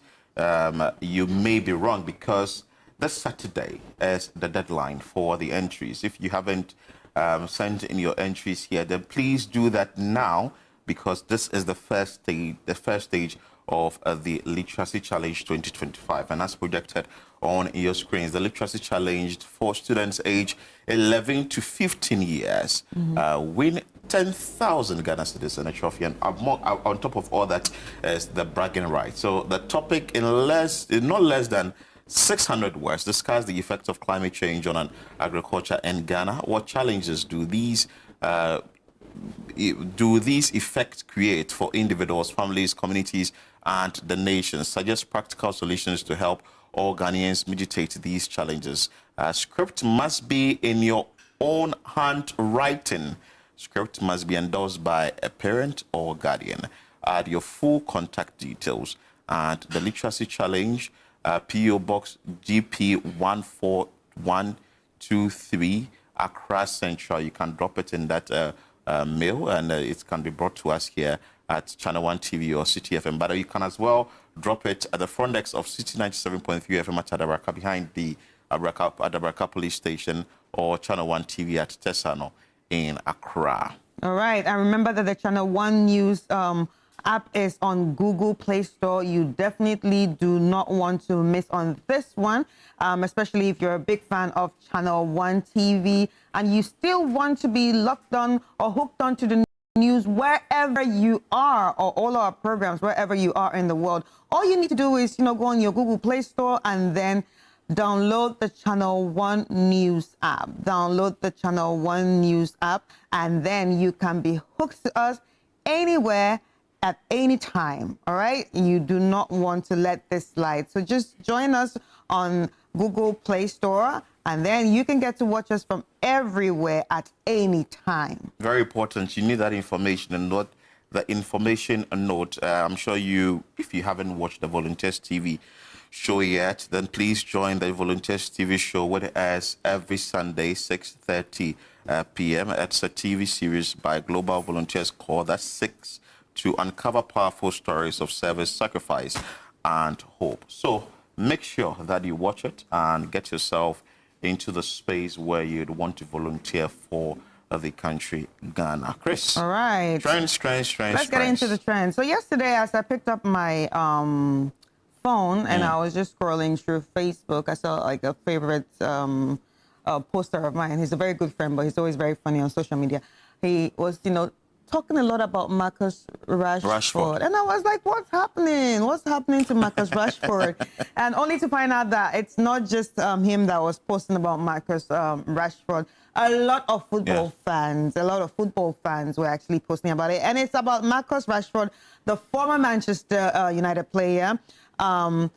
you may be wrong, because this Saturday is the deadline for the entries. If you haven't sent in your entries here, then please do that now, because this is the first stage of the Literacy Challenge 2025. And as projected on your screens, the Literacy Challenge for students aged 11 to 15 years win 10,000 Ghana cedis and a trophy. And on top of all that is the bragging right. So the topic in not less than 600 words discuss the effects of climate change on agriculture in Ghana. What challenges do these effects create for individuals, families, communities, and the nations? Suggest practical solutions to help all Ghanaians mitigate these challenges. Script must be in your own handwriting. Script must be endorsed by a parent or guardian. Add your full contact details. And the Literacy Challenge, P.O. Box GP 14123, Accra Central. You can drop it in that mail, and it can be brought to us here at Channel 1 TV or City FM. But you can as well drop it at the front desk of City 97.3 FM at Adabraka, behind the Adabraka Police Station, or Channel 1 TV at Tesano in Accra. All right. And remember that the Channel 1 News app is on Google Play Store. You definitely do not want to miss on this one, especially if you're a big fan of Channel 1 TV and you still want to be locked on or hooked on to the news wherever you are, or all our programs wherever you are in the world. All you need to do is, go on your Google Play Store and then download the Channel 1 News app. Download the Channel 1 News app, and then you can be hooked to us anywhere at any time. All right? You do not want to let this slide. So just join us on Google Play Store, and then you can get to watch us from everywhere at any time. Very important. You need that information, and not the information note. I'm sure if you haven't watched the Volunteers TV show yet, then please join the Volunteers TV show, where it airs every Sunday, 6:30 p.m. It's a TV series by Global Volunteers Corps that seeks to uncover powerful stories of service, sacrifice, and hope. So make sure that you watch it and get yourself into the space where you'd want to volunteer for the country, Ghana. Chris. All right. Trends. Let's get into the trends. So yesterday, as I picked up my phone and I was just scrolling through Facebook, I saw like a favorite poster of mine. He's a very good friend, but he's always very funny on social media. He was, talking a lot about Marcus Rashford. And I was like, what's happening? What's happening to Marcus Rashford? And only to find out that it's not just him that was posting about Marcus Rashford. A lot of football fans were actually posting about it. And it's about Marcus Rashford, the former Manchester United player. The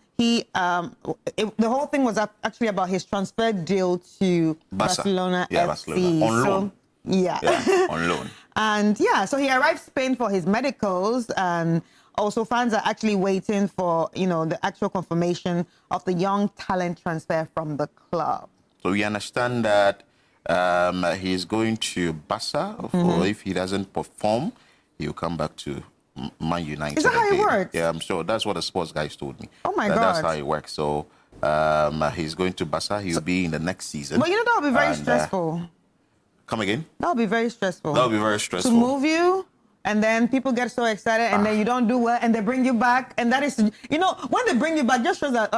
whole thing was actually about his transfer deal to Barcelona FC. Barcelona. On loan. On loan. And so he arrived Spain for his medicals, and also fans are actually waiting for, the actual confirmation of the young talent transfer from the club. So we understand that he's going to Barca, or if he doesn't perform, he'll come back to Man United. Is that how it works? Yeah, I'm sure. That's what the sports guys told me. Oh my God. That's how it works. So he's going to Barca. He'll be in the next season. But that would be very stressful. Come again? That would be very stressful. That would be very stressful. To move you, and then people get so excited, and then you don't do well, and they bring you back, and that is, when they bring you back, just shows that,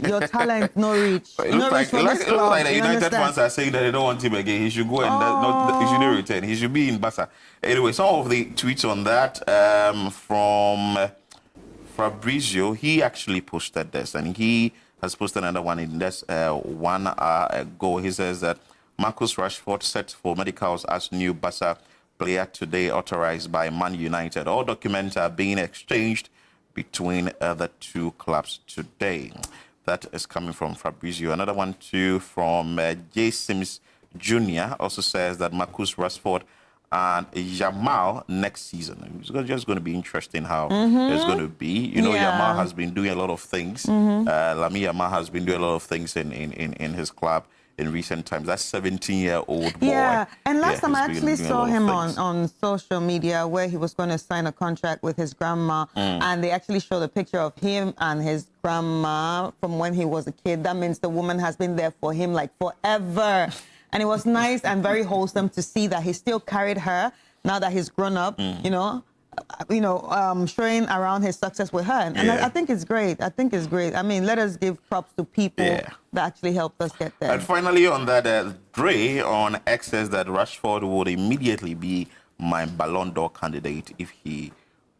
your talent no reach. It looks like the United fans are saying that they don't want him again. He should go and he should not return. He should be in Barca. Anyway, some of the tweets on that from Fabrizio, he actually posted this, and he has posted another one in this 1 hour ago. He says that Marcus Rashford set for medicals as new Barca player today, authorized by Man United. All documents are being exchanged between the two clubs today. That is coming from Fabrizio. Another one too from J. Sims Jr. also says that Marcus Rashford and Yamal next season. It's just going to be interesting how it's going to be. Yamal has been doing a lot of things. Lamine Yamal has been doing a lot of things in his club in recent times. That 17-year-old boy. Yeah, and last time I actually saw him on social media where he was going to sign a contract with his grandma, and they actually showed a picture of him and his grandma from when he was a kid. That means the woman has been there for him like forever. And it was nice and very wholesome to see that he still carried her now that he's grown up, showing around his success with her. And I think it's great. I mean, let us give props to people that actually helped us get there. And finally on that, Dre on X says that Rashford would immediately be my Ballon d'Or candidate if he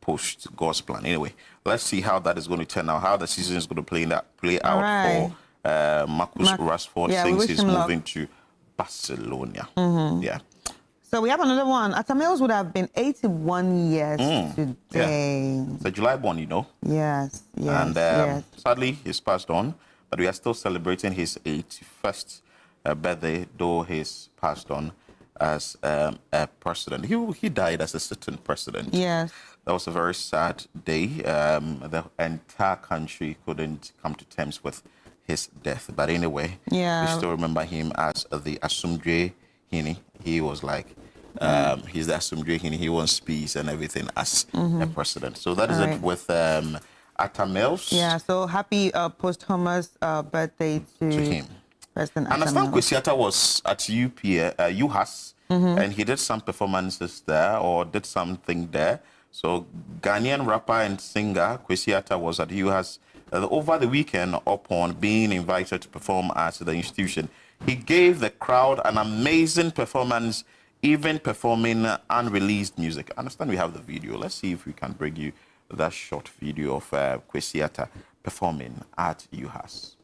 pushed God's plan. Anyway, let's see how that is going to turn out, how the season is going to play out for Marcus Rashford since he's moving to Barcelona. Yeah. So we have another one. Atta Mills would have been 81 years today. Yeah. It's a July born, Yes. And sadly, he's passed on, but we are still celebrating his 81st birthday, though he's passed on as a president. He died as a sitting president. Yes. That was a very sad day. The entire country couldn't come to terms with his death. But anyway, we still remember him as the Asumdwe Hini. He was like, he's the Asumdwe Hini. He wants peace and everything as a president. So that is it with Atta Mills. Yeah, so happy posthumous birthday to him. President I understand Kwesi Arthur was at UHAS, and he did some performances there or did something there. So Ghanaian rapper and singer Kwesi Arthur was at UHAS over the weekend upon being invited to perform at the institution. He gave the crowd an amazing performance, even performing unreleased music. I understand we have the video. Let's see if we can bring you that short video of Kwesi Arthur performing at UHAS.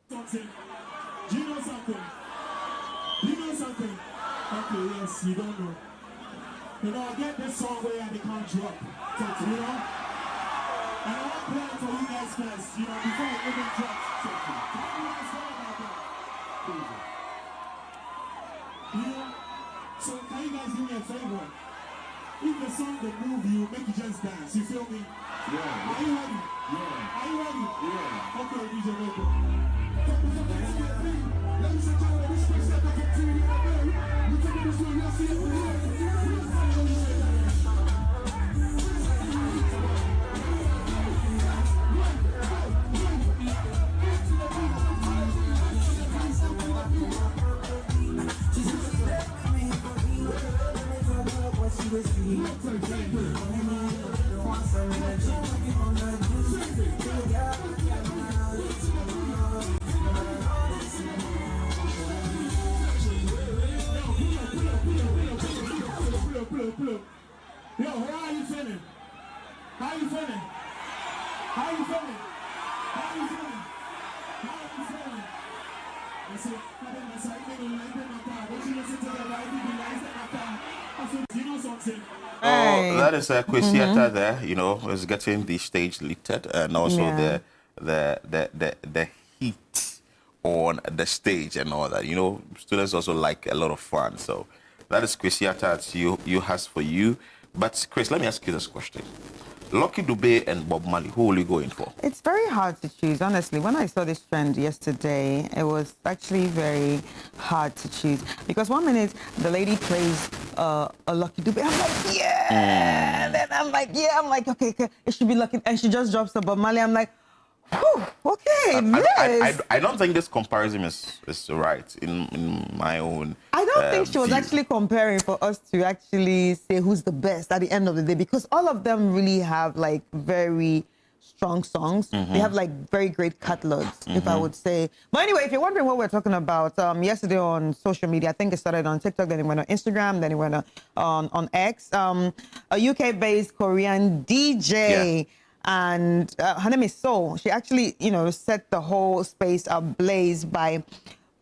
Do you know something? You know something? Okay, yes, you don't know. I get this song where they can't drop. And I want to play it for you guys first, before it even drops. So can you guys do me a favor? If the song will move you, make you just dance. You feel me? Yeah. Are you ready? Yeah. Are you ready? Yeah. Okay, DJ Maker. Ladies and gentlemen, this is the TV. You take this one, you'll see it. Yo, how are you feeling? How you feeling? How you feeling? How you feeling? How you feeling? I said, you know something? Oh, that is Kwesi Arthur there, is getting the stage lifted, and also the heat on the stage and all that. Students also like a lot of fun. So that is Kwesi Arthur at UHAS for you. But Chris, let me ask you this question. Lucky Dube and Bob Marley, who will you go in for? It's very hard to choose, honestly. When I saw this trend yesterday, it was actually very hard to choose. Because 1 minute, the lady plays a Lucky Dube. I'm like, yeah! And then I'm like, okay, it should be Lucky. And she just drops the Bob Marley. I'm like, whew, okay, I don't think this comparison is right in my own I don't think she was view. actually comparing for us to actually say who's the best at the end of the day, because all of them really have like very strong songs. They have like very great catalogs, if I would say. But anyway, if you're wondering what we're talking about, yesterday on social media, I think it started on TikTok, then it went on Instagram, then it went on X. A UK-based Korean DJ. And her name is Soul. She actually, set the whole space ablaze by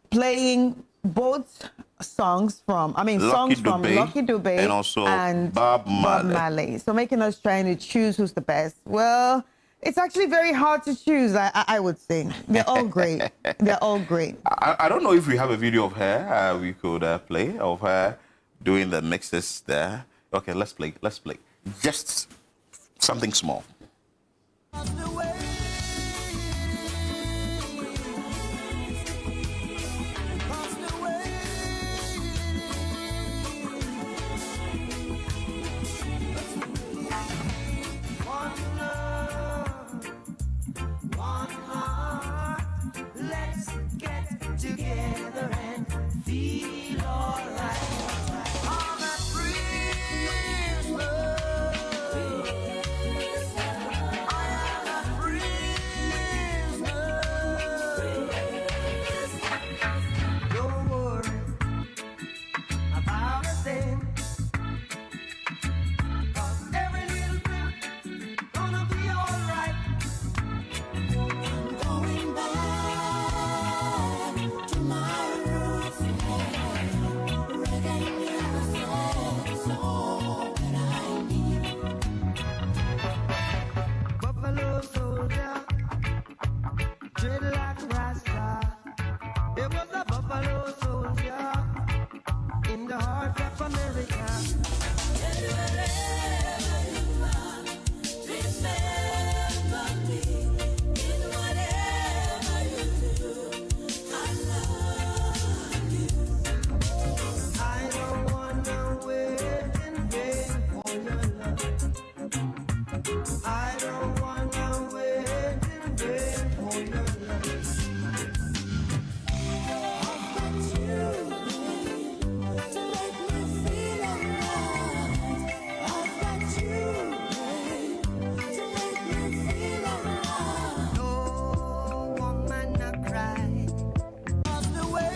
playing both songs from Lucky Dube and also Bob Marley. So making us trying to choose who's the best. Well, it's actually very hard to choose, I would say. They're all great. They're all great. I don't know if we have a video of her we could play, of her doing the mixes there. Okay, let's play. Just something small. Together and feel alright. On that breeze. dreadlock rasta. There was a buffalo soldier in the heart of America. Wherever you are, remember me in whatever you do. I love you. I don't wanna wait in vain for your love. I don't wanna wait in vain for your love. I've got you to make me feel alright. I've got you to make me feel alright. No woman not cry. Lost away.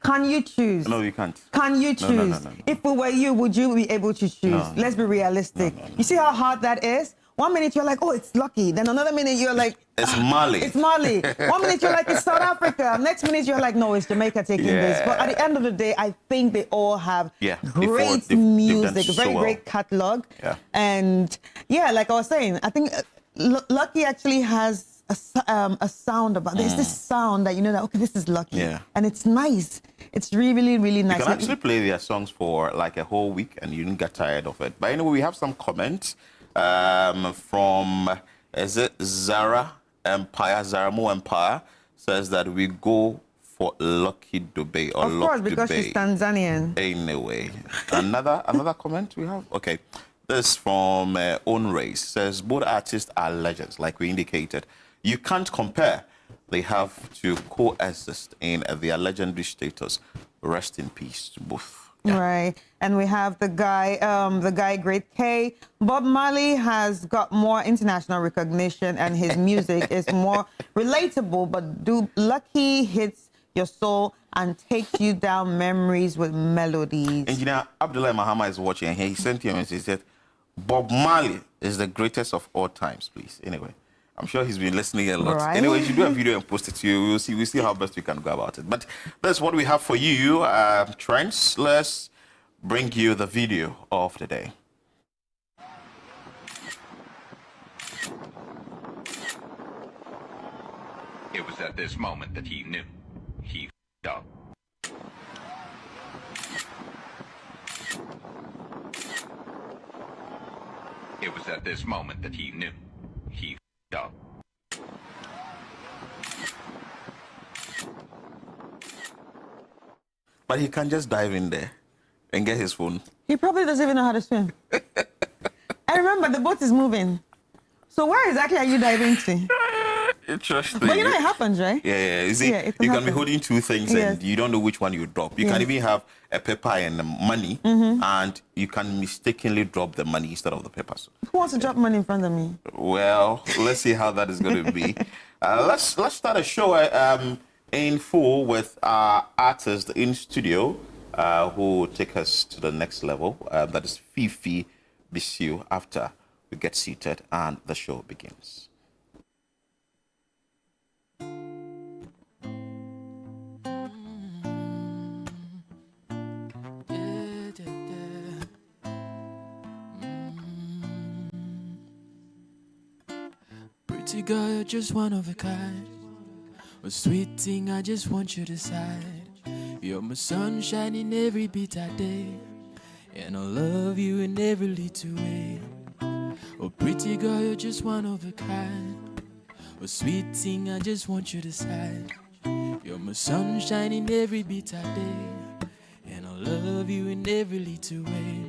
Can you choose? No, you can't. Can you choose? No. If we were you, would you be able to choose? No. Let's be realistic. You see how hard that is? 1 minute you're like, oh, it's Lucky. Then another minute you're like, It's Mali. it's Mali. 1 minute you're like, it's South Africa. Next minute you're like, no, it's Jamaica taking this. But at the end of the day, I think they all have great music, so very well. great catalog. Yeah. And yeah, like I was saying, I think Lucky actually has a sound about. There's this sound that you know that okay, this is Lucky. Yeah. And it's nice. It's really, really nice. You can actually play their songs for like a whole week and you don't get tired of it. But anyway, we have some comments from, is it Zara Empire, Zaramo Empire, says that we go for Lucky Dube or Of Luck course, because Dube. she's Tanzanian. Anyway, another comment we have? Okay. This from Own Race says both artists are legends, like we indicated. You can't compare. They have to coexist in their legendary status. Rest in peace to both. Right. And we have the guy Great K. Bob Marley has got more international recognition and his music is more relatable, but Lucky hits your soul and takes you down memories with melodies. Engineer Abdullah Mahama is watching and he sent you a message. He said, Bob Marley is the greatest of all times, please. Anyway, I'm sure he's been listening a lot. Right. Anyway, you should do a video and post it to you. We'll see how best we can go about it. But that's what we have for you. Trends, let's bring you the video of the day. It was at this moment that he knew. He f***ed up. It was at this moment that he knew. He f***ed up. But he can just dive in there and get his phone. He probably doesn't even know how to swim. And remember, the boat is moving. So where exactly are you diving to? Interesting. But you know it happens, right? Yeah. You see, Yeah, it you can be happen. holding two things and you don't know which one you drop. You can Yes. even have a paper and money, and you can mistakenly drop the money instead of the paper. So, Who wants to drop money in front of me? well, let's see how that is going to be. Let's start a show in full with our artist in studio who will take us to the next level. That is Fifi Bisiu. After we get seated and the show begins. Pretty girl, you're just one of a kind. A sweet thing, I just want you to decide. You're my sunshine in every beat I day, and I'll love you in every little way. Oh, pretty girl, you're just one of a kind. A sweet thing, I just want you to decide. You're my sunshine in every beat I day, and I'll love you in every little way.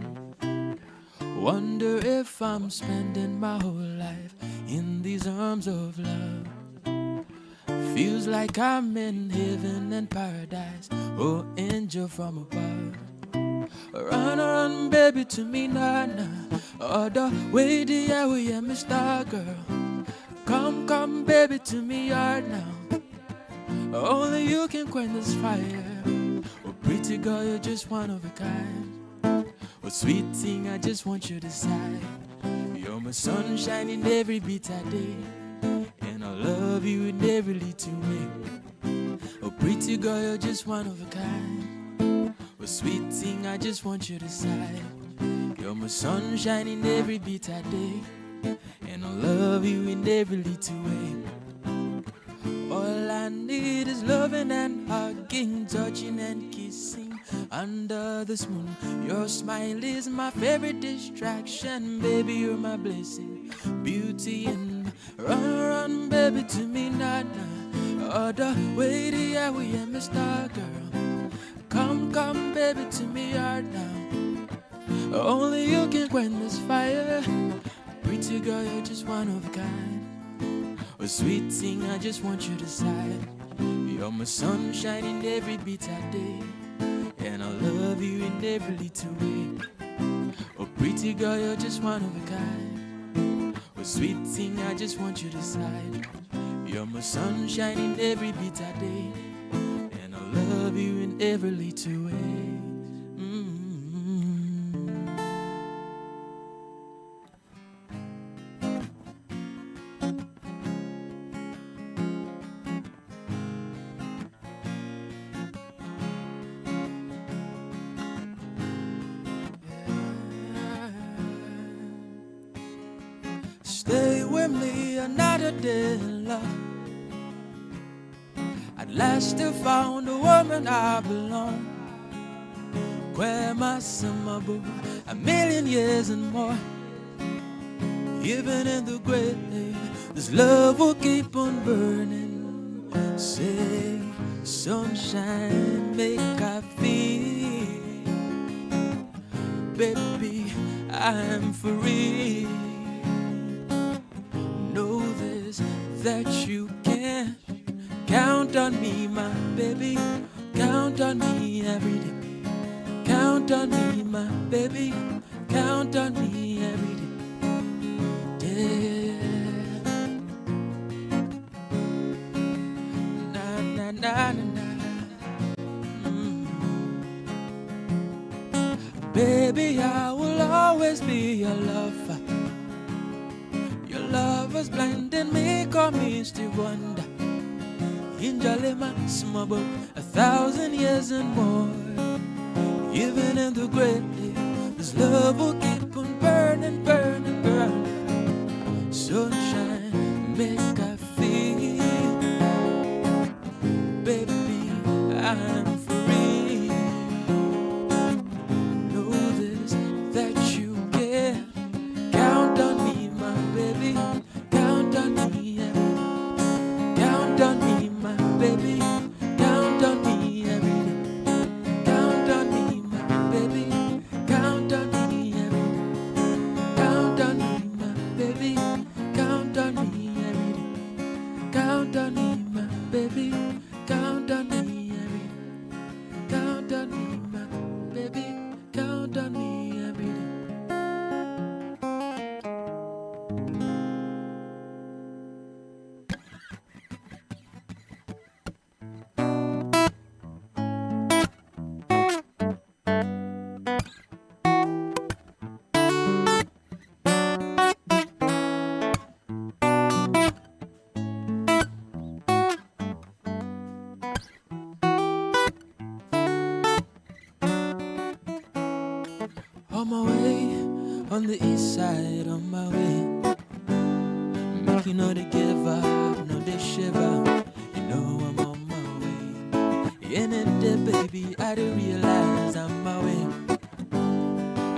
Wonder if I'm spending my whole life in these arms of love. Feels like I'm in heaven and paradise, oh angel from above. Run, run, baby, to me now, now. Oh, the way the air we are, Mr. Girl. Come, come, baby, to me right now. Only you can quench this fire. Oh, pretty girl, you're just one of a kind. Oh, sweet thing, I just want you to decide. You're my sunshine in every beat I day, and I love you in every little way. Oh, pretty girl, you're just one of a kind. Oh, sweet thing, I just want you to decide. You're You're my sunshine in every bitter day, and I'll love you in every little way. All I need is loving and hugging, touching and kissing under this moon. Your smile is my favorite distraction, baby, you're my blessing, beauty and run, baby, to me, nah. Oh, the way the air we am a star girl. Come, baby, to me right now. Only you can quench this fire. Pretty girl, you're just one of a kind. A sweet thing, I just want you to decide. You're my sunshine in every bitter day, and I love you in every little way. Oh, pretty girl, you're just one of a kind. A sweet thing, I just want you to decide. You're my sunshine in every bitter day, and I love you in every little way. Stay with me another day in love. At last I found a woman I belong. Where my summer boo, a million years and more. Even in the grave, this love will keep on burning. Say, sunshine, make I feel. Baby, I'm free. Know this, that you can count on me, my baby. Count on me every day. Count on me, my baby. Count on me every day. Yeah. Na na na na na. Baby, I will always be your lover. Your love was blinding me, call me Steve Wonder. In Jalema, Smubbo, 1,000 years and more. Even in the grave, this love will keep on burning, burning, burning. Sunshine, make I feel. Baby, I'm free. Know this, that you can count on me, my baby. Count on me, every day. Count on me, my baby. Count on me every day. Count on me, my baby. Count on me every day. Count on me, my baby. Count on me every day. Count on me, my baby. Count on me every day. Count on me, my baby. Count on me every day. On my way, on the east side, on my way. Make you know they give up, no they shiver. You know I'm on my way. In it there, baby, I didn't realize I'm on my way. I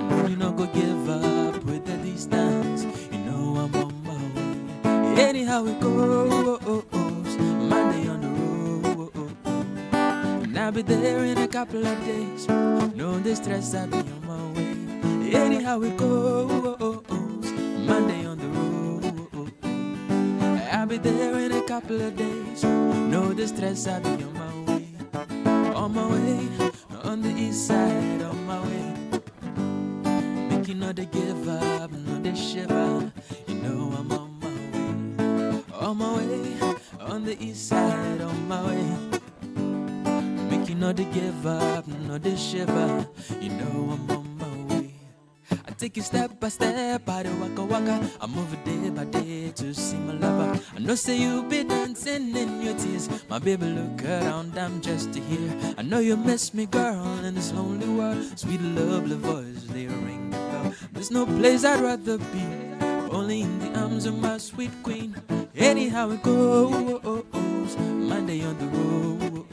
know you not go give up with the distance. You know I'm on my way. Anyhow it goes, Monday on the road. And I'll be there in a couple of days. No distress, I'll be on my way. Anyhow it goes, Monday on the road. I'll be there in a couple of days. No distress, I'll be on my way. On my way, on the east side, on my way. Make you know they give up, no they shiver. You know I'm on my way. On my way, on the east side, on my way. Make you know they give up, no they shiver. You know I'm on my way. I take you step by step, I do waka waka. I move day by day to see my lover. I know say you be dancing in your tears. My baby look around, I'm just here. I know you miss me, girl, in this lonely world. Sweet lovely voice, they ring the bell. There's no place I'd rather be, only in the arms of my sweet queen. Anyhow it goes, Monday on the road.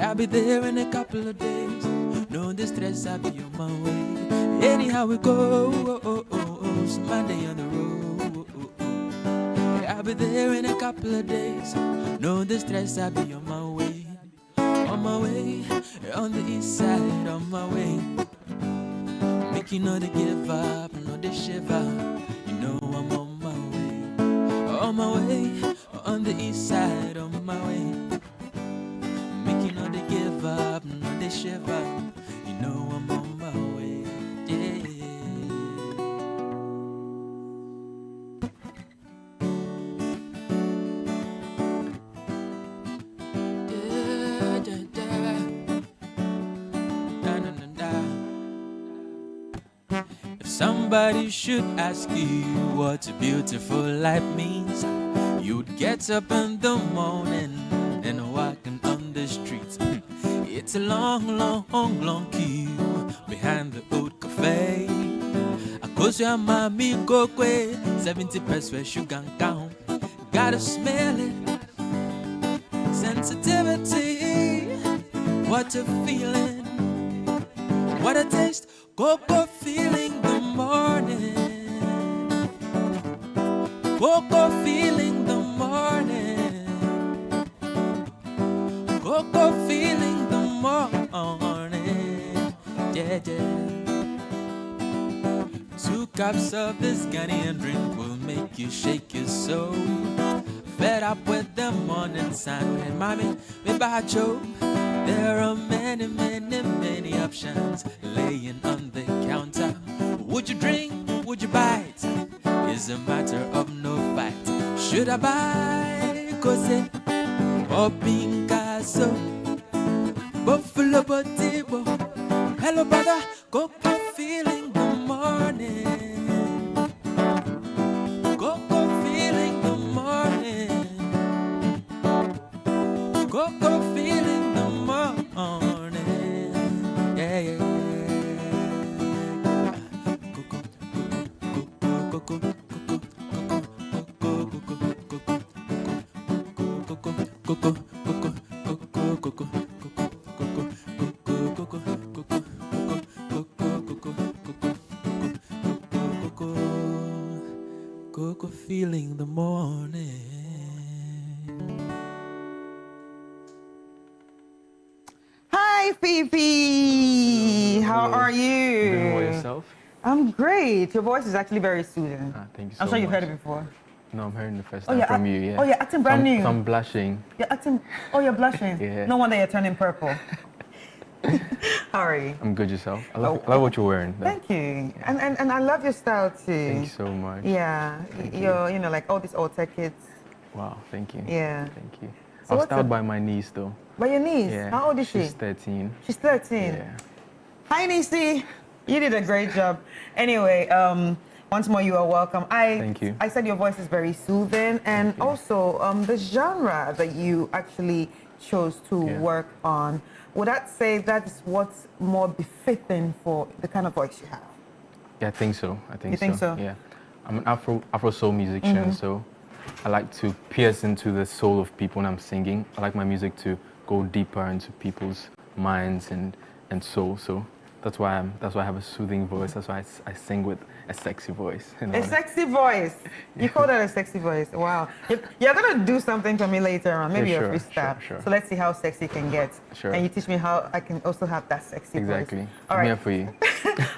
I'll be there in a couple of days. No distress, I'll be on my way. Anyhow it goes, Monday on the road. I'll be there in a couple of days. No distress, I'll be on my way. On my way, on the east side, on my way. Make you know to give up, know to shiver. You know I'm on my way. On my way, on the east side, on my way. Make you know to give up, know to shiver. You know I'm on my way. Yeah. If somebody should ask you what a beautiful life means, you'd get up in the morning and walking on the streets. It's a long, long, long queue behind the old cafe. Cause your mommy go away, 70 pesos for sugar and count. Gotta smell it, sensitivity. What a feeling, what a taste. Cocoa feeling the morning. Cocoa feeling the morning. Cocoa feeling the morning. Yeah, yeah. 2 cups of this Ghanaian drink will make you shake your soul. Fed up with the morning sun, and mommy, me bacho. There are many, many, many options laying on the counter. Would you drink? Would you bite? It's a matter of no fight. Should I buy? Cause it or Picasso, Buffalo Botibo. Hello, brother, Cocoa feeling the morning. Cocoa feeling the morning. Cocoa feeling the morning. Yeah, yeah. Cocoa feeling the morning. Hi, Fifi. How are you? Doing well yourself? I'm great. Your voice is actually very soothing. Thank you so I'm sure you've much. heard it before. No, I'm hearing the first Oh, time you're from you, yeah. Oh, you're acting brand new. So I'm blushing. You're acting. Oh, you're blushing. Yeah. No wonder you're turning purple. How are you? I'm good yourself. I love what you're wearing. Though. Thank you. And I love your style too. Thank you so much. Yeah. You're, you know, like all these old tech kids. Wow, thank you. Yeah. Thank you. So I was what's styled the- by my niece though. By your niece? Yeah. How old is she? She's 13. She's 13. Yeah. Hi, Nisi. You did a great job. Anyway, once more, you are welcome. Thank you. I said your voice is very soothing, and also the genre that you actually chose to work on. Would that say that is what's more befitting for the kind of voice you have? Yeah, I think so. I think You think so? Yeah. I'm an Afro soul musician, Mhm. so I like to pierce into the soul of people when I'm singing. I like my music to go deeper into people's minds and soul. So that's why I have a soothing voice. That's why I sing with a sexy voice. You know? A sexy voice. You call that a sexy voice. Wow. You're going to do something for me later on, maybe Yeah, a sure, freestyle. sure. So let's see how sexy it can get. Sure. And you teach me how I can also have that sexy Exactly. voice. All I'm right. here for you.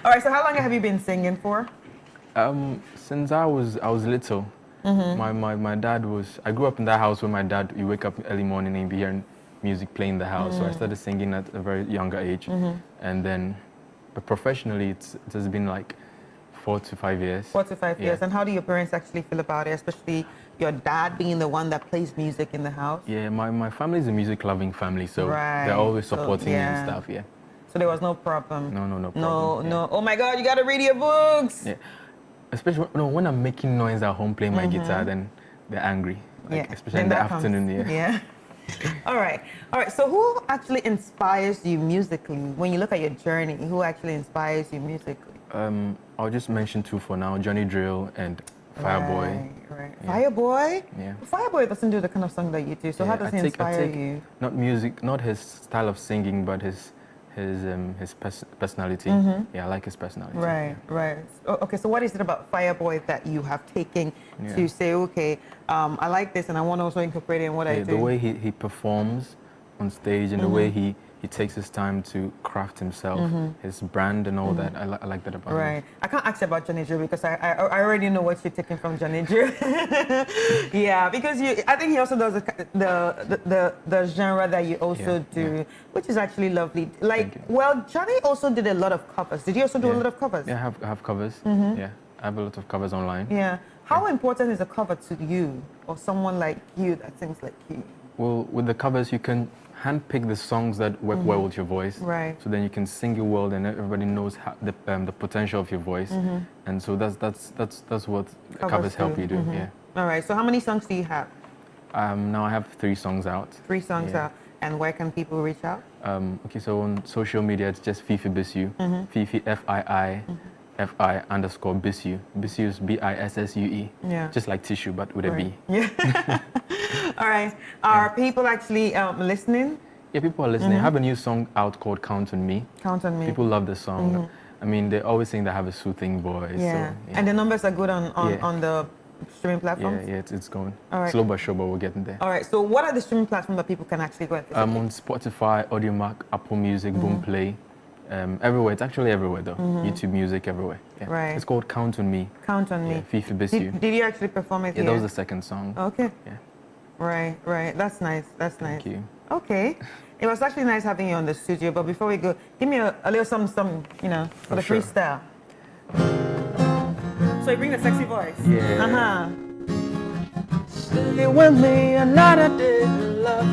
All right, so how long have you been singing for? Since I was little. Mhm. My dad was. I grew up in that house where my dad. You wake up early morning and be hearing music playing in the house. So I Mm. started singing at a very younger age, Mhm. and then, but professionally, it has been like 4 to 5 years. 4 to 5 Yeah. years. And how do your parents actually feel about it, especially your dad being the one that plays music in the house? Yeah, my family is a music-loving family, so Right. they're always So, supporting me yeah. and stuff. Yeah. So there was no problem? No No, problem. no. Oh my God, you got to read your books. Yeah. Especially when I'm making noise at home playing my Mhm. guitar, then they're angry. Like, Yeah. especially Then in the that comes- afternoon. Yeah. All right. All right. So who actually inspires you musically? When you look at your journey, who actually inspires you musically? I'll just mention two for now: Johnny Drill and Fireboy. Right. Yeah. Fireboy? Yeah. Fireboy doesn't do the kind of song that you do, so how does he inspire you? Not music, not his style of singing, but his personality. Yeah, I like his personality. Right. Okay, so what is it about Fireboy that you have taken to say, okay, I like this and I want to also incorporate it in what I do? The way he performs on stage and the way he takes his time to craft himself, his brand and all that. I like that about him. Right. I can't ask you about Johnny Drill because I already know what you're taking from Johnny Drill. Yeah, because I think he also does the genre that you also do, which is actually lovely. Well, Johnny also did a lot of covers. Did you also do a lot of covers? Yeah, I have covers. Yeah, I have a lot of covers online. Yeah. How important is a cover to you or someone like you that sings like you? Well, with the covers, you can handpick the songs that work well with your voice. Right. So then you can sing your world, and everybody knows the potential of your voice. And so that's what covers help you do. Yeah. All right. So how many songs do you have? Now I have 3 songs out. 3 songs out. And where can people reach out? Okay, so on social media, it's just Fifi Bissu. Fifi FII_Bissu. Bissu is BISSUE. Yeah. Just like tissue, but with a B. Yeah. All right. Are people actually listening? Yeah, people are listening. I have a new song out called Count on Me. Count on Me. People love the song. I mean, they always think they have a soothing voice. Yeah. So, And the numbers are good on the streaming platforms? Yeah, it's going. All right. Slow but sure, but we're getting there. All right. So what are the streaming platforms that people can actually go and visit? On Spotify, Audiomack, Apple Music, Boomplay. Everywhere. It's actually everywhere though. YouTube Music, everywhere. Yeah. Right. It's called Count on Me. Count on Me. Yeah, Fifi Bissu. Did you actually perform it here? Yeah, that was the 2nd song. Okay. Yeah. Right. That's nice. Thank you. Okay. It was actually nice having you on the studio, but before we go, give me a little some, for the freestyle. So you bring the sexy voice. Yeah. Stay with me another day, love.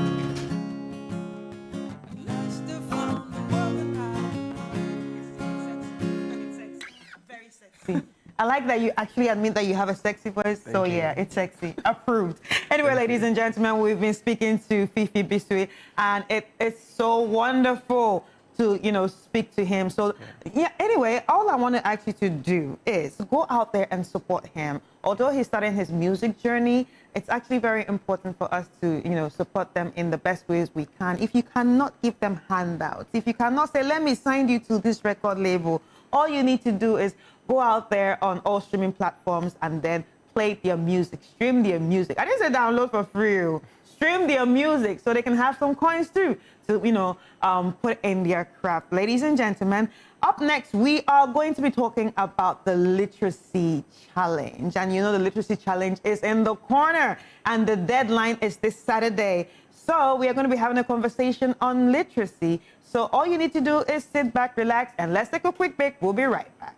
I like that you actually admit that you have a sexy voice. So yeah, it's sexy. Approved. Anyway, ladies and gentlemen, we've been speaking to Fifi Bissu, and it is so wonderful to, speak to him. So yeah, anyway, all I want to ask you to do is go out there and support him. Although he's starting his music journey, it's actually very important for us to, support them in the best ways we can. If you cannot give them handouts, if you cannot say, let me sign you to this record label, all you need to do is go out there on all streaming platforms and then play their music, stream their music. I didn't say download for free. Stream their music so they can have some coins too to, put in their craft. Ladies and gentlemen, up next, we are going to be talking about the Literacy Challenge. And the Literacy Challenge is in the corner and the deadline is this Saturday. So we are going to be having a conversation on literacy. So all you need to do is sit back, relax, and let's take a quick break. We'll be right back.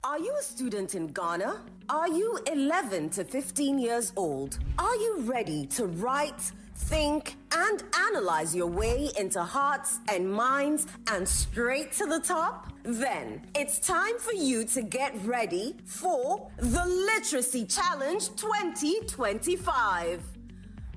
Are you a student in Ghana? Are you 11 to 15 years old? Are you ready to write, think, and analyze your way into hearts and minds and straight to the top? Then it's time for you to get ready for the Literacy Challenge 2025.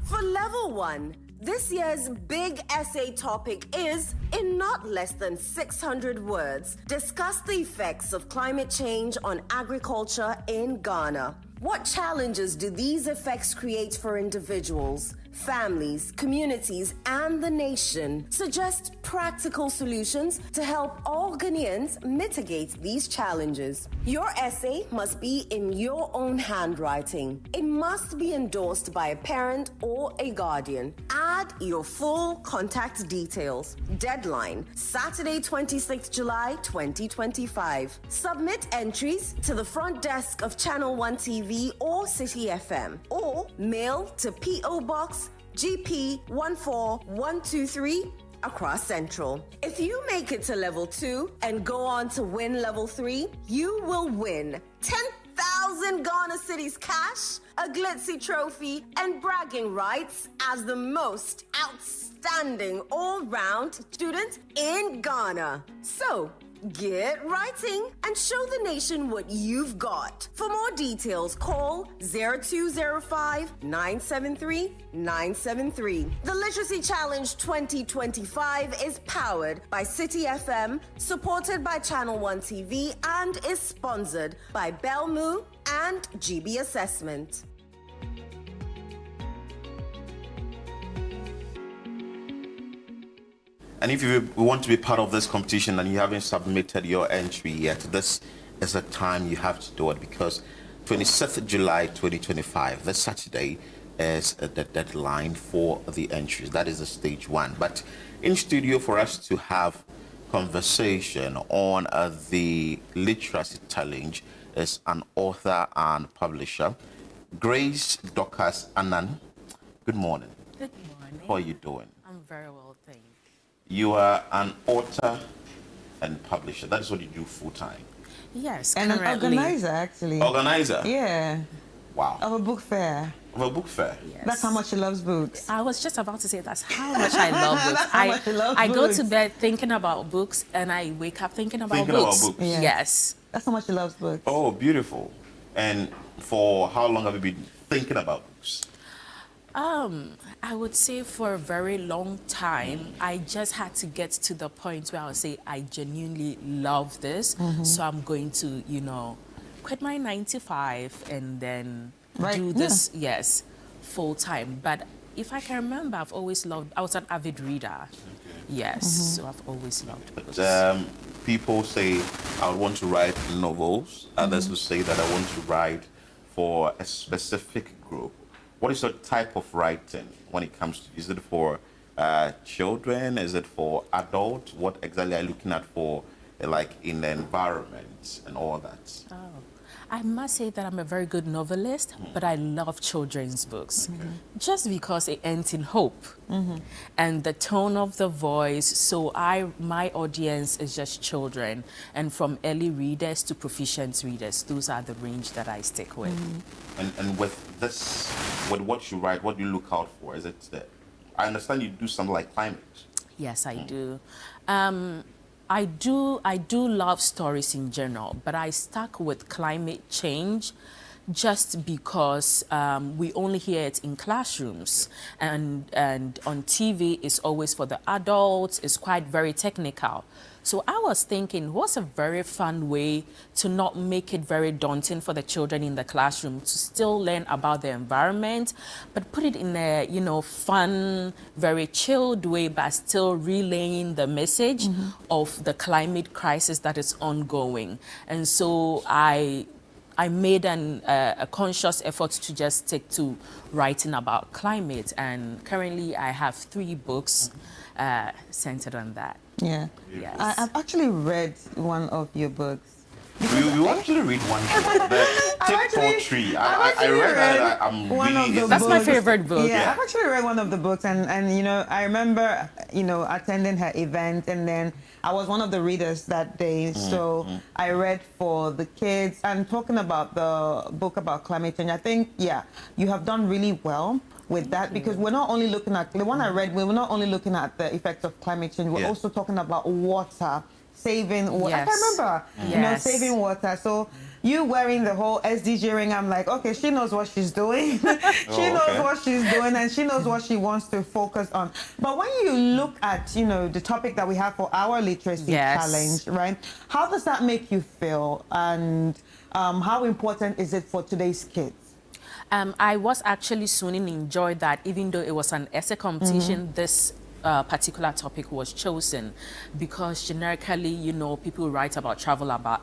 For Level 1, this year's big essay topic is, in not less than 600 words, discuss the effects of climate change on agriculture in Ghana. What challenges do these effects create for individuals, families, communities, and the nation? Suggest practical solutions to help all Ghanaians mitigate these challenges. Your essay must be in your own handwriting. It must be endorsed by a parent or a guardian. Add your full contact details. Deadline, Saturday, 26th July, 2025. Submit entries to the front desk of Channel 1 TV or City FM, or mail to P.O. Box GP 14123 across Central. If you make it to Level 2 and go on to win Level 3, you will win 10,000 Ghana Cedis cash, a Glitzy trophy, and bragging rights as the most outstanding all-round student in Ghana. So, Get writing and show the nation what you've got. For more details, call 0205 973 973. The Literacy Challenge 2025 is powered by City FM, supported by Channel One TV, and is sponsored by Belmu and GB Assessment. And if you want to be part of this competition and you haven't submitted your entry yet, this is the time you have to do it, because 26th July 2025, this Saturday, is the deadline for the entries. That is the stage one. But in studio for us to have conversation on the Literacy Challenge is an author and publisher, Grace Dorcas Annan. Good morning. Good morning. How are you doing? I'm very well, thank you. You are an author and publisher. That is what you do full time. Yes, And an currently. organizer, actually. Organizer? Yeah. Wow. Of a book fair. Of a book fair? Yes. That's how much she loves books. I was just about to say that's how much I love books. That's how much she loves I go books. to bed thinking about books and I wake up thinking about Thinking books. about books. Yeah. Yes. That's how much she loves books. Oh, beautiful. And for how long have you been thinking about books? I would say for a very long time, I just had to get to the point where I would say I genuinely love this. So I'm going to, quit my 9 to 5 and then do this, yes, full time. But if I can remember, I've always loved, I was an avid reader. Yes, so I've always loved books. People say I want to write novels. Others will say that I want to write for a specific group. What is the type of writing when it comes to, is it for children? Is it for adults? What exactly are you looking at for, like in the environment and all that? Oh, I must say that I'm a very good novelist, but I love children's books. Just because it ends in hope. And the tone of the voice, so my audience is just children, and from early readers to proficient readers. Those are the range that I stick with. And with this, with what you write, what do you look out for? Is it that, I understand you do something like climate. Yes, I do. I do love stories in general, but I stuck with climate change just because we only hear it in classrooms, and on TV it's always for the adults. It's quite very technical. So I was thinking, what's a very fun way to not make it very daunting for the children in the classroom to still learn about the environment, but put it in a fun, very chilled way, but still relaying the message of the climate crisis that is ongoing. And so I made a conscious effort to just stick to writing about climate, and currently I have 3 books centered on that. Yeah. Yes. I've actually read one of your books. You actually read one book, the TikTok Tree. I read that. I'm one really, of the That's my books. favorite book. Yeah, I've actually read one of the books, and I remember attending her event, and then I was one of the readers that day. So I read for the kids and talking about the book about climate change. I think you have done really well with that, because we're not only looking at the one I read. We were not only looking at the effects of climate change. We're also talking about water. Saving water. I can remember, saving water. So you wearing the whole SDG ring, I'm like, okay, she knows what she's doing. She knows what she's doing, and she knows what she wants to focus on. But when you look at, the topic that we have for our literacy challenge, right? How does that make you feel, and how important is it for today's kids? I was actually swooning in joy that even though it was an essay competition, this particular topic was chosen, because generically, people write about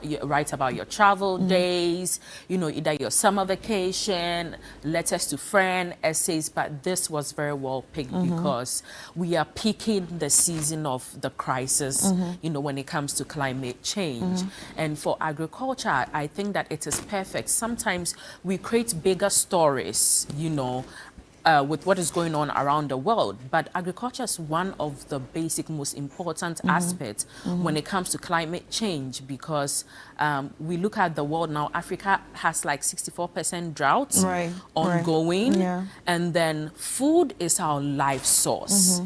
your travel days, either your summer vacation, letters to friends, essays, but this was very well picked because we are peaking the season of the crisis, when it comes to climate change. And for agriculture, I think that it is perfect. Sometimes we create bigger stories, with what is going on around the world. But agriculture is one of the basic, most important aspects when it comes to climate change, because we look at the world now, Africa has like 64% drought ongoing. And then food is our life source.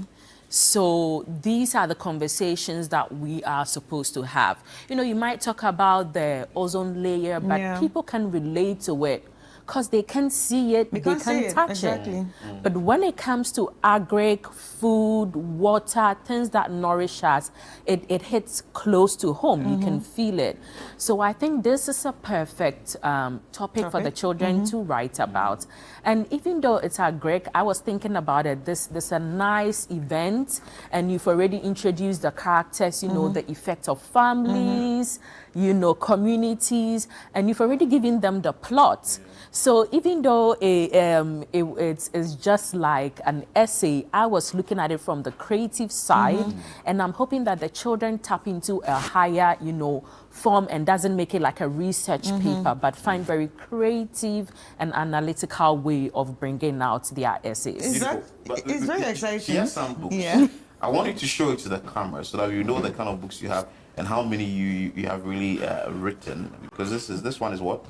So these are the conversations that we are supposed to have. You know, you might talk about the ozone layer, but people can relate to it because they can see it, they can touch it. But when it comes to agric, food, water, things that nourish us, it hits close to home. You can feel it. So I think this is a perfect topic for the children to write about. And even though it's agric, I was thinking about it. This is a nice event, and you've already introduced the characters, you know, the effect of families, you know, communities, and you've already given them the plot. So even though it's just like an essay, I was looking at it from the creative side, and I'm hoping that the children tap into a higher, you know, form and doesn't make it like a research paper, but find very creative and analytical way of bringing out their essays. It's very exciting. She has some books. Yeah. I want you to show it to the camera so that you know the kind of books you have and how many you have really written. Because this one is what?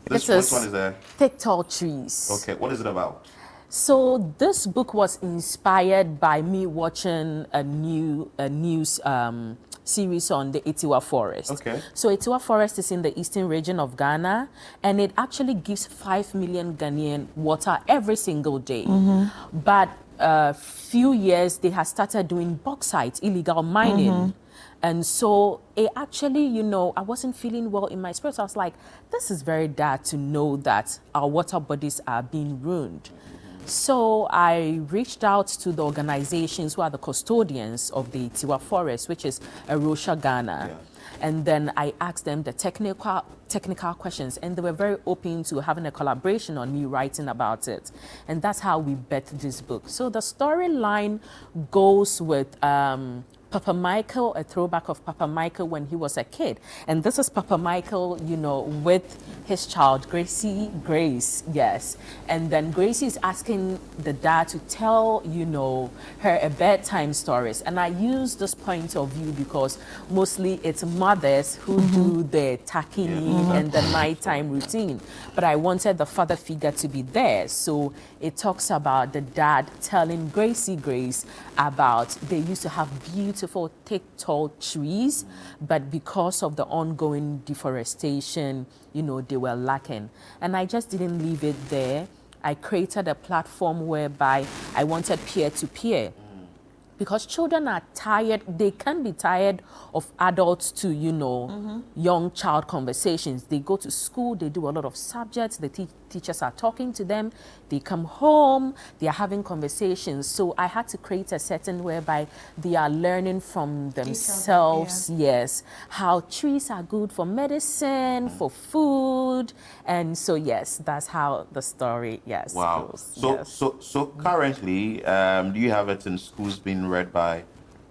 This one is a Thick Tall Trees. Okay, what is it about? So this book was inspired by me watching a news series on the Etiwa Forest. Okay. So Etiwa Forest is in the eastern region of Ghana, and it actually gives 5 million Ghanaian water every single day. But a few years they have started doing bauxite, illegal mining. And so it actually, you know, I wasn't feeling well in my spirit. So I was like, this is very bad to know that our water bodies are being ruined. So I reached out to the organizations who are the custodians of the Tiwa Forest, which is Arusha, Ghana. And then I asked them the technical questions, and they were very open to having a collaboration on me writing about it. And that's how we birthed this book. So the storyline goes with Papa Michael, a throwback of Papa Michael when he was a kid. And this is Papa Michael, you know, with his child, Grace, yes. And then Gracie is asking the dad to tell, you know, her a bedtime stories. And I use this point of view because mostly it's mothers who do the takini and the nighttime routine. But I wanted the father figure to be there. So it talks about the dad telling Grace about they used to have beautiful, thick, tall trees, but because of the ongoing deforestation, you know, they were lacking. And I just didn't leave it there. I created a platform whereby I wanted peer-to-peer. Because children are tired, they can be tired of adults to, you know, young child conversations. They go to school, they do a lot of subjects, the teachers are talking to them, they come home, they are having conversations. So I had to create a setting whereby they are learning from themselves, yes, how trees are good for medicine, for food. And so, yes, that's how the story, goes. So, yes. so currently, do you have it in schools being read by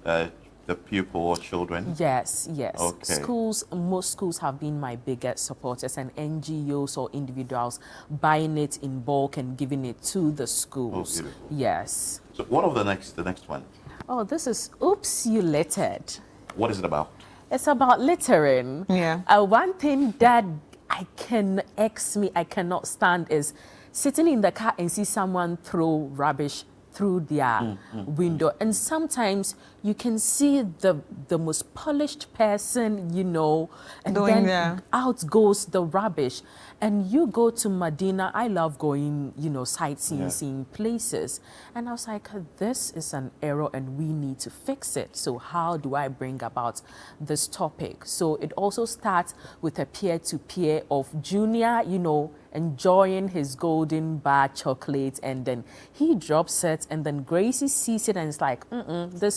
the pupil or children? Yes. Okay. Most schools have been my biggest supporters, and NGOs or individuals buying it in bulk and giving it to the schools. Oh, yes. So what of the next one? Oh, this is Oops, You Littered. What is it about? It's about littering. Yeah. One thing that I cannot stand is sitting in the car and see someone throw rubbish through their window. And sometimes you can see the most polished person, you know, and then out goes the rubbish. And you go to Medina, I love going, you know, sightseeing, seeing places. And I was like, this is an error and we need to fix it. So how do I bring about this topic? So it also starts with a peer-to-peer of Junior, you know, enjoying his golden bar chocolate, and then he drops it, and then Gracie sees it and is like,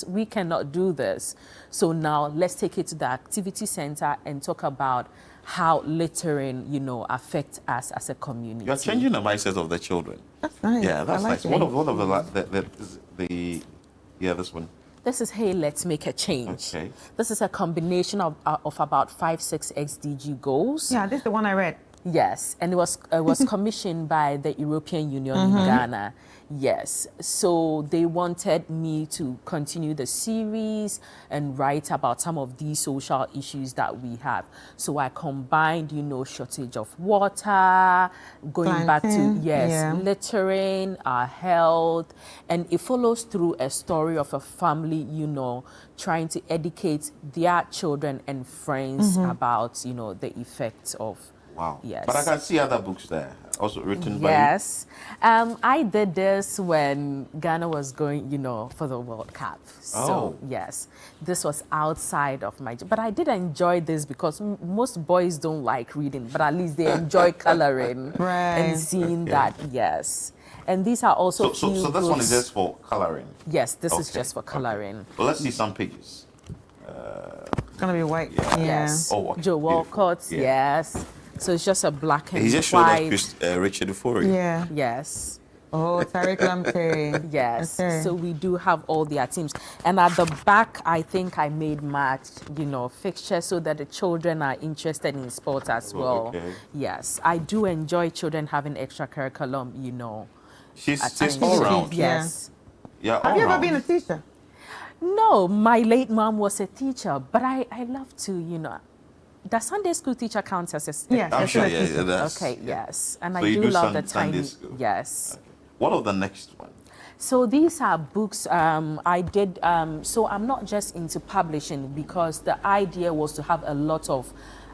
we cannot do this. So now let's take it to the activity center and talk about how littering, you know, affects us as a community. You're changing the mindset of the children. That's nice. Yeah, that's nice. One of this one. This is Hey, Let's Make a Change. Okay. This is a combination of about 5-6 SDG goals. Yeah, this is the one I read. Yes, and it was commissioned by the European Union in Ghana. Yes, so they wanted me to continue the series and write about some of these social issues that we have. So I combined, shortage of water, going back to, littering, our health, and it follows through a story of a family, trying to educate their children and friends about, the effects of. Wow. Yes. But I can see other books there, also written by you. Yes. I did this when Ghana was going, for the World Cup. So, yes, this was outside of my... But I did enjoy this because most boys don't like reading, but at least they enjoy coloring and seeing that, yes. And these are also So this one is just for coloring? Yes, this is just for coloring. Well, let's see some pages. It's going to be white. Yes. Oh, okay. Joe Walcott, yes. So it's just a black and white. He just showed us Richard Ofori. Yeah. Yes. Oh, Tariq Lamptey. Yes. Okay. So we do have all their teams. And at the back, I think I made matched, fixtures so that the children are interested in sports as well. Okay. Yes. I do enjoy children having extra curriculum, She's all round. Yes. Yeah, Have you ever been a teacher? No, my late mom was a teacher, but I love to, the Sunday school teacher counts as a Yes, I'm sure, that's... Okay, yes. And So I you do love the Sunday tiny... school. Yes. Okay. What of the next one? So these are books I did. So I'm not just into publishing because the idea was to have a lot of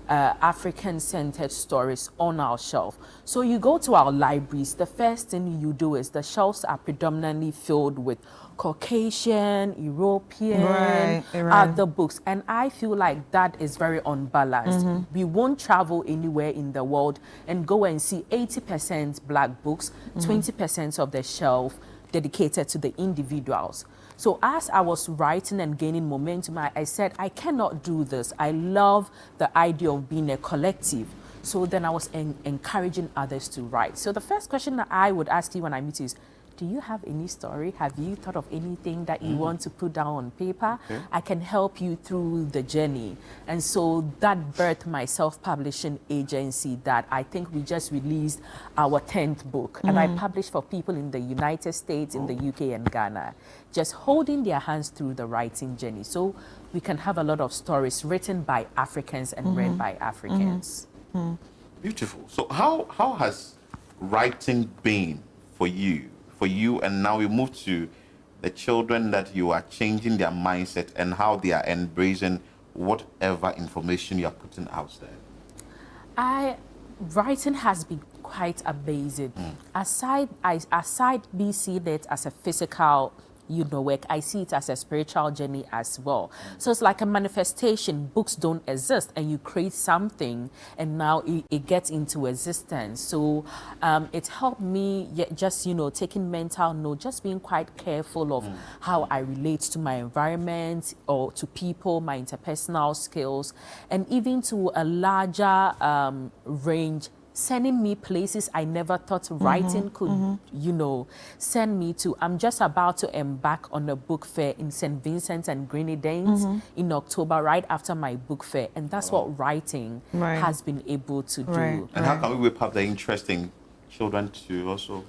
African-centered stories on our shelf. So you go to our libraries, the first thing you do is the shelves are predominantly filled with Caucasian, European, other books. And I feel like that is very unbalanced. We won't travel anywhere in the world and go and see 80% black books, 20% of the shelf dedicated to the individuals. So as I was writing and gaining momentum, I said, I cannot do this. I love the idea of being a collective. So then I was encouraging others to write. So the first question that I would ask you when I meet you is, do you have any story? Have you thought of anything that you want to put down on paper? Okay. I can help you through the journey. And so that birthed my self-publishing agency that I think we just released our 10th book. And I published for people in the United States, in the UK and Ghana, just holding their hands through the writing journey. So we can have a lot of stories written by Africans and read by Africans. Beautiful. So how has writing been for you? And now we move to the children that you are changing their mindset and how they are embracing whatever information you are putting out there. Writing has been quite amazing. Aside me seeing it as a physical work, I see it as a spiritual journey as well. So it's like a manifestation. Books don't exist and you create something and now it gets into existence. So it helped me just, taking mental note, just being quite careful of how I relate to my environment or to people, my interpersonal skills, and even to a larger range, sending me places I never thought writing could, send me to. I'm just about to embark on a book fair in St. Vincent and Grenadines in October, right after my book fair. And that's what writing has been able to do. And how can we whip up the interest in children to also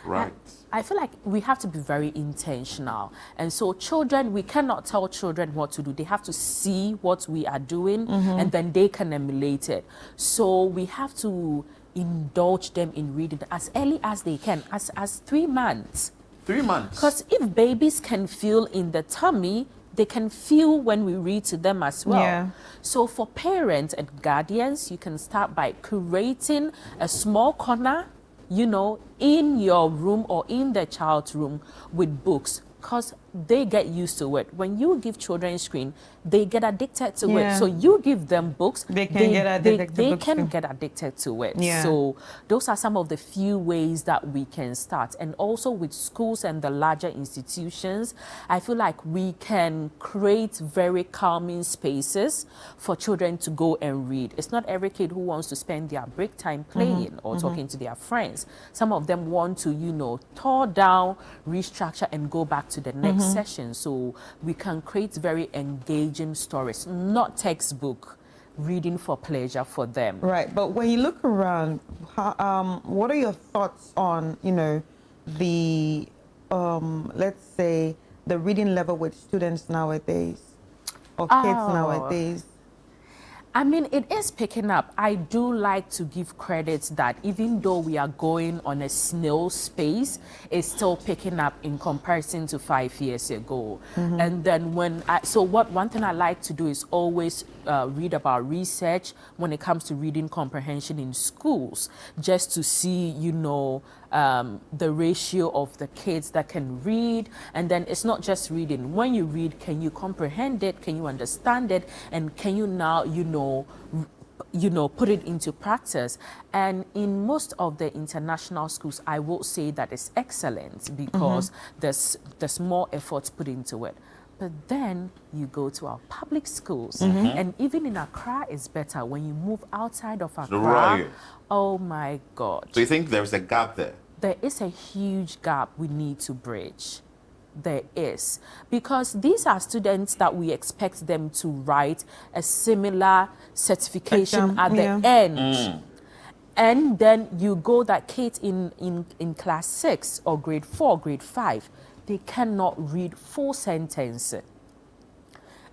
write? I feel like we have to be very intentional. And so children, we cannot tell children what to do. They have to see what we are doing and then they can emulate it. So we have to indulge them in reading as early as they can, as 3 months. 3 months? Because if babies can feel in the tummy, they can feel when we read to them as well. Yeah. So for parents and guardians, you can start by curating a small corner in your room or in the child's room with books, because they get used to it. When you give children screen, they get addicted to it. So you give them books, they can get addicted to it. Yeah. So those are some of the few ways that we can start. And also with schools and the larger institutions, I feel like we can create very calming spaces for children to go and read. It's not every kid who wants to spend their break time playing or talking to their friends. Some of them want to, tore down, restructure, and go back to the next session. So we can create very engaging stories, not textbook, reading for pleasure for them. Right, but when you look around, what are your thoughts on, you know, the, let's say, the reading level with students nowadays, or kids nowadays? I mean, it is picking up. I do like to give credit that even though we are going on a snail's pace, it's still picking up in comparison to 5 years ago. And then one thing I like to do is always read about research when it comes to reading comprehension in schools, just to see, you know, the ratio of the kids that can read. And then it's not just reading. When you read, can you comprehend it? Can you understand it? And can you now, you know, put it into practice? And in most of the international schools, I will say that it's excellent because there's more effort put into it. But then you go to our public schools, and even in Accra, it's better. When you move outside of Accra, oh my God. So you think there's a gap there? There is a huge gap we need to bridge. There is. Because these are students that we expect them to write a similar certification at the end. And then you go that kid in class 6 or grade 4, grade 5, they cannot read full sentences.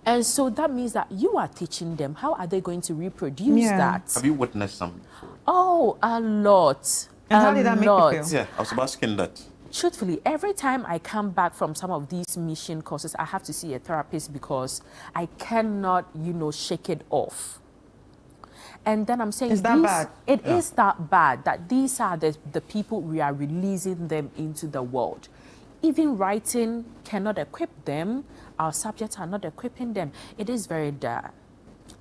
And so that means that you are teaching them. How are they going to reproduce that? Have you witnessed some before? Oh, a lot. And how did that make you feel? Yeah, I was asking that. Truthfully, every time I come back from some of these mission courses, I have to see a therapist because I cannot, you know, shake it off. And then I'm saying, is that bad? It is that bad, that these are the people we are releasing them into the world. Even writing cannot equip them. Our subjects are not equipping them. It is very bad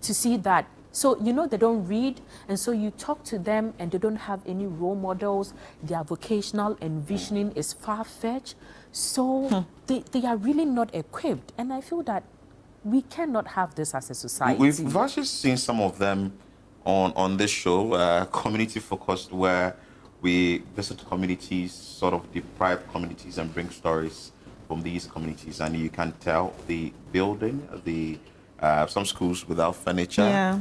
to see that. So, you know, they don't read, and so you talk to them and they don't have any role models. Their vocational envisioning is far-fetched. So they are really not equipped. And I feel that we cannot have this as a society. We've actually seen some of them on this show, community-focused, where we visit communities, sort of deprived communities, and bring stories from these communities. And you can tell the building, some schools without furniture,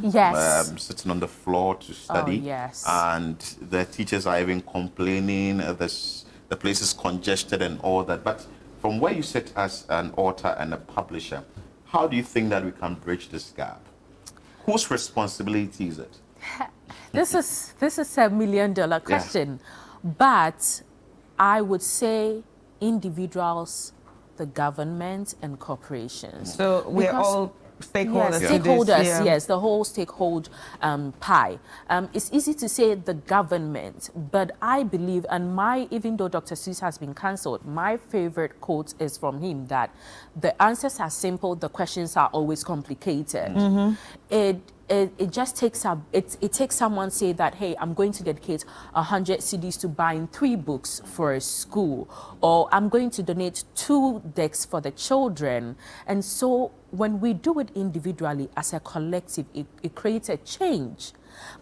sitting on the floor to study, and the teachers are even complaining the place is congested and all that. But from where you sit as an author and a publisher, how do you think that we can bridge this gap? Whose responsibility is it? This is $1 million question, but I would say individuals, the government, and corporations. So we're all stakeholders. Yes, stakeholders, yes, the whole stakeholder pie. It's easy to say the government, but I believe, and even though Dr. Seuss has been cancelled, my favorite quote is from him that the answers are simple, the questions are always complicated. It just takes it takes someone say that, hey, I'm going to dedicate 100 CDs to buying 3 books for a school, or I'm going to donate 2 decks for the children. And so when we do it individually as a collective, it creates a change.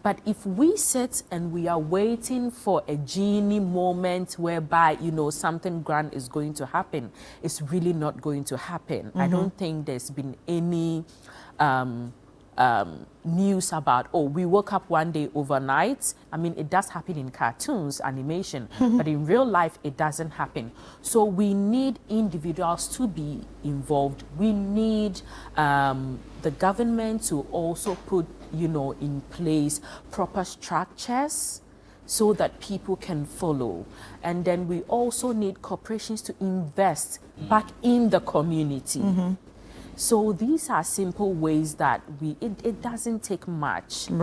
But if we sit and we are waiting for a genie moment whereby, you know, something grand is going to happen, it's really not going to happen. I don't think there's been any news about, oh, we woke up one day overnight. I mean, it does happen in cartoons, animation, but in real life, it doesn't happen. So we need individuals to be involved. We need the government to also put, you know, in place proper structures so that people can follow. And then we also need corporations to invest back in the community. So these are simple ways that it doesn't take much, to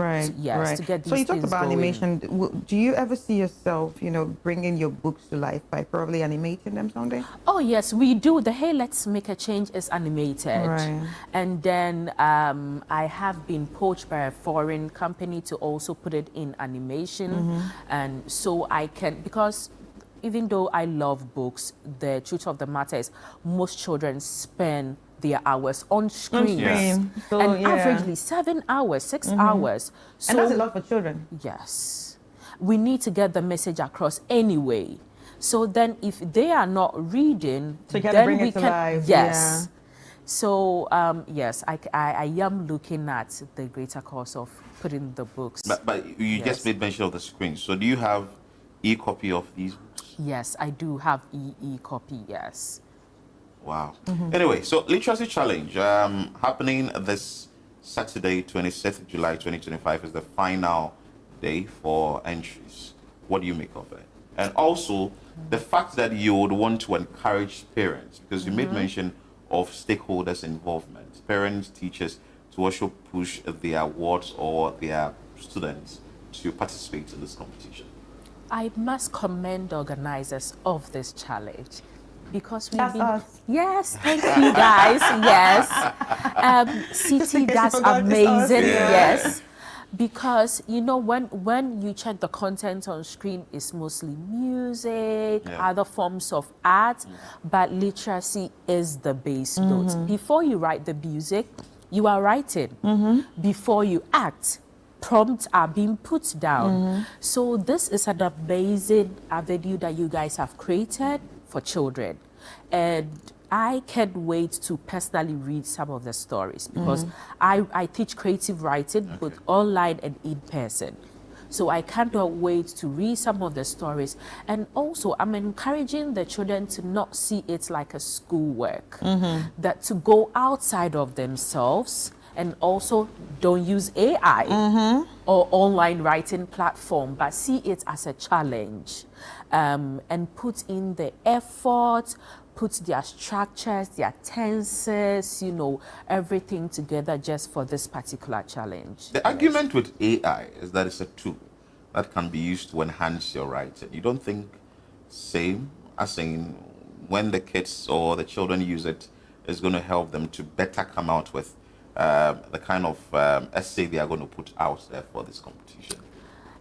get these So you talked things about going. animation. Do you ever see yourself, you know, bringing your books to life by probably animating them someday? Oh yes, we do. The Hey Let's Make a Change is animated. Right. And then I have been poached by a foreign company to also put it in animation. And so I can, because even though I love books, the truth of the matter is most children spend their hours on screen. So, and averagely 7 hours, 6 hours. So, and that's a lot for children. Yes. We need to get the message across anyway. So then if they are not reading, so you then bring we it to can, life. yes. So yes, I am looking at the greater cause of putting the books. But you just made mention of the screen. So do you have e-copy of these books? Yes, I do have e-copy, yes. Wow. Anyway, so Literacy Challenge happening this Saturday, 26th of July, 2025 is the final day for entries. What do you make of it? And also, the fact that you would want to encourage parents, because you made mention of stakeholders' involvement, parents, teachers, to also push their wards or their students to participate in this competition. I must commend the organizers of this challenge because we've That's been... us. Yes, thank you guys. Yes. CT, that's amazing. Yes. Because, you know, when you check the content on screen, it's mostly music, other forms of art, but literacy is the base note. Before you write the music, you are writing. Before you act, prompts are being put down. So this is an amazing avenue that you guys have created for children. And I can't wait to personally read some of the stories because I teach creative writing both online and in person. So I cannot wait to read some of the stories. And also, I'm encouraging the children to not see it like a schoolwork, that to go outside of themselves and also don't use AI or online writing platform, but see it as a challenge and put in the effort, put their structures, their tenses, you know, everything together just for this particular challenge. The argument with AI is that it's a tool that can be used to enhance your writing. You don't think same as in when the kids or the children use it, it's going to help them to better come out with the kind of essay they are going to put out there for this competition?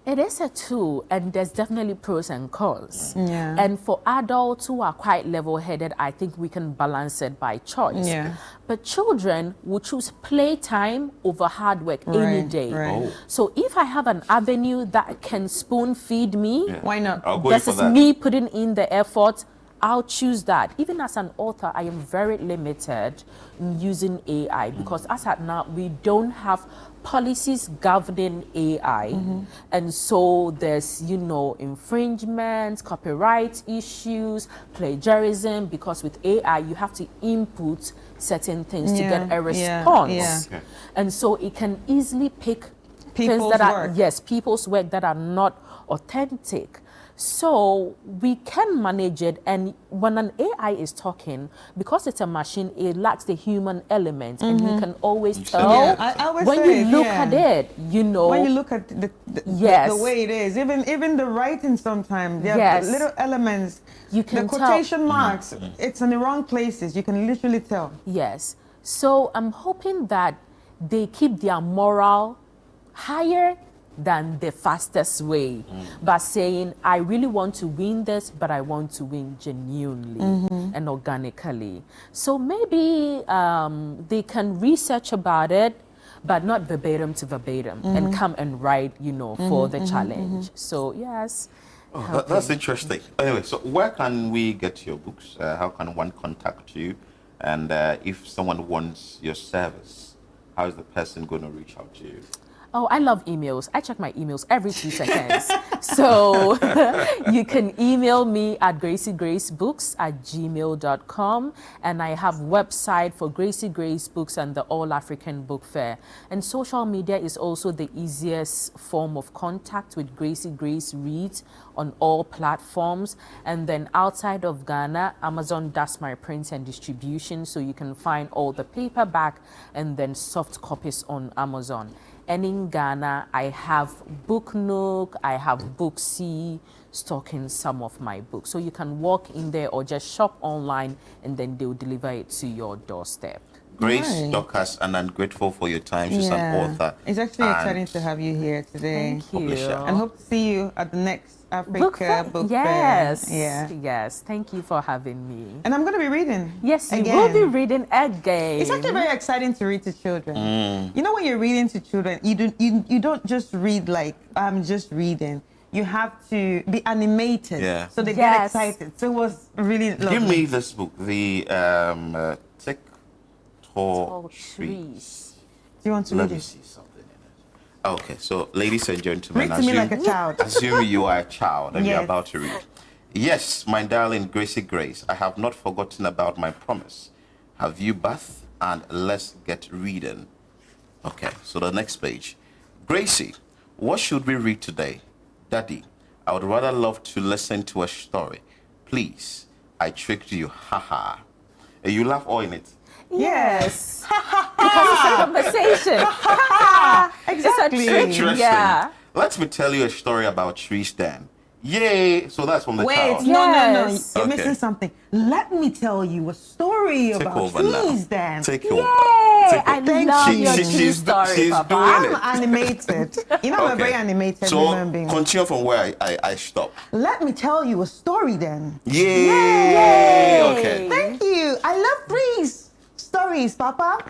It is a tool, and there's definitely pros and cons. Yeah. And for adults who are quite level-headed, I think we can balance it by choice. Yeah. But children will choose playtime over hard work any Right, day. right. Oh. So if I have an avenue that can spoon-feed me, Why not? I'll go in this for is that. me putting in the effort, I'll choose that. Even as an author, I am very limited in using AI because as at now, we don't have policies governing AI. And so there's, you know, infringements, copyright issues, plagiarism, because with AI, you have to input certain things to get a response. And so it can easily pick things People's that are, work. yes, people's work that are not authentic. So we can manage it, and when an AI is talking, because it's a machine, it lacks the human element, and you can always tell Yeah, I always when say you it, look yeah. at it, you know. When you look at the Yes. way it is, even the writing sometimes, there Yes. are little elements, You can the tell. quotation marks, it's in the wrong places. You can literally tell. Yes. So I'm hoping that they keep their morale higher than the fastest way by saying, I really want to win this, but I want to win genuinely and organically. So maybe they can research about it, but not verbatim to verbatim, and come and write, you know, for the challenge. So yes. Oh, that's interesting. Anyway, so where can we get your books? How can one contact you? And if someone wants your service, how is the person going to reach out to you? Oh, I love emails. I check my emails every 2 seconds. So you can email me at graciegracebooks@gmail.com. And I have website for Gracie Grace Books and the All African Book Fair. And social media is also the easiest form of contact with Gracie Grace Reads on all platforms. And then outside of Ghana, Amazon does my print and distribution. So you can find all the paperback and then soft copies on Amazon. And in Ghana, I have Book Nook, I have Booksy, stocking some of my books. So you can walk in there or just shop online and then they'll deliver it to your doorstep. Grace Right. Dorcas, and I'm grateful for your time. She's an author. It's actually and exciting to have you here today. Thank you. Publisher. And hope to see you at the next Africa Book Yes. Fair. Yeah. Yes. Thank you for having me. And I'm going to be reading. Yes, you again. will be reading again. It's actually very exciting to read to children. You know, when you're reading to children, you don't just read like, I'm just reading. You have to be animated, Yeah. so they get excited. So it was really lovely. Give me this book, the Tick Tall trees. Do you want to Let read me it? see something in it. Okay, so ladies and gentlemen, Read to me like a child. assume you are a child and you're Yes. about to read. Yes, my darling Gracie Grace, I have not forgotten about my promise. Have you bath and let's get reading. Okay, so the next page. Gracie, what should we read today? Daddy, I would rather love to listen to a story. Please, I tricked you, haha. You laugh all in it. Yes. Because it's a conversation. Exactly. It's a trick. Interesting. Yeah. Let me tell you a story about trees then. Yay! So that's from the Wait, child. no. Yes. You're Okay. missing something. Let me tell you a story Take about over trees, now. Dan. Take Yay! over. I Thank love you. your true she's story, Papa. doing I'm it. animated. You know, I'm a very animated So human being. continue from where I stopped. Let me tell you a story then. Yay! Okay. Thank you. I love trees. Stories, Papa.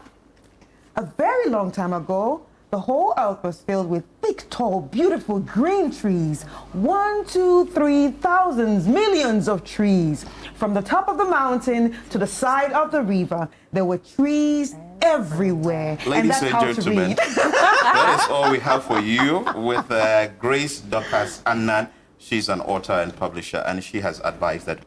A very long time ago, the whole earth was filled with big, tall, beautiful green trees. 1, 2, 3 thousands, millions of trees. From the top of the mountain to the side of the river, there were trees everywhere. Ladies and how to gentlemen, read. that is all we have for you with Grace Dorcas Annan. She's an author and publisher, and she has advised that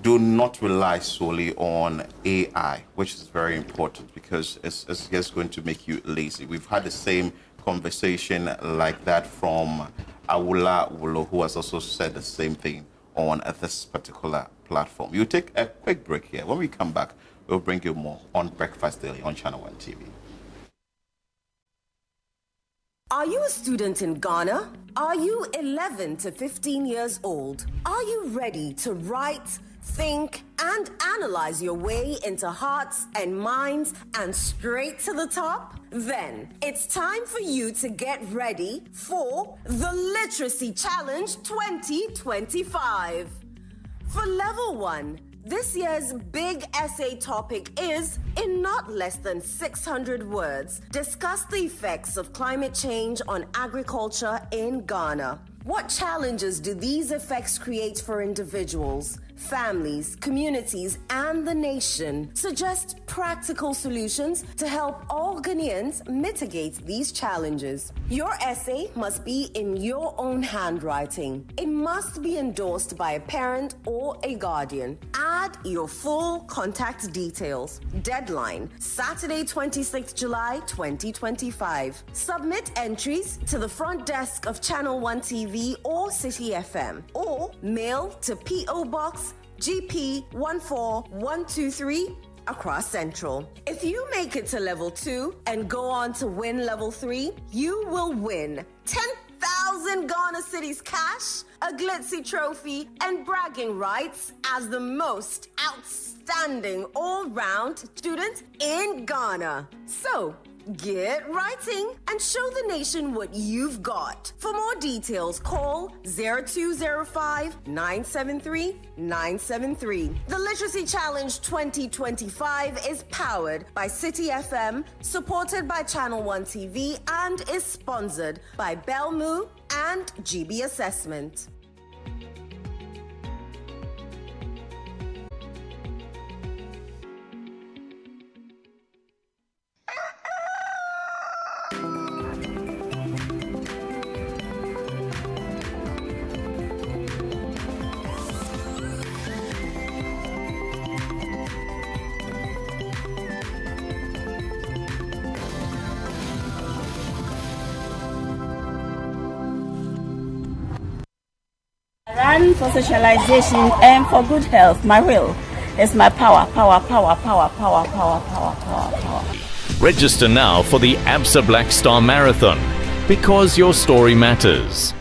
do not rely solely on AI, which is very important because it's just going to make you lazy. We've had the same conversation like that from Awula Wulo, who has also said the same thing on this particular platform. You take a quick break here. When we come back, we'll bring you more on Breakfast Daily on Channel One TV. Are you a student in Ghana? Are you 11 to 15 years old? Are you ready to write, think, and analyze your way into hearts and minds and straight to the top? Then it's time for you to get ready for the Literacy Challenge 2025. For Level 1, this year's big essay topic is, in not less than 600 words, discuss the effects of climate change on agriculture in Ghana. What challenges do these effects create for individuals, families, communities, and the nation? Suggest practical solutions to help all Ghanaians mitigate these challenges. Your essay must be in your own handwriting. It must be endorsed by a parent or a guardian. Add your full contact details. Deadline, Saturday, 26th July 2025. Submit entries to the front desk of Channel 1 TV or City FM, or mail to P.O. Box GP 14123 across Central. If you make it to Level 2 and go on to win Level 3, you will win 10,000 Ghana Cedis cash, a glitzy trophy, and bragging rights as the most outstanding all-round student in Ghana. So, get writing and show the nation what you've got. For more details, call 0205-973-973. The Literacy Challenge 2025 is powered by City FM, supported by Channel 1 TV, and is sponsored by Belmu and GB Assessment. Run for socialization and for good health. My will is my power, power, power, power, power, power, power, power, power. Register now for the ABSA Black Star Marathon, because your story matters.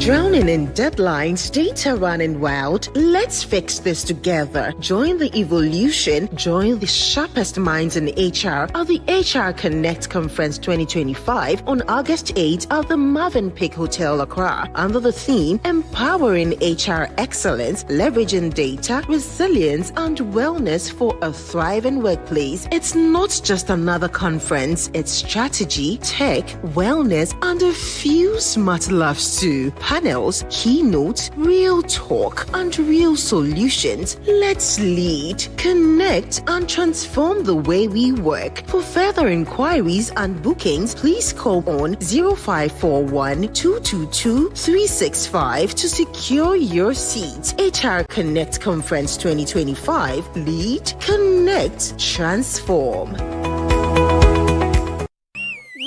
Drowning in deadlines, data running wild. Let's fix this together. Join the evolution. Join the sharpest minds in HR at the HR Connect Conference 2025 on August 8 at the Movenpick Hotel, Accra, under the theme Empowering HR Excellence, Leveraging Data, Resilience, and Wellness for a Thriving Workplace. It's not just another conference. It's strategy, tech, wellness, and a few smart laughs too. panels, keynotes, real talk, and real solutions. Let's lead, connect, and transform the way we work. For further inquiries and bookings, please call on 0541 222 365 to secure your seat. HR Connect Conference 2025. Lead, connect, transform.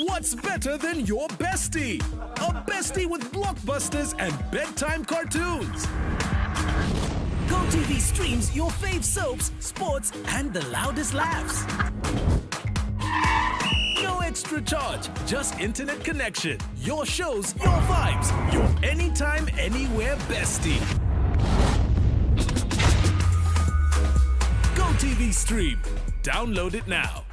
What's better than your bestie? A bestie with blockbusters and bedtime cartoons. GoTV streams your fave soaps, sports, and the loudest laughs. No extra charge, just internet connection. Your shows, your vibes, your anytime, anywhere bestie. GoTV Stream. Download it now.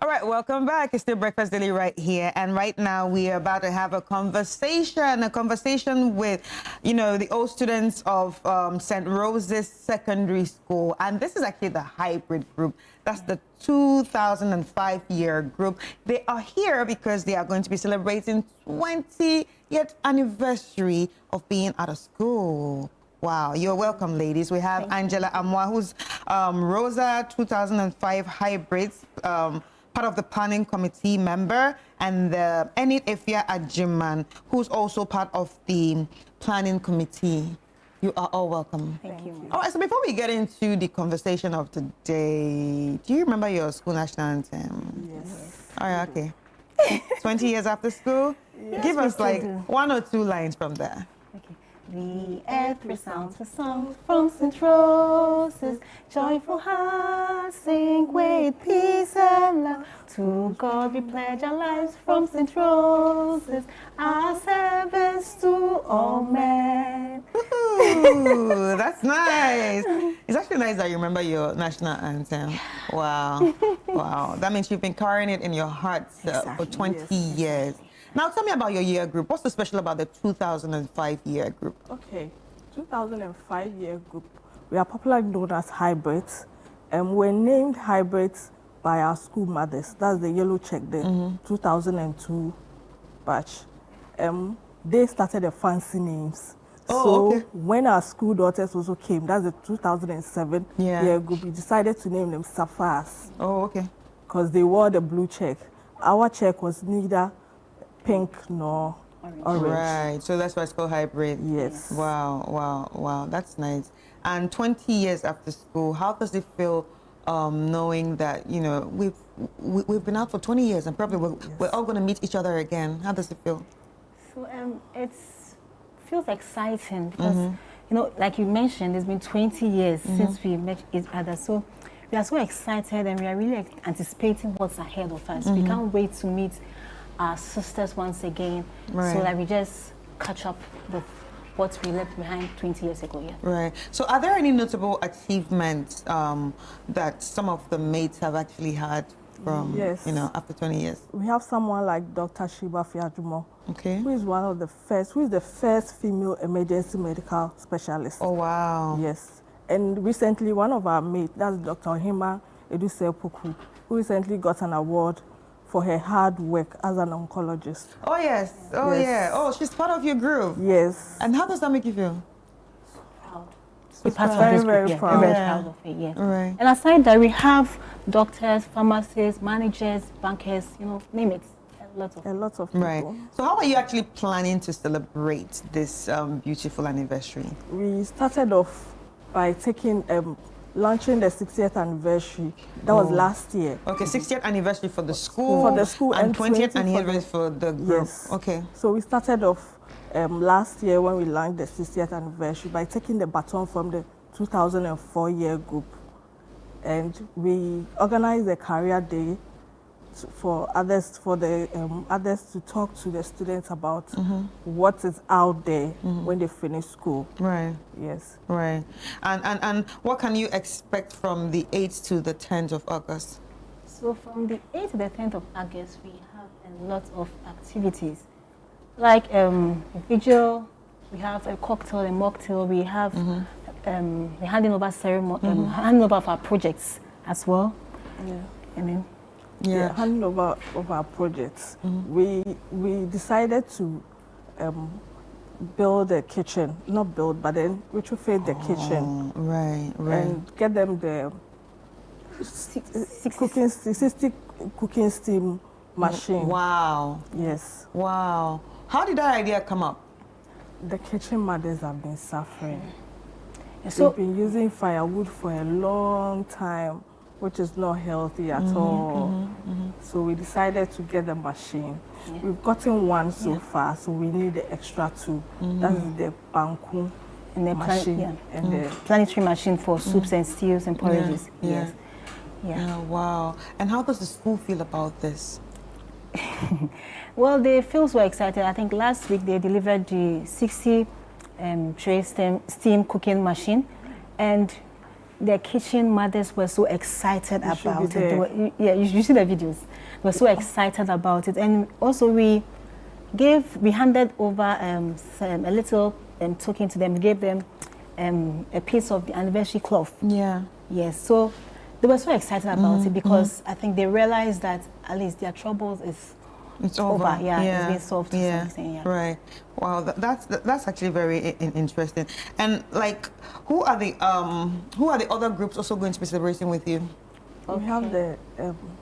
All right, welcome back. It's still Breakfast Daily right here. And right now we are about to have a conversation with, the old students of St. Rose's Secondary School. And this is actually the hybrid group. That's the 2005 year group. They are here because they are going to be celebrating 20th anniversary of being out of school. Wow, you're welcome, ladies. We have Angela Amwa, who's Rosa 2005 hybrids, part of the planning committee member, and Enid Efia Ajiman, who's also part of the planning committee. You are all welcome. Thank you. All right, so before we get into the conversation of today, do you remember your school national anthem? Yes. All right, okay. 20 years after school? Yes, Give us like do. 1 or 2 lines from there. The earth resounds with songs from St. Rose's. Joyful hearts sing with peace and love. To God we pledge our lives from St. Rose's. Our service to all men. Ooh, that's nice. It's actually nice that you remember your national anthem. Wow. Wow. That means you've been carrying it in your heart for 20 years. Now tell me about your year group. What's so special about the 2005 year group? Okay, 2005 year group. We are popularly known as hybrids. We're named hybrids by our school mothers. That's the yellow check there, 2002 batch. They started the fancy names. When our school daughters also came, that's the 2007 year group, we decided to name them Sapphires. Oh, okay. Because they wore the blue check. Our check was neither pink nor orange. Right, so that's why it's called hybrid. Yes. Wow, wow, wow, that's nice. And 20 years after school, how does it feel knowing that, we've been out for 20 years and probably we're all going to meet each other again? How does it feel? So it feels exciting because, like you mentioned, it's been 20 years since we met each other. So we are so excited and we are really anticipating what's ahead of us. We can't wait to meet our sisters once again, so that we just catch up with what we left behind 20 years ago. Yeah. Right. So are there any notable achievements that some of the mates have actually had from, after 20 years? We have someone like Dr. Shiba Fiajumo, who is the first female emergency medical specialist. Oh, wow. Yes. And recently, one of our mates, that's Dr. Ohima Eduse Puku, who recently got an award for her hard work as an oncologist. Oh, yes. Oh, Yes. yeah. Oh, she's part of your group. Yes. And how does that make you feel? We're part of Very, this very group, proud. Very Yeah. proud of it, yeah. Right. And aside that, we have doctors, pharmacists, managers, bankers, name it. A lot of people. Right. So how are you actually planning to celebrate this beautiful anniversary? We started off by launching the 60th anniversary. That was last year. Okay, 60th anniversary for the school. For the school and 20th 20 anniversary for the group. Yes. Okay. So we started off last year when we launched the 60th anniversary by taking the baton from the 2004 year group. And we organized a career day for others to talk to the students about what is out there when they finish school. Right. Yes. Right. And what can you expect from the 8th to the 10th of August? So from the 8th to the 10th of August, we have a lot of activities, like a vigil. We have a cocktail, a mocktail. We have the handing over ceremony, handing over of our projects as well. Yeah. I mean, yeah, handing over of our projects. We decided to build a kitchen, not build, but then retrofit the kitchen. Right, right. And get them the 60 cooking steam machine. Wow. Yes. Wow. How did that idea come up? The kitchen mothers have been suffering. So they've been using firewood for a long time, which is not healthy at all. So we decided to get the machine. We've gotten one so far, so we need the extra two. That is the banku and the machine and the planetary machine for soups and stews and porridges. Yes. Yeah. Wow. And how does the school feel about this? Well, they feel so excited. I think last week they delivered the 60 tray steam cooking machine, and their kitchen mothers were so excited about it. They were, you see the videos. They were so excited about it. And also we handed over a little token to them. We gave them a piece of the anniversary cloth. Yeah. Yes. So they were so excited about it because I think they realized that at least their troubles it's over. Yeah, it's been solved to some extent. Yeah. Right. Wow, that's actually very interesting. And like, who are the other groups also going to be celebrating with you? We have the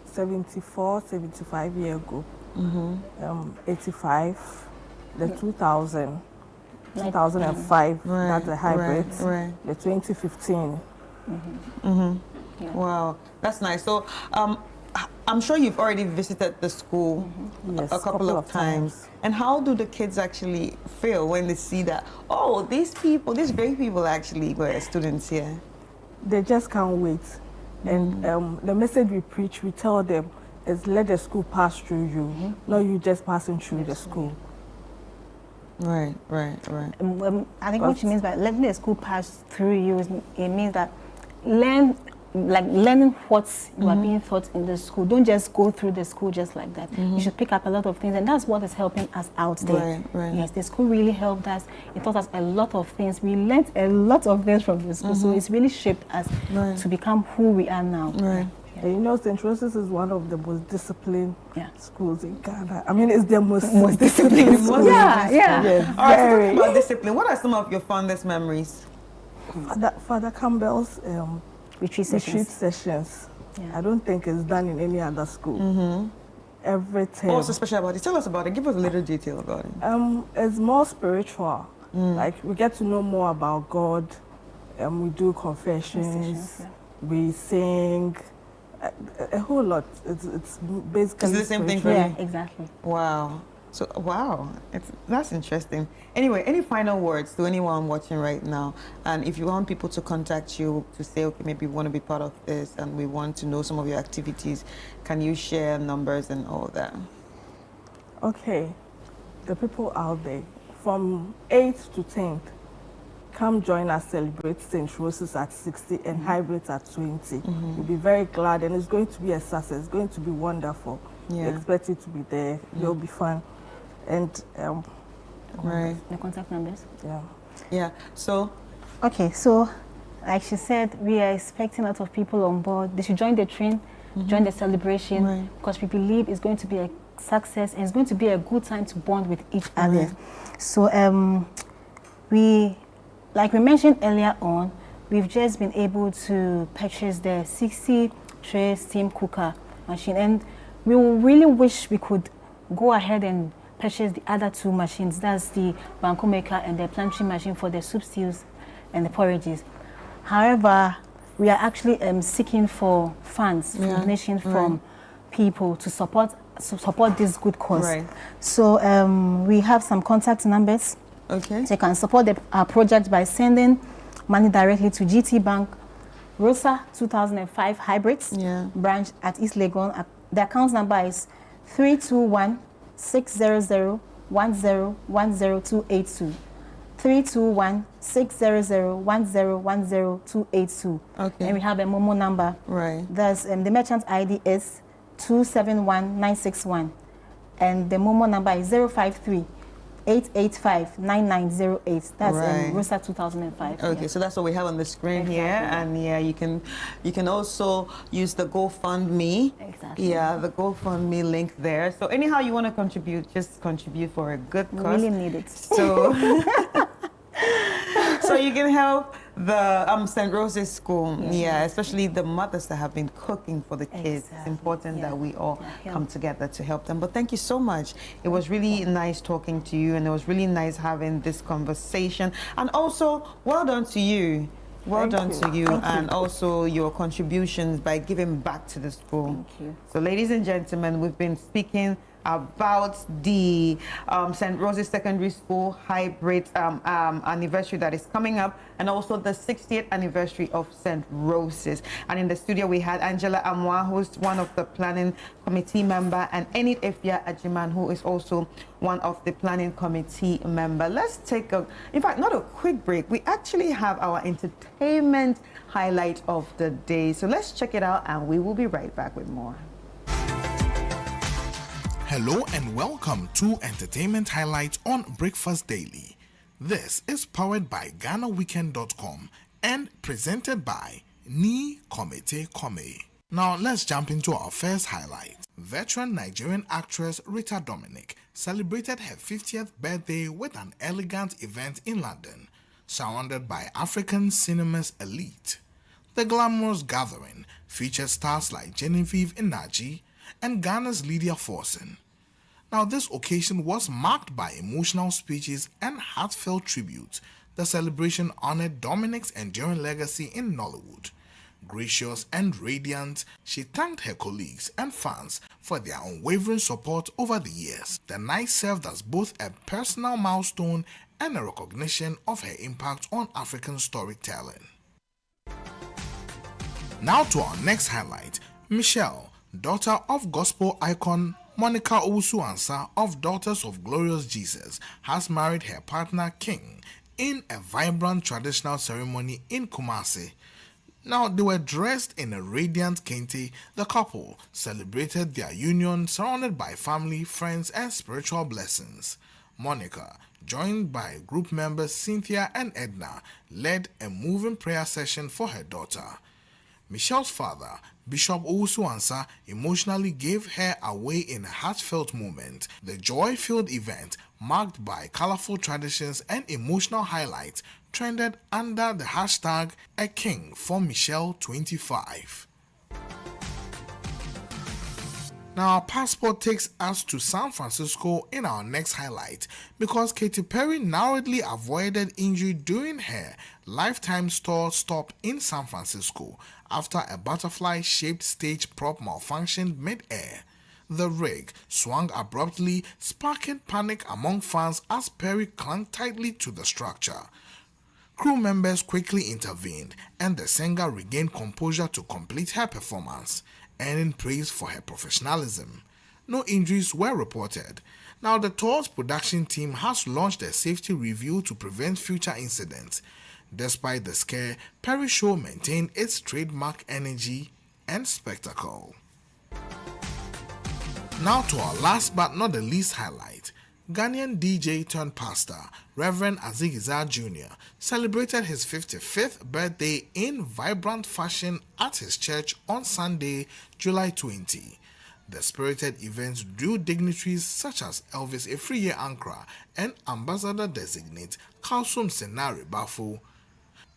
74, 75 year group, 85, the 2000, 2005, that's the hybrid, the 2015. Wow, that's nice. So, I'm sure you've already visited the school a couple of times. And how do the kids actually feel when they see that, oh, these great people actually were students here? They just can't wait. And the message we preach, we tell them, is let the school pass through you, not you just passing through the school. Right. I think what she means by letting the school pass through you, it means that learning what you are being taught in the school. Don't just go through the school just like that. You should pick up a lot of things, and that's what is helping us out there. Right. Yes, the school really helped us. It taught us a lot of things. We learned a lot of things from the school, so it's really shaped us to become who we are now. Right. And you know, St. Rose's is one of the most disciplined schools in Ghana. I mean, it's the most disciplined school. Yeah. All right, so talking about discipline, what are some of your fondest memories? Father Campbell's retreat sessions. I don't think it's done in any other school. Every term. What's so special about it? Tell us about it. Give us a little detail about it. It's more spiritual. Like, we get to know more about God. We do confessions. We sing. A whole lot. It's basically the same thing for you? Yeah, exactly. Wow. So, wow, that's interesting. Anyway, any final words to anyone watching right now? And if you want people to contact you to say, okay, maybe we want to be part of this and we want to know some of your activities, can you share numbers and all that? Okay, the people out there, from 8th to 10th, come join us celebrate St. Rose's at 60 and hybrids at 20. We'll be very glad, and it's going to be a success. It's going to be wonderful. We expect you to be there. It'll be fun. And the contact numbers. Yeah. So, okay. So, like she said, we are expecting a lot of people on board. They should join the train, join the celebration, because we believe it's going to be a success and it's going to be a good time to bond with each other. So, like we mentioned earlier on, we've just been able to purchase the 60 tray steam cooker machine, and we really wish we could go ahead and purchase the other two machines. That's the banku maker and the planetary machine for the soup stews and the porridges. However, we are actually seeking for funds, donations from people to support this good cause. So we have some contact numbers. Okay. So you can support our project by sending money directly to GT Bank, Rosa 2005 Hybrids, branch at East Legon, at The account number is 321-600-1010-282. 321-600-1010-282. Okay. And we have a Momo number. Right. There's the merchant ID is 271961. And the Momo number is 053-885-9908. That's Right. Rosa 2005. Okay, yeah. so that's what we have on the screen Exactly. here, and yeah, you can also use the GoFundMe. Exactly. Yeah, the GoFundMe link there. So anyhow you want to contribute, just contribute for a good We cause. really need it. So, so you can help the St. Rose's School. Yeah, especially the mothers that have been cooking for the kids. It's important that we all come together to help them. But thank you so much. It was really nice talking to you, and it was really nice having this conversation. And also, well done to you. Well done to you, and also your contributions by giving back to the school. Thank you. So, ladies and gentlemen, we've been speaking about the St. Rose's Secondary School hybrid anniversary that is coming up, and also the 60th anniversary of St. Rose's. And in the studio we had Angela Amwa, who's one of the planning committee member, and Enid Efia Ajiman, who is also one of the planning committee member. Let's take in fact, not a quick break. We actually have our entertainment highlight of the day. So let's check it out, and we will be right back with more. Hello and welcome to Entertainment Highlights on Breakfast Daily. This is powered by GhanaWeekend.com and presented by Ni Komete Kome. Now let's jump into our first highlight. Veteran Nigerian actress Rita Dominic celebrated her 50th birthday with an elegant event in London, surrounded by African cinema's elite. The glamorous gathering featured stars like Genevieve Inaji and Ghana's Lydia Forson. Now, this occasion was marked by emotional speeches and heartfelt tributes. The celebration honored Dominic's enduring legacy in Nollywood. Gracious and radiant, she thanked her colleagues and fans for their unwavering support over the years. The night served as both a personal milestone and a recognition of her impact on African storytelling. Now to our next highlight. Michelle, daughter of gospel icon Monica Owusu-Ansah of Daughters of Glorious Jesus, has married her partner King in a vibrant traditional ceremony in Kumasi. Now, they were dressed in a radiant kente. The couple celebrated their union surrounded by family, friends, and spiritual blessings. Monica, joined by group members Cynthia and Edna, led a moving prayer session for her daughter. Michelle's father, Bishop Owusu-Ansah, emotionally gave her away in a heartfelt moment. The joy-filled event, marked by colorful traditions and emotional highlights, trended under the hashtag #AKingForMichelle25. Now, our passport takes us to San Francisco in our next highlight, because Katy Perry narrowly avoided injury during her Lifetime store stop in San Francisco after a butterfly-shaped stage prop malfunctioned mid-air. The rig swung abruptly, sparking panic among fans as Perry clung tightly to the structure. Crew members quickly intervened, and the singer regained composure to complete her performance, earning praise for her professionalism. No injuries were reported. Now, the tour's production team has launched a safety review to prevent future incidents. Despite the scare, Perry's show maintained its trademark energy and spectacle. Now to our last but not the least highlight. Ghanaian DJ turned pastor, Reverend Azigizar Jr., celebrated his 55th birthday in vibrant fashion at his church on Sunday, July 20. The spirited events drew dignitaries such as Elvis Efriye Ankra and Ambassador-designate Kalsum Senari Bafo.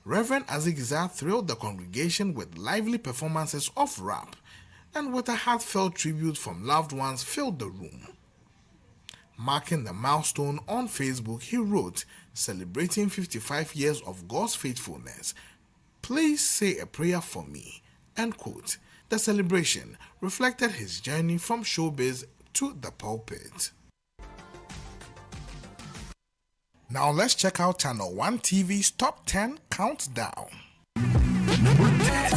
Reverend Azigizar thrilled the congregation with lively performances of rap, and with a heartfelt tribute from loved ones filled the room. Marking the milestone on Facebook, he wrote, "Celebrating 55 years of God's faithfulness. Please say a prayer for me." End quote. The celebration reflected his journey from showbiz to the pulpit. Now let's check out Channel 1 TV's Top 10 Countdown. Number 10.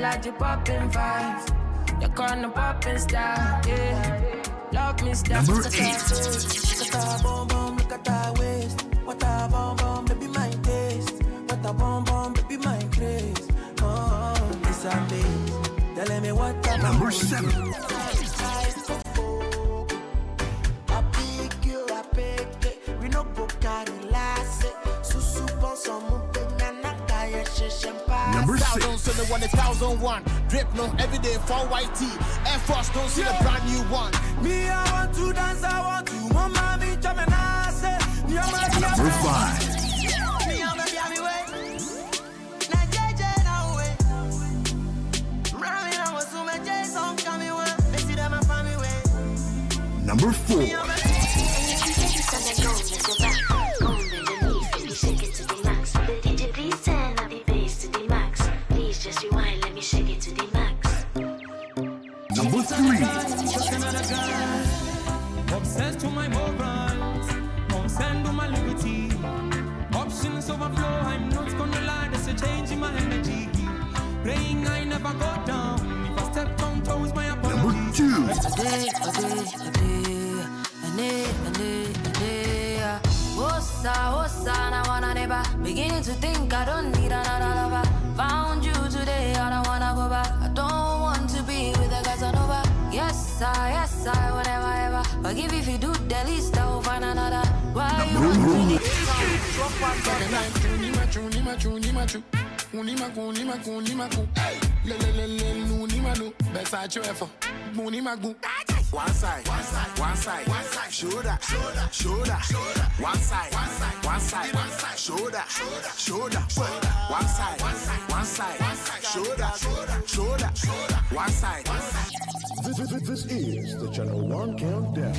like the poppin' vibes. You're calling poppin' style, yeah. Love me style. Number 8. Look at that boom boom, look at that waist. What a boom boom, baby, my taste. What a boom boom, baby, my craze. Oh, this and this. Telling me what a Number 7. Number 6. Don't see the 1001. Drip no everyday for white tee. Air Force don't see the brand new one. Me, I want to dance, I want to. Mama, me, Jamaica. Number 5. Number 4. Number 3. Obsessed to my morals, obsessed to my liberty. Options overflow, I'm not gonna lie, there's a change in my energy. Praying I never go down. If I step on toes, my apologies. Number 2. Beginning to think I don't need another lover. Found you today, I don't wanna go back. I don't want to be with a Casanova. Yes, I, whatever, ever. Forgive if you do the least, I will find another. Why you want to One side, shoulder, shoulder, one side, shoulder, shoulder, one side, shoulder, one side. This is the Channel 1 Countdown.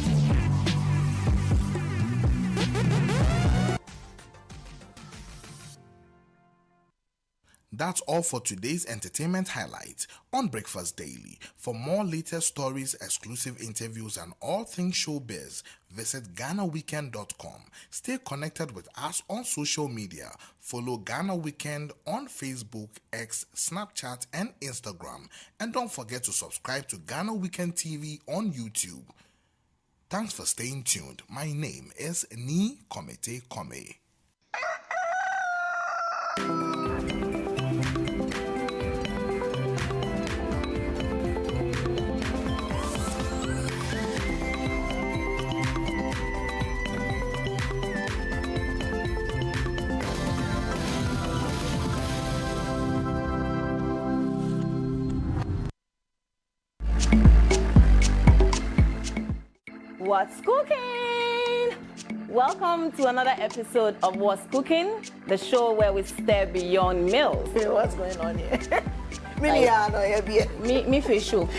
That's all for today's entertainment highlights on Breakfast Daily. For more latest stories, exclusive interviews, and all things showbiz, visit GhanaWeekend.com. Stay connected with us on social media. Follow Ghana Weekend on Facebook, X, Snapchat, and Instagram. And don't forget to subscribe to Ghana Weekend TV on YouTube. Thanks for staying tuned. My name is Ni Komete Kome. What's cooking? Welcome to another episode of What's Cooking, the show where we stare beyond meals. What's going on here? Me facial.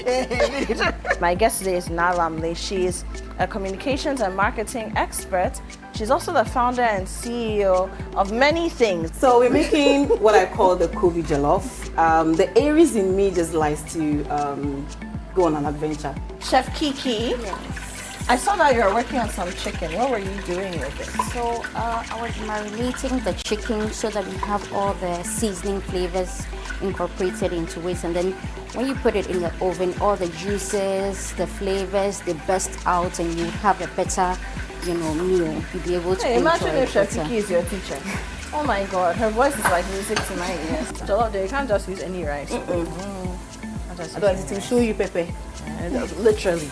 My guest today is Naramle. She is a communications and marketing expert. She's also the founder and CEO of many things. So we're making what I call the Kobe jollof. The Aries in me just likes to go on an adventure. Chef Kiki. Yes. I saw that you were working on some chicken. What were you doing with it? So I was marinating the chicken so that we have all the seasoning flavors incorporated into it, and then when you put it in the oven, all the juices, the flavors, they burst out, and you have a better, meal. You'll be able to imagine enjoy if Chef better. Kiki is your teacher. Oh my God, her voice is like music to my ears. Jollof, you can't just use any rice. Otherwise, it will show you pepper. Literally.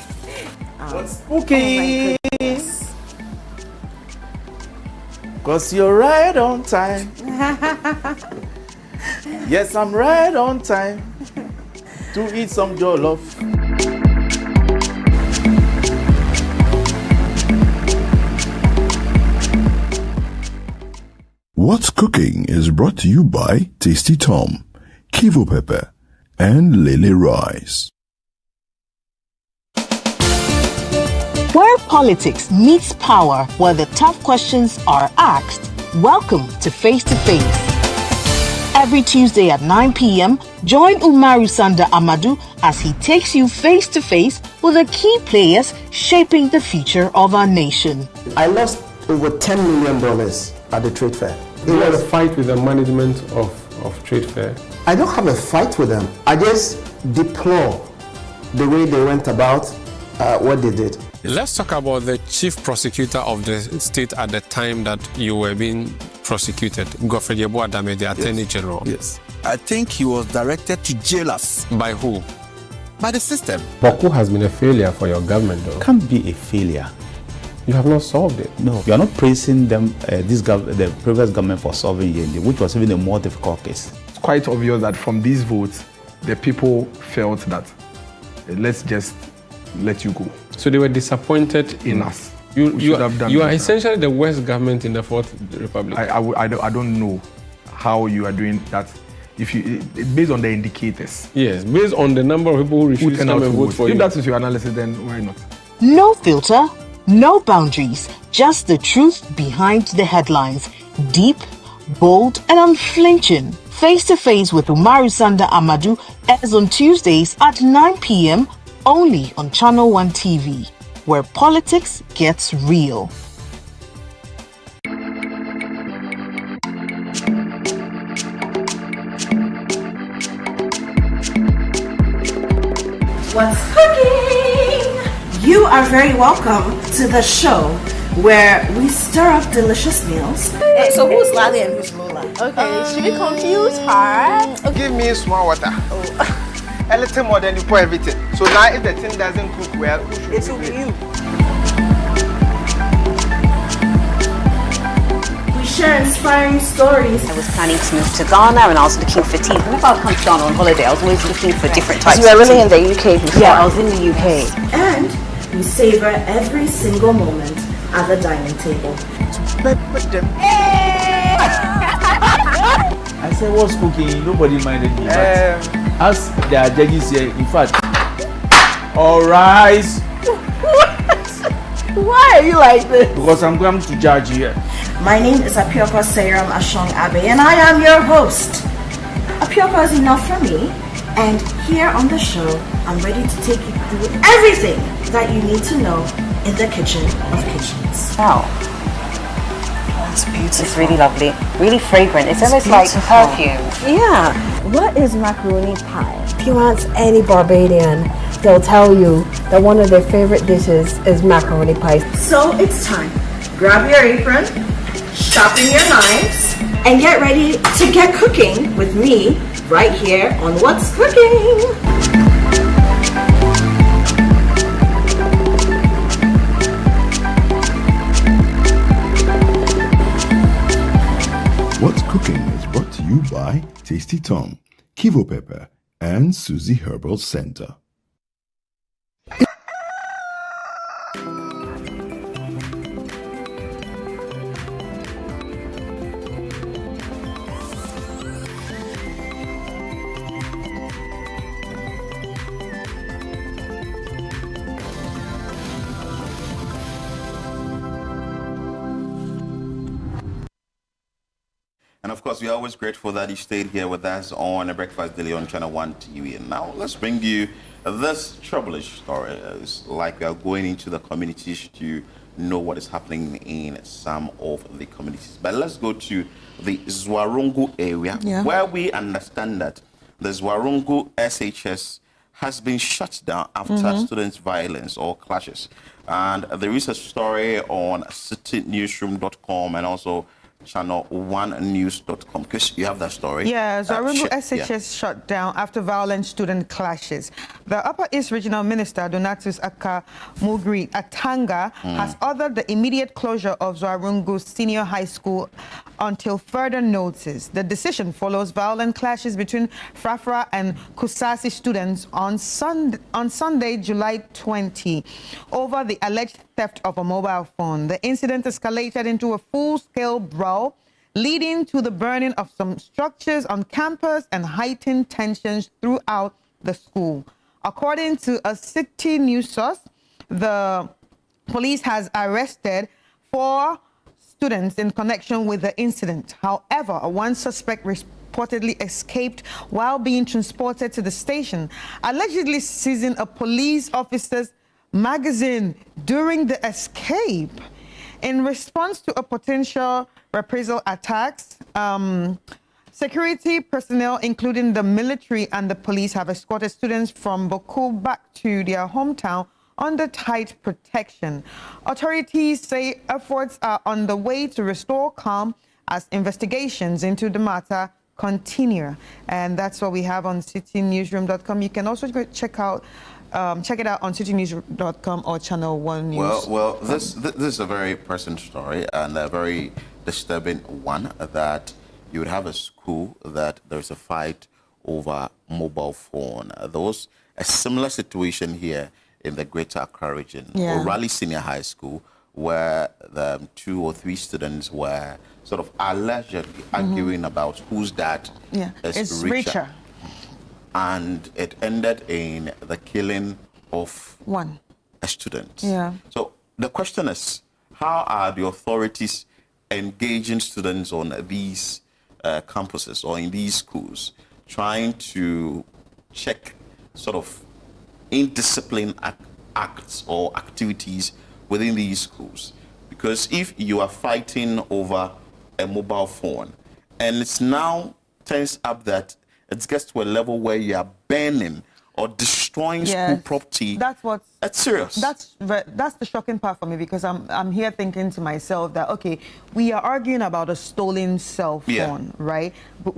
What's cooking? Cause you're right on time. Yes, I'm right on time to eat some jollof. What's Cooking is brought to you by Tasty Tom, Kivo Pepper, and Lily Rice. Where politics meets power, where the tough questions are asked, welcome to Face to Face. Every Tuesday at 9 p.m., join Umaru Sanda Amadou as he takes you face to face with the key players shaping the future of our nation. I lost over $10 million at the trade fair. It was a fight with the management of of trade fair. I don't have a fight with them. I just deplore the way they went about what they did. Let's talk about the chief prosecutor of the state at the time that you were being prosecuted, Godfrey Yeboah Dame, the Attorney General. Yes. I think he was directed to jail us. By who? By the system. Boku has been a failure for your government, though. Can't be a failure. You have not solved it. No, you are not praising them, the previous government for solving Yende, which was even a more difficult case. It's quite obvious that from these votes, the people felt that let's just let you go. So they were disappointed in us. You are essentially the worst government in the Fourth Republic. I don't know how you are doing that. Based on the indicators. Yes, based on the number of people who refuse to come and vote for you. If that is your analysis, then why not? No filter, no boundaries, just the truth behind the headlines. Deep, bold, and unflinching. Face to Face with Umaru Sanda Amadou airs on Tuesdays at 9 p.m. only on Channel 1 TV, where politics gets real. What's cooking? You are very welcome to the show where we stir up delicious meals. So who's Lali and who's Lola? Okay, should we confuse her? Give me small water. A little more than you pour everything. So now if the thing doesn't cook well, who should it will be you. We share inspiring stories. I was planning to move to Ghana and I was looking for tea. Whenever I come to Ghana on holiday, I was always looking for different types You were of really tea. in the UK before? Yeah, I was in the UK. And we savor every single moment at the dining table. I said, what's cooking? Nobody minded me. But as the judges here, in fact, all rise. Why are you like this? Because I'm going to judge here. My name is Apioko Seiram Ashong Abe, and I am your host. Apioko is enough for me, and here on the show, I'm ready to take you through everything that you need to know in the kitchen of kitchens. Wow. That's beautiful. It's really lovely. Really fragrant. It's almost like perfume. Yeah. What is macaroni pie? If you ask any Barbadian, they'll tell you that one of their favorite dishes is macaroni pie. So it's time. Grab your apron, sharpen your knives, and get ready to get cooking with me right here on What's Cooking. What's Cooking is brought to you by Tasty Tom, Kivo Pepper, and Susie Herbal Center. And of course, we are always grateful that you stayed here with us on a Breakfast Daily on Channel 1 TV. And now let's bring you this troublish story. It's like we are going into the communities to know what is happening in some of the communities. But let's go to the Zwarungu area, where we understand that the Zwarungu SHS has been shut down after students' violence or clashes. And there is a story on citynewsroom.com and also channel1news.com, because you have that story. Yeah, Zwarungu SHS shut down after violent student clashes. The Upper East Regional Minister, Donatus Aka Mugri Atanga, has ordered the immediate closure of Zwarungu Senior High School until further notice. The decision follows violent clashes between Frafra and Kusasi students on Sunday, July 20, over the alleged theft of a mobile phone. The incident escalated into a full-scale brawl, leading to the burning of some structures on campus and heightened tensions throughout the school. According to a City News source, the police has arrested 4 students in connection with the incident. However, one suspect reportedly escaped while being transported to the station, allegedly seizing a police officer's magazine during the escape. In response to a potential reprisal attacks, Security personnel, including the military and the police, have escorted students from Boko back to their hometown under tight protection. Authorities say efforts are on the way to restore calm as investigations into the matter continue. And that's what we have on citynewsroom.com. You can also go check it out on citynewsroom.com or Channel 1 News. Well, this is a very personal story and a very disturbing one, that you would have a school that there's a fight over mobile phone. There was a similar situation here in the Greater Accra region, O'Reilly Senior High School, where the 2 or 3 students were sort of allegedly arguing about whose dad is richer. And it ended in the killing of a student. So the question is, how are the authorities engaging students on these campuses or in these schools, trying to check sort of indiscipline acts or activities within these schools? Because if you are fighting over a mobile phone and it's now turns up that it gets to a level where you are burning or destroying school property, that's serious. That's the shocking part for me, because I'm here thinking to myself that, okay, we are arguing about a stolen cell phone, right? But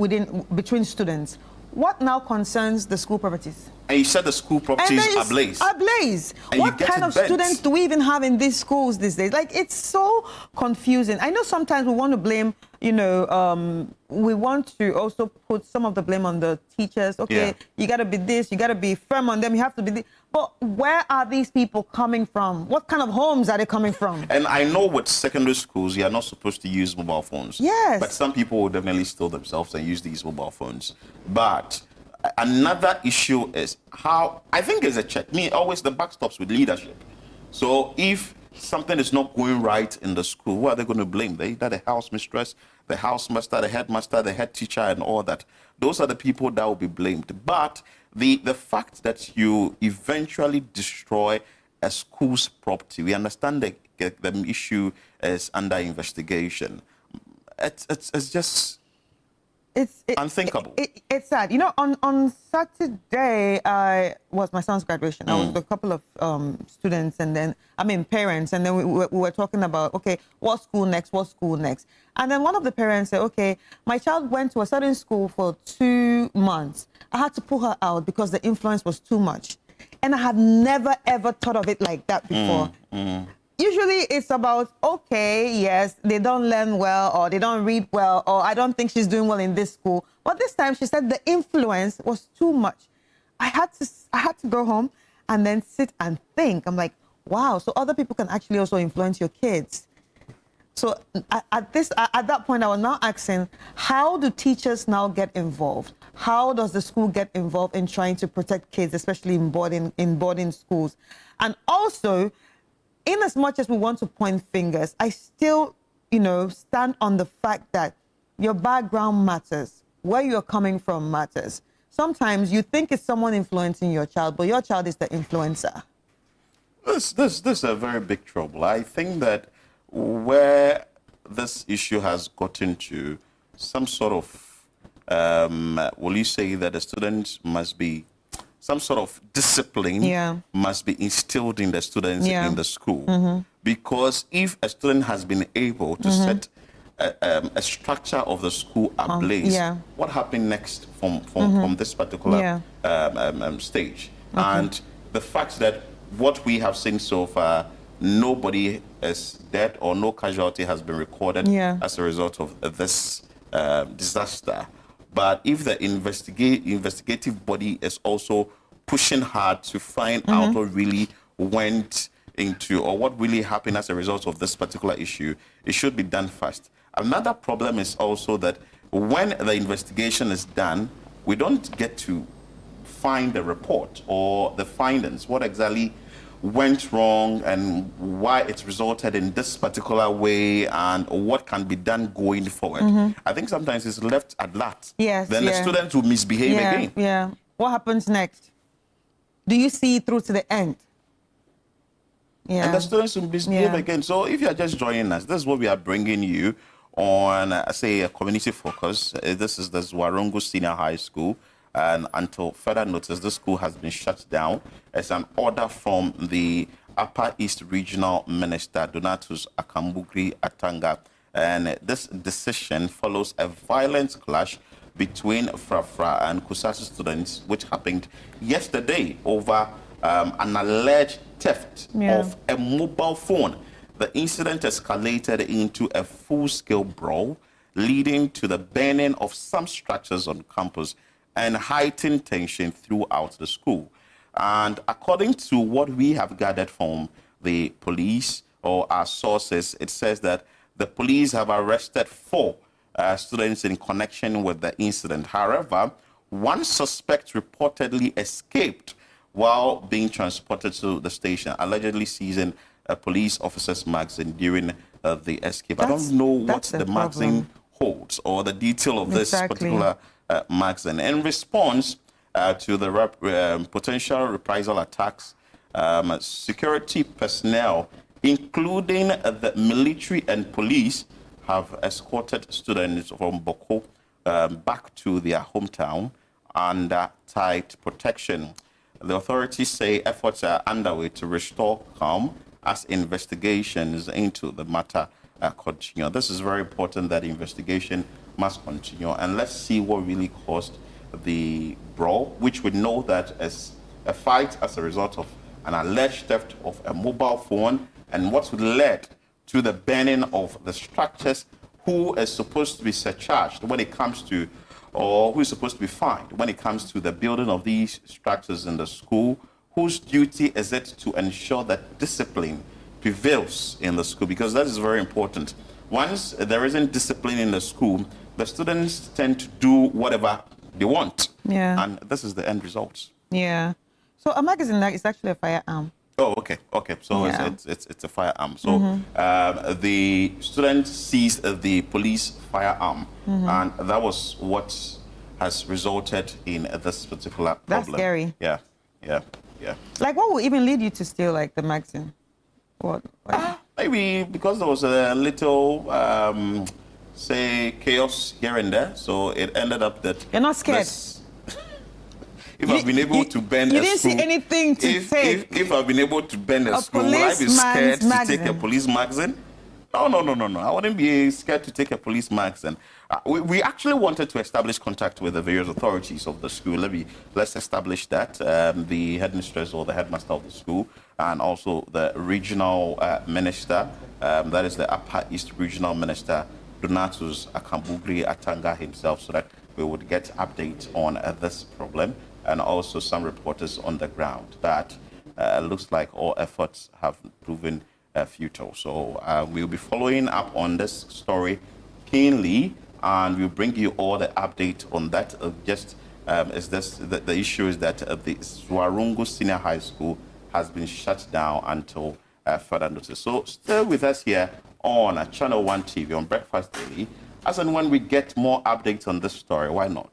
between students. What now concerns the school properties? And you said the school properties are ablaze. Ablaze. What kind of students do we even have in these schools these days? Like, it's so confusing. I know sometimes we want to blame, we want to also put some of the blame on the teachers. Okay, you got to be this, you got to be firm on them, you have to be this. But where are these people coming from? What kind of homes are they coming from? And I know with secondary schools, you are not supposed to use mobile phones. Yes. But some people will definitely steal themselves and use these mobile phones. But another issue is how, I think there's a check. Always the buck stops with leadership. So if something is not going right in the school, who are they going to blame? Either the house mistress, the housemaster, the headmaster, the head teacher, and all that. Those are the people that will be blamed. But the fact that you eventually destroy a school's property, we understand the issue is under investigation. It's just unthinkable. It's sad. On Saturday was my son's graduation. I was with a couple of students and then, parents, and then we were talking about, okay, what school next? And then one of the parents said, okay, my child went to a certain school for 2 months. I had to pull her out because the influence was too much. And I had never, ever thought of it like that before. Usually it's about, okay, yes, they don't learn well or they don't read well or I don't think she's doing well in this school. But this time she said the influence was too much. I had to go home and then sit and think. I'm like, wow, so other people can actually also influence your kids. So at that point, I was now asking, how do teachers now get involved? How does the school get involved in trying to protect kids, especially in boarding schools? And also, in as much as we want to point fingers, I still, stand on the fact that your background matters. Where you're coming from matters. Sometimes you think it's someone influencing your child, but your child is the influencer. This is a very big trouble. I think that where this issue has gotten to, some sort of, will you say that the students must be, some sort of discipline must be instilled in the students in the school. Because if a student has been able to set a structure of the school ablaze, what happened next from this particular stage? And the fact that what we have seen so far, nobody is dead or no casualty has been recorded as a result of this disaster. But if the investigative body is also pushing hard to find out what really went into or what really happened as a result of this particular issue, it should be done fast. Another problem is also that when the investigation is done, we don't get to find the report or the findings, what exactly went wrong and why it resulted in this particular way and what can be done going forward. I think sometimes it's left at that. Then the students will misbehave again. What happens next? Do you see through to the end? And the students will misbehave again. So if you are just joining us, this is what we are bringing you on, say, a community focus. This is the Zwarongo Senior High School. And until further notice, the school has been shut down. It's an order from the Upper East Regional Minister, Donatus Akambugri Atanga. And this decision follows a violent clash between Frafra and Kusasi students, which happened yesterday over an alleged theft of a mobile phone. The incident escalated into a full-scale brawl, leading to the burning of some structures on campus and heightened tension throughout the school. And according to what we have gathered from the police or our sources, it says that the police have arrested 4 students in connection with the incident. However, one suspect reportedly escaped while being transported to the station, allegedly seizing a police officer's magazine during the escape. I don't know what the magazine holds or the detail of this particular magazine. In response to the potential reprisal attacks, security personnel, including the military and police, have escorted students from Boko back to their hometown under tight protection. The authorities say efforts are underway to restore calm as investigations into the matter continue. This is very important, that investigation must continue, and let's see what really caused the brawl, which we know that as a fight as a result of an alleged theft of a mobile phone, and what led to the burning of the structures. Who is supposed to be surcharged when it comes to, or who is supposed to be fined when it comes to the building of these structures in the school? Whose duty is it to ensure that discipline prevails in the school? Because that is very important. Once there isn't discipline in the school, the students tend to do whatever they want. Yeah. And this is the end result. Yeah. So a magazine is actually a firearm. Oh, okay. So Yeah. it's a firearm. So the student seized the police firearm, and that was what has resulted in this particular problem. That's scary. Yeah. Like, what would even lead you to steal like the magazine? What? Maybe because there was a little, say, chaos here and there. So it ended up that You're not scared. If I've been able to bend you a didn't school, see anything to take. If I've been able to bend a school, would I be policeman's scared to take a magazine. police magazine? No. I wouldn't be scared to take a police magazine. We actually wanted to establish contact with the various authorities of the school. Let's establish that. The headmistress or the headmaster of the school, and also the regional minister, that is the Upper East Regional Minister, Donatus Akambugri Atanga himself, so that we would get updates on this problem, and also some reporters on the ground. That looks like all efforts have proven futile. So we'll be following up on this story keenly, and we'll bring you all the update on that. The issue is that the Zwarongo Senior High School has been shut down until further notice. So stay with us here on Channel 1 TV on Breakfast Daily. As and when we get more updates on this story, why not?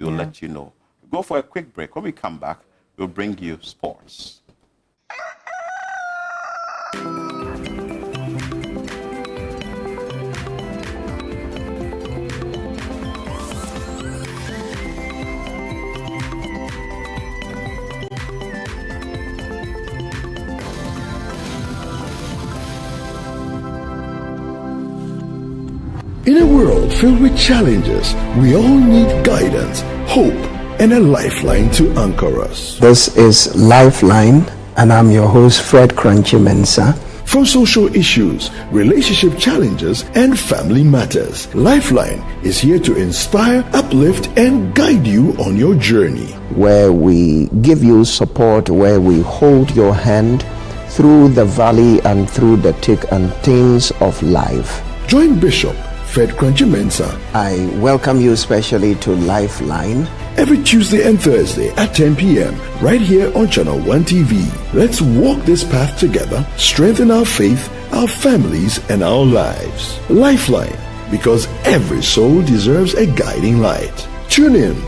We'll let you know. Go for a quick break. When we come back, we'll bring you sports. In a world filled with challenges, we all need guidance, hope, and a lifeline to anchor us. This is Lifeline, and I'm your host, Fred Crunchy Mensa. From social issues, relationship challenges, and family matters, Lifeline is here to inspire, uplift, and guide you on your journey. Where we give you support, where we hold your hand through the valley and through the thick and thins of life. Join Bishop Fred Crunchy Mensa. I welcome you especially to Lifeline. Every Tuesday and Thursday at 10 p.m. right here on Channel 1 TV. Let's walk this path together, strengthen our faith, our families, and our lives. Lifeline, because every soul deserves a guiding light. Tune in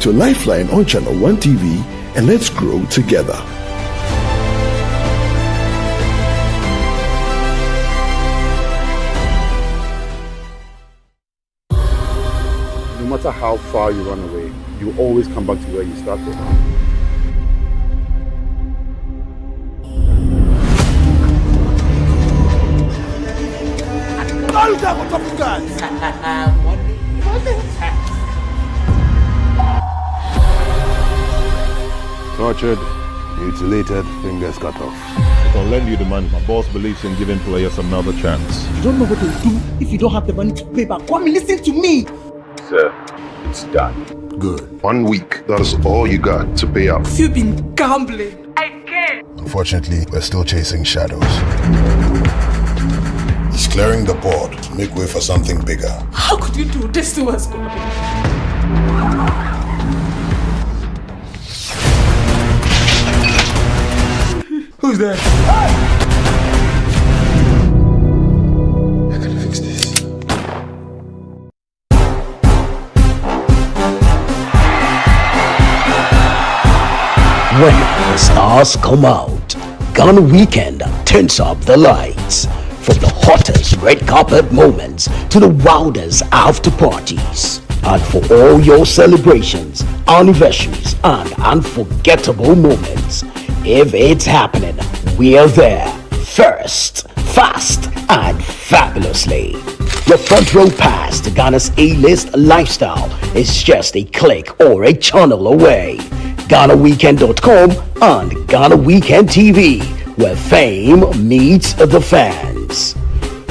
to Lifeline on Channel 1 TV and let's grow together. matter how far you run away, you always come back to where you started. All that on top of guys. Tortured, mutilated, fingers cut off. I'll lend you the money. My boss believes in giving players another chance. You don't know what to do if you don't have the money to pay back. Come listen to me. Sir, it's done. Good. 1 week. That is all you got to pay up. You've been gambling. Again. Unfortunately, we're still chasing shadows. He's clearing the board to make way for something bigger. How could you do this to us, God? Who's there? I can fix this. When the stars come out, Ghana Weekend turns up the lights. From the hottest red carpet moments to the wildest after parties. And for all your celebrations, anniversaries, and unforgettable moments, if it's happening, we're there. First, fast, and fabulously. Your front row pass to Ghana's A-list lifestyle is just a click or a channel away. GhanaWeekend.com and Ghana Weekend TV, where fame meets the fans.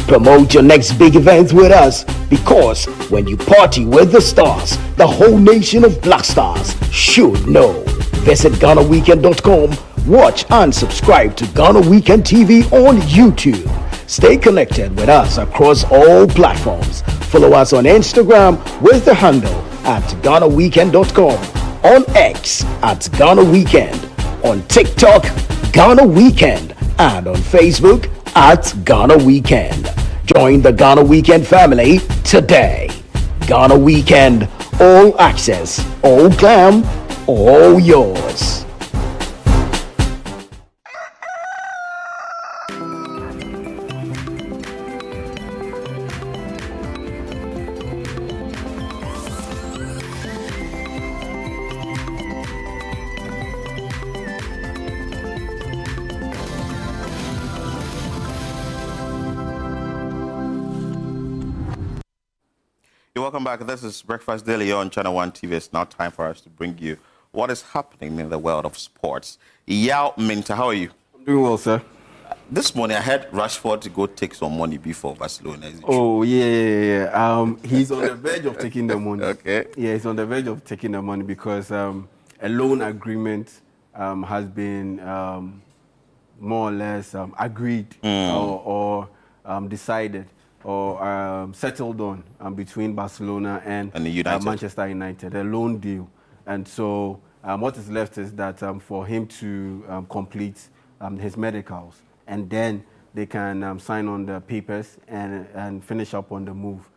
Promote your next big event with us, because when you party with the stars, the whole nation of Black Stars should know. Visit GhanaWeekend.com, watch and subscribe to Ghana Weekend TV on YouTube. Stay connected with us across all platforms. Follow us on Instagram with the handle at GhanaWeekend.com, on X at Ghana Weekend, on TikTok, Ghana Weekend, and on Facebook at Ghana Weekend. Join the Ghana Weekend family today. Ghana Weekend, all access, all glam, all yours. Welcome back. This is Breakfast Daily on Channel 1 TV. It's now time for us to bring you what is happening in the world of sports. Yao Minta, how are you? I'm doing well, sir. This morning I heard Rashford to go take some money before Barcelona. Is it true? Oh, yeah. He's on the verge of taking the money. Okay. Yeah, he's on the verge of taking the money because a loan agreement has been more or less agreed or decided or settled on between Barcelona and Manchester United, a loan deal. And so what is left is that for him to complete his medicals, and then they can sign on the papers and finish up on the move,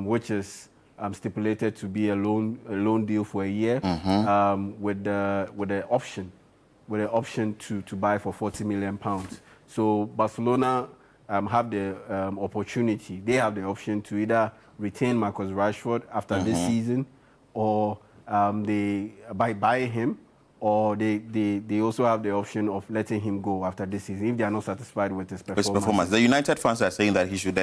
which is stipulated to be a loan deal for a year with the option to buy for £40 million. So Barcelona have the opportunity. They have the option to either retain Marcus Rashford after this season, or they buy him, or they also have the option of letting him go after this season if they are not satisfied with his performance. The United fans are saying that he should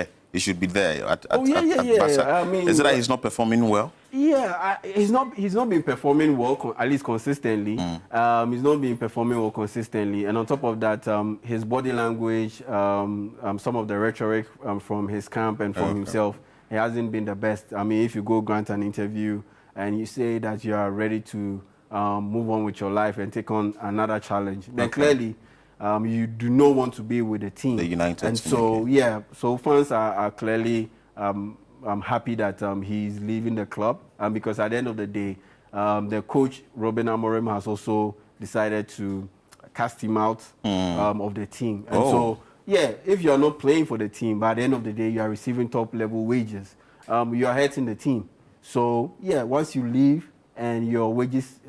be there at yeah. Barca. I mean, is it that he's not performing well? Yeah, he's not been performing well, at least consistently. He's not been performing well consistently, and on top of that, his body language, some of the rhetoric from his camp and from himself, it hasn't been the best. I mean, if you go grant an interview and you say that you are ready to move on with your life and take on another challenge, then clearly you do not want to be with the team. The United. And so, so fans are clearly I'm happy that he's leaving the club, because at the end of the day, the coach, Ruben Amorim, has also decided to cast him out of the team. And so, if you're not playing for the team, by the end of the day, you are receiving top-level wages. You are hurting the team. So, once you leave and your wages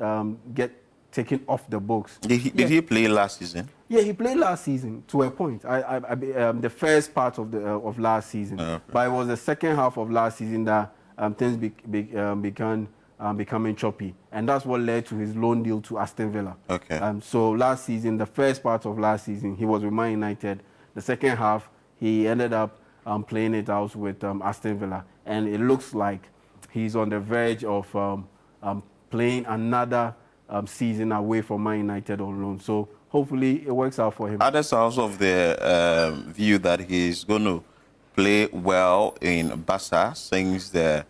get taken off the books. Did he play last season? Yeah, he played last season to a point. The first part of last season, but it was the second half of last season that things began becoming choppy, and that's what led to his loan deal to Aston Villa. Okay. So last season, the first part of last season, he was with Man United. The second half, he ended up playing it out with Aston Villa, and it looks like he's on the verge of playing another season away from Man United on loan. So hopefully it works out for him. Others are also of the view that he's going to play well in Barca, since the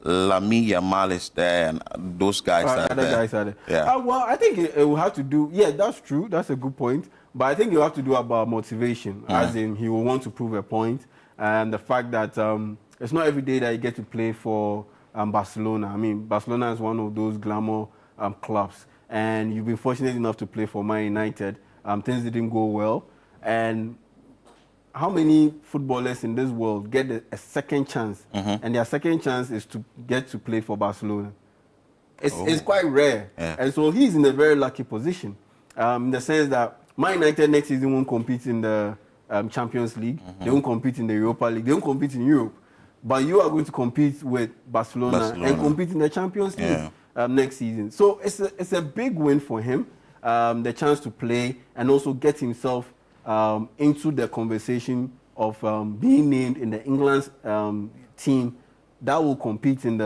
Lamine Yamal is there and those guys are other there. guys are there. Yeah. Well, I think it will have to do. Yeah, that's true. That's a good point. But I think you have to do about motivation, as in he will want to prove a point, and the fact that it's not every day that you get to play for Barcelona. I mean, Barcelona is one of those glamour clubs, and you've been fortunate enough to play for Man United. Things didn't go well, and how many footballers in this world get a second chance, and their second chance is to get to play for Barcelona? It's quite rare, and so he's in a very lucky position, in the sense that Man United next season won't compete in the Champions League, they won't compete in the Europa League, they won't compete in Europe, but you are going to compete with Barcelona. And compete in the Champions League next season. So it's a big win for him, the chance to play and also get himself into the conversation of being named in the England's team that will compete in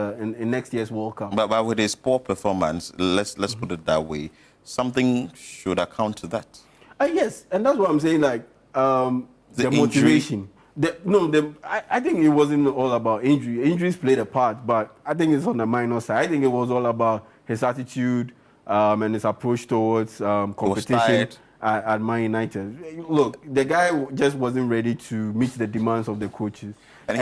next year's World Cup. But with his poor performance, let's put it that way, something should account to that. Yes, and that's what I'm saying. Like the motivation. I think it wasn't all about injury. Injuries played a part, but I think it's on the minor side. I think it was all about his attitude and his approach towards competition at Man United. Look, the guy just wasn't ready to meet the demands of the coaches. And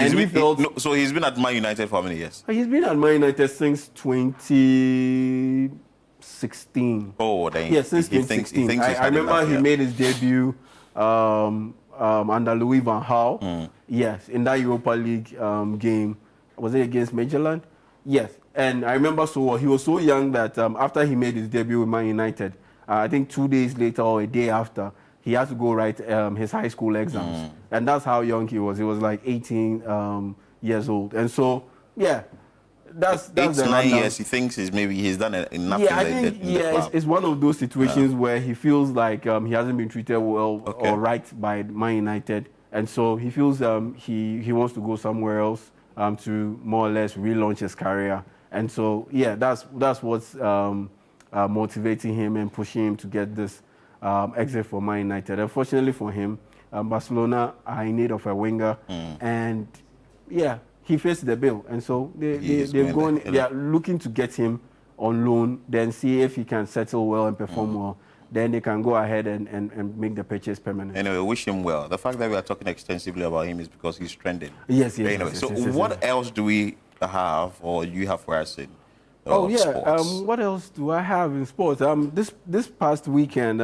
so he's been at Man United for how many years? He's been at Man United since 2016. Oh, then yeah, since 2016. I remember he made his debut under Louis van Gaal. Yes, in that Europa League game. Was it against Midtjylland? Yes. And I remember so well, he was so young that after he made his debut with Man United, I think 2 days later or a day after, he had to go write his high school exams. And that's how young he was. He was like 18 years old. And so, yeah, that's 9 years. He thinks he's done enough. Yeah, I think it's one of those situations where he feels like he hasn't been treated well or right by Man United, and so he feels he wants to go somewhere else to more or less relaunch his career. And so yeah, that's what's motivating him and pushing him to get this exit for Man United. Unfortunately for him, Barcelona are in need of a winger, and yeah, he faced the bill, and so they are looking to get him on loan, then see if he can settle well and perform well. Then they can go ahead and make the purchase permanent. Anyway, wish him well. The fact that we are talking extensively about him is because he's trending. Yes. Anyway, what else do we have, or you have for us in sports? What else do I have in sports? This past weekend,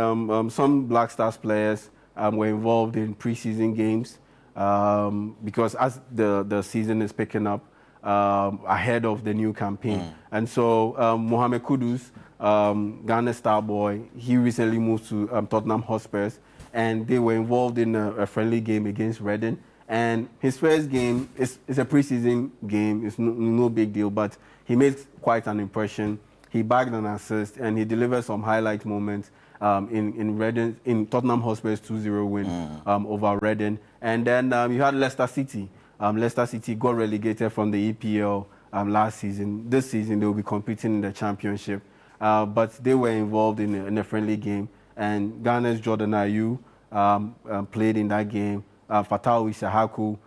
some Black Stars players were involved in preseason games because as the season is picking up ahead of the new campaign. And so Mohamed Kudus, Ghana star boy, he recently moved to Tottenham Hotspurs, and they were involved in a friendly game against Reading. And his first game is a preseason game. It's no big deal, but he made quite an impression. He bagged an assist, and he delivered some highlight moments in Tottenham Hotspur's 2-0 win over Reading. And then you had Leicester City. Leicester City got relegated from the EPL last season. This season, they will be competing in the Championship. But they were involved in a friendly game. And Ghana's Jordan Ayew played in that game. Fatawu Issahaku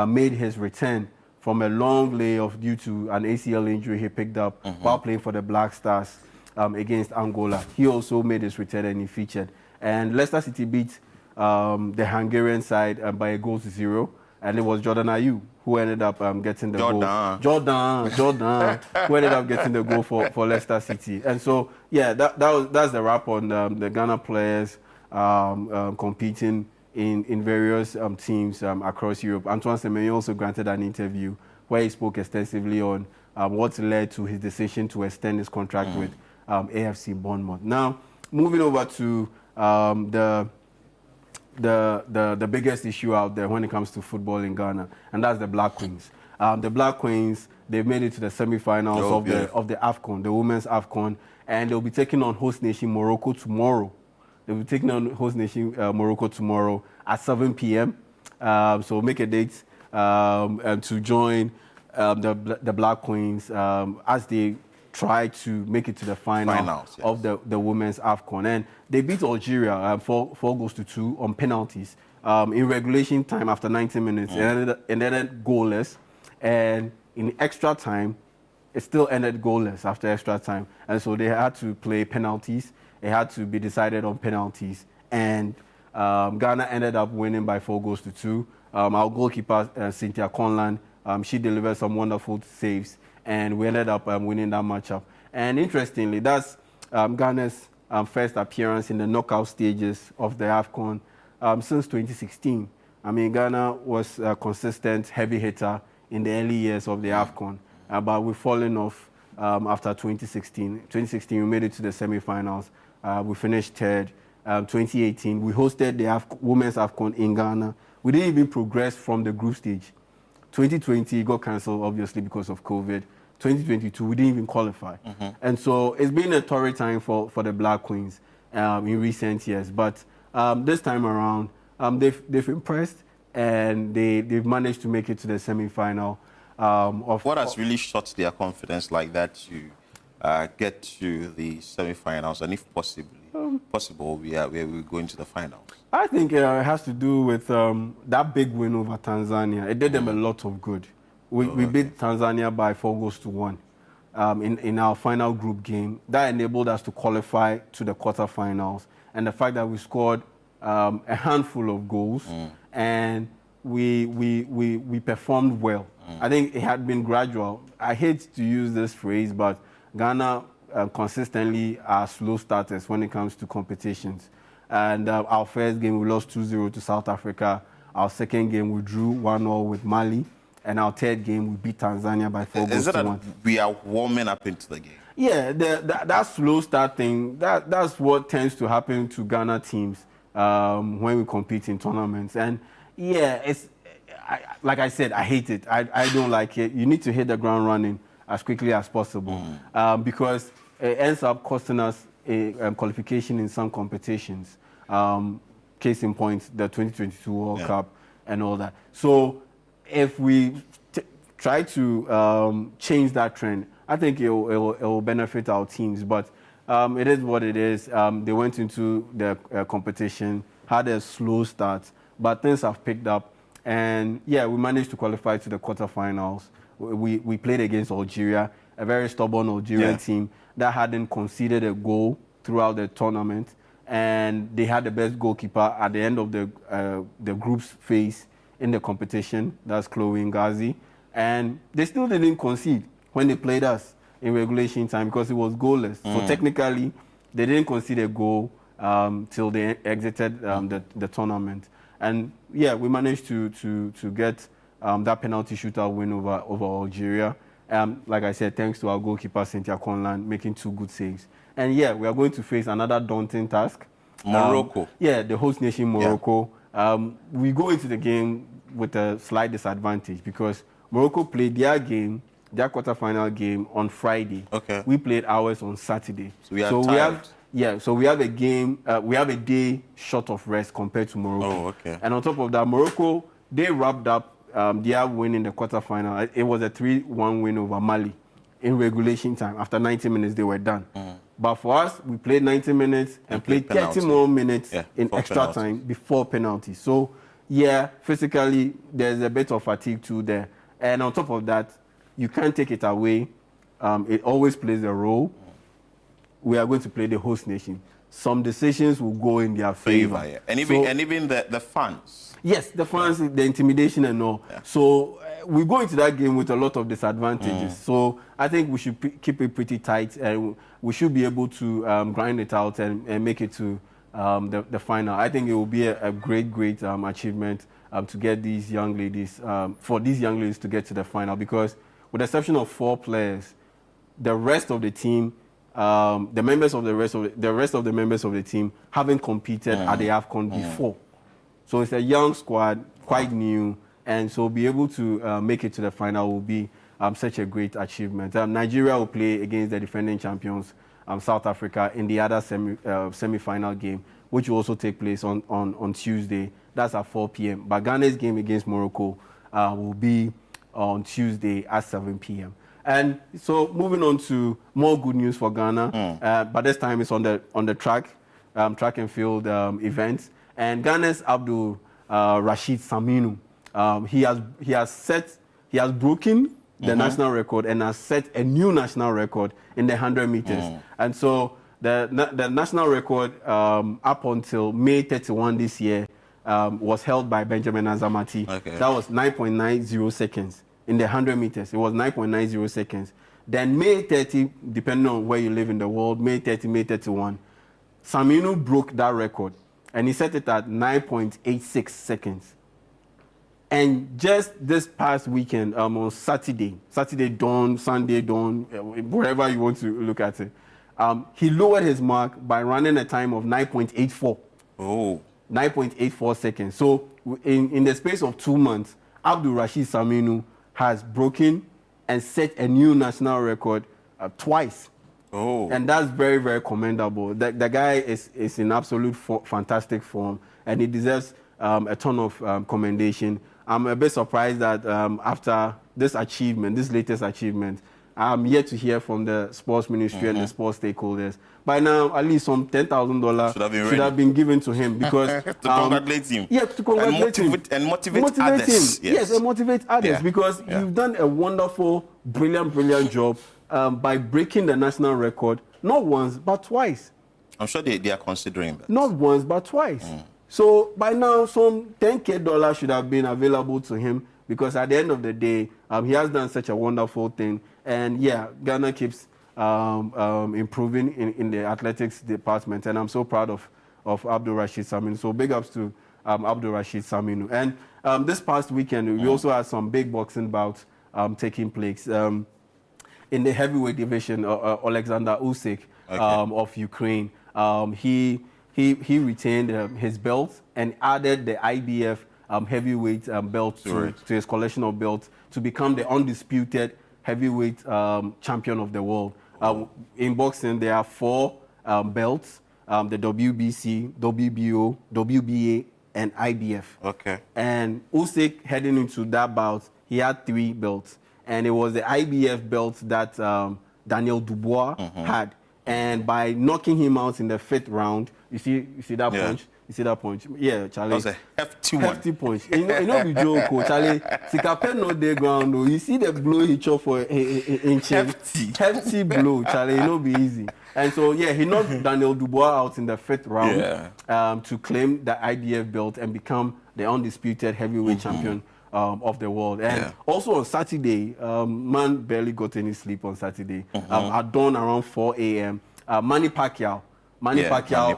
made his return from a long layoff due to an ACL injury he picked up while playing for the Black Stars against Angola. He also made his return and he featured. And Leicester City beat the Hungarian side by 1-0. And it was Jordan Ayew who ended up getting the goal. Jordan, who ended up getting the goal for Leicester City. And so, yeah, that's the wrap on the Ghana players competing in various teams across Europe. Antoine Semenyo also granted an interview where he spoke extensively on what led to his decision to extend his contract with AFC Bournemouth. Now, moving over to the biggest issue out there when it comes to football in Ghana, and that's the Black Queens. The Black Queens, They've made it to the semi-finals of the AFCON, the women's AFCON, and they'll be taking on host nation Morocco tomorrow. They'll be taking on host nation Morocco tomorrow at 7 p.m. So make a date to join the Black Queens as they try to make it to the finals of the women's AFCON. And they beat Algeria 4 goals to 2 on penalties. In regulation time after 90 minutes, it ended goalless. And in extra time, it still ended goalless after extra time. And so they had to play penalties. It had to be decided on penalties. And Ghana ended up winning by 4 goals to 2. Our goalkeeper, Cynthia Conlan, she delivered some wonderful saves. And we ended up winning that matchup. And interestingly, that's Ghana's first appearance in the knockout stages of the AFCON since 2016. I mean, Ghana was a consistent heavy hitter in the early years of the AFCON, but we've fallen off after 2016. 2016, we made it to the semi-finals. We finished third. 2018, we hosted the women's AFCON in Ghana. We didn't even progress from the group stage. 2020 got cancelled, obviously, because of COVID. 2022, we didn't even qualify. And so it's been a torrid time for the Black Queens in recent years. But this time around, they've impressed, and they've managed to make it to the semi-final. What has really shot their confidence like that to get to the semi-finals, and if possible, we are going to the finals? I think it has to do with that big win over Tanzania. It did them a lot of good. We beat Tanzania by 4 goals to 1 in our final group game. That enabled us to qualify to the quarterfinals. And the fact that we scored a handful of goals and we performed well. I think it had been gradual. I hate to use this phrase, but Ghana consistently are slow starters when it comes to competitions. And our first game, we lost 2-0 to South Africa. Our second game, we drew 1-0 with Mali. And our third game, we beat Tanzania by 4 goals to 1. We are warming up into the game? Yeah, that slow start thing, that's what tends to happen to Ghana teams when we compete in tournaments. And yeah, like I said, I hate it. I don't like it. You need to hit the ground running as quickly as possible because it ends up costing us a qualification in some competitions. Case in point, the 2022 World Cup and all that. So if we try to change that trend, I think it will benefit our teams. But it is what it is. They went into the competition, had a slow start, but things have picked up. And yeah, we managed to qualify to the quarterfinals. We played against Algeria, a very stubborn Algerian team that hadn't conceded a goal throughout the tournament. And they had the best goalkeeper at the end of the group's phase in the competition. That's Chloe Ngazi. And they still didn't concede when they played us in regulation time because it was goalless. So technically, they didn't concede a goal till they exited the tournament. And yeah, we managed to get that penalty shootout win over Algeria. Like I said, thanks to our goalkeeper, Cynthia Conlan, making 2 good saves. And yeah, we are going to face another daunting task. Morocco. The host nation, Morocco. We go into the game with a slight disadvantage because Morocco played their quarterfinal game on Friday. Okay. We played ours on Saturday. So we are so we have a game, we have a day short of rest compared to Morocco. Oh, okay. And on top of that, Morocco, they wrapped up their win in the quarterfinal. It was a 3-1 win over Mali in regulation time. After 90 minutes, they were done. But for us, we played 90 minutes and played 30 more minutes in extra time before penalty. So, yeah, physically, there's a bit of fatigue too there. And on top of that, you can't take it away. It always plays a role. We are going to play the host nation. Some decisions will go in their favor. Yeah. And even the fans. Yes, the fans, the intimidation and all. Yeah. So we go into that game with a lot of disadvantages. So I think we should keep it pretty tight, and we should be able to grind it out and make it to the final. I think it will be a great achievement to get these young ladies, for these young ladies to get to the final, because with the exception of 4 players, the rest of the team, the rest of the members of the team haven't competed at the AFCON before. So it's a young squad, quite new, and so be able to make it to the final will be such a great achievement. Nigeria will play against the defending champions, South Africa, in the other semi-final game, which will also take place on Tuesday. That's at 4 p.m. But Ghana's game against Morocco will be on Tuesday at 7 p.m. And so moving on to more good news for Ghana, but this time it's on the track and field events. And Ghana's Abdul Rashid Saminu, he has broken the national record and has set a new national record in the 100 meters. And so the national record up until May 31 this year was held by Benjamin Azamati. That was 9.90 seconds in the 100 meters. It was 9.90 seconds. Then May 30, depending on where you live in the world, May 30, May 31, Saminu broke that record and he set it at 9.86 seconds. And just this past weekend, on Saturday dawn, Sunday dawn, wherever you want to look at it, he lowered his mark by running a time of 9.84. 9.84 seconds. So in the space of 2 months, Abdul Rashid Saminu has broken and set a new national record twice. And that's very, very commendable. The guy is in absolute fantastic form, and he deserves a ton of commendation. I'm a bit surprised that after this achievement, this latest achievement, I'm yet to hear from the sports ministry and the sports stakeholders. By now, at least some $10,000 should have been given to him because to congratulate him. Yeah, to congratulate him and motivate others. Him. Yes, and motivate others because you've done a wonderful, brilliant job by breaking the national record not once but twice. I'm sure they are considering that. Not once but twice. So by now, some $10,000 should have been available to him because at the end of the day, he has done such a wonderful thing. And yeah, Ghana keeps improving in the athletics department, and I'm so proud of Abdul Rashid Saminu. So big ups to Abdul Rashid Saminu. And this past weekend, we also had some big boxing bouts taking place. In the heavyweight division, Alexander Usyk of Ukraine, he retained his belt and added the IBF heavyweight belt to his collection of belts to become the undisputed heavyweight champion of the world. In boxing, there are 4 belts, the WBC, WBO, WBA, and IBF. And Usyk, heading into that bout, he had 3 belts. And it was the IBF belt that Daniel Dubois had. And by knocking him out in the 5th round, you see that punch? You see that punch? Yeah, Charlie. That was a hefty one. Hefty punch. You know, be joke, Charlie. Sikapen no dey ground. You see the blow he chop for inch. Hefty blow, Charlie. You know, be easy. And so, yeah, he knocked Daniel Dubois out in the 5th round to claim the IBF belt and become the undisputed heavyweight champion of the world. And also on Saturday, man barely got any sleep on Saturday. At dawn around 4 a.m., Manny Pacquiao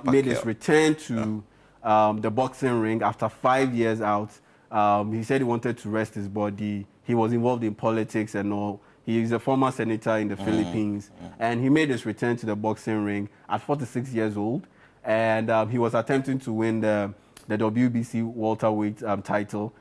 made his return to the boxing ring after 5 years out. He said he wanted to rest his body. He was involved in politics and all. He is a former senator in the Philippines. And he made his return to the boxing ring at 46 years old. And he was attempting to win the WBC welterweight title.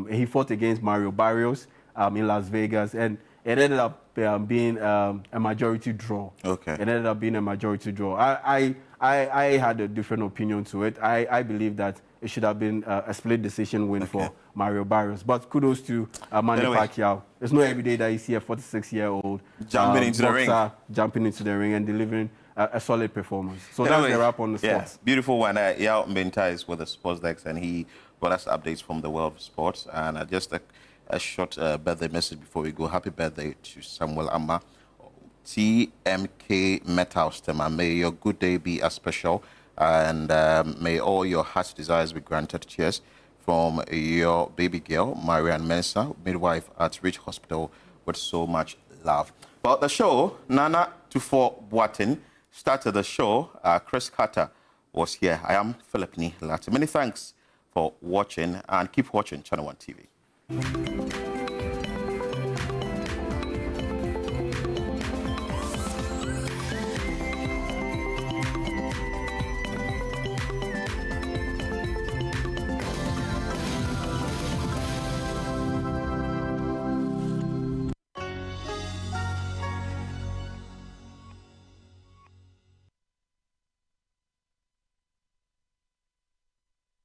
He fought against Mario Barrios in Las Vegas. And it ended up being a majority draw. It ended up being a majority draw. I had a different opinion to it. I believe that it should have been a split decision win for Mario Barrios. But kudos to Manny Pacquiao. It's not every day that you see a 46-year-old jumping into the ring and delivering a solid performance. So that's the wrap on the sports. Beautiful one. Yao Mbenta is with the Sports Desk, and he brought us updates from the world of sports. And just a short birthday message before we go. Happy birthday to Samuel Amma, TMK Metals Tema. May your good day be as special, and may all your heart's desires be granted. Cheers from your baby girl, Marianne Mensah, midwife at Rich Hospital, with so much love. Well, the show, Nana Tufo Boatin, started the show. Chris Carter was here. I am Philip Ni Latte. Many thanks for watching, and keep watching Channel One TV.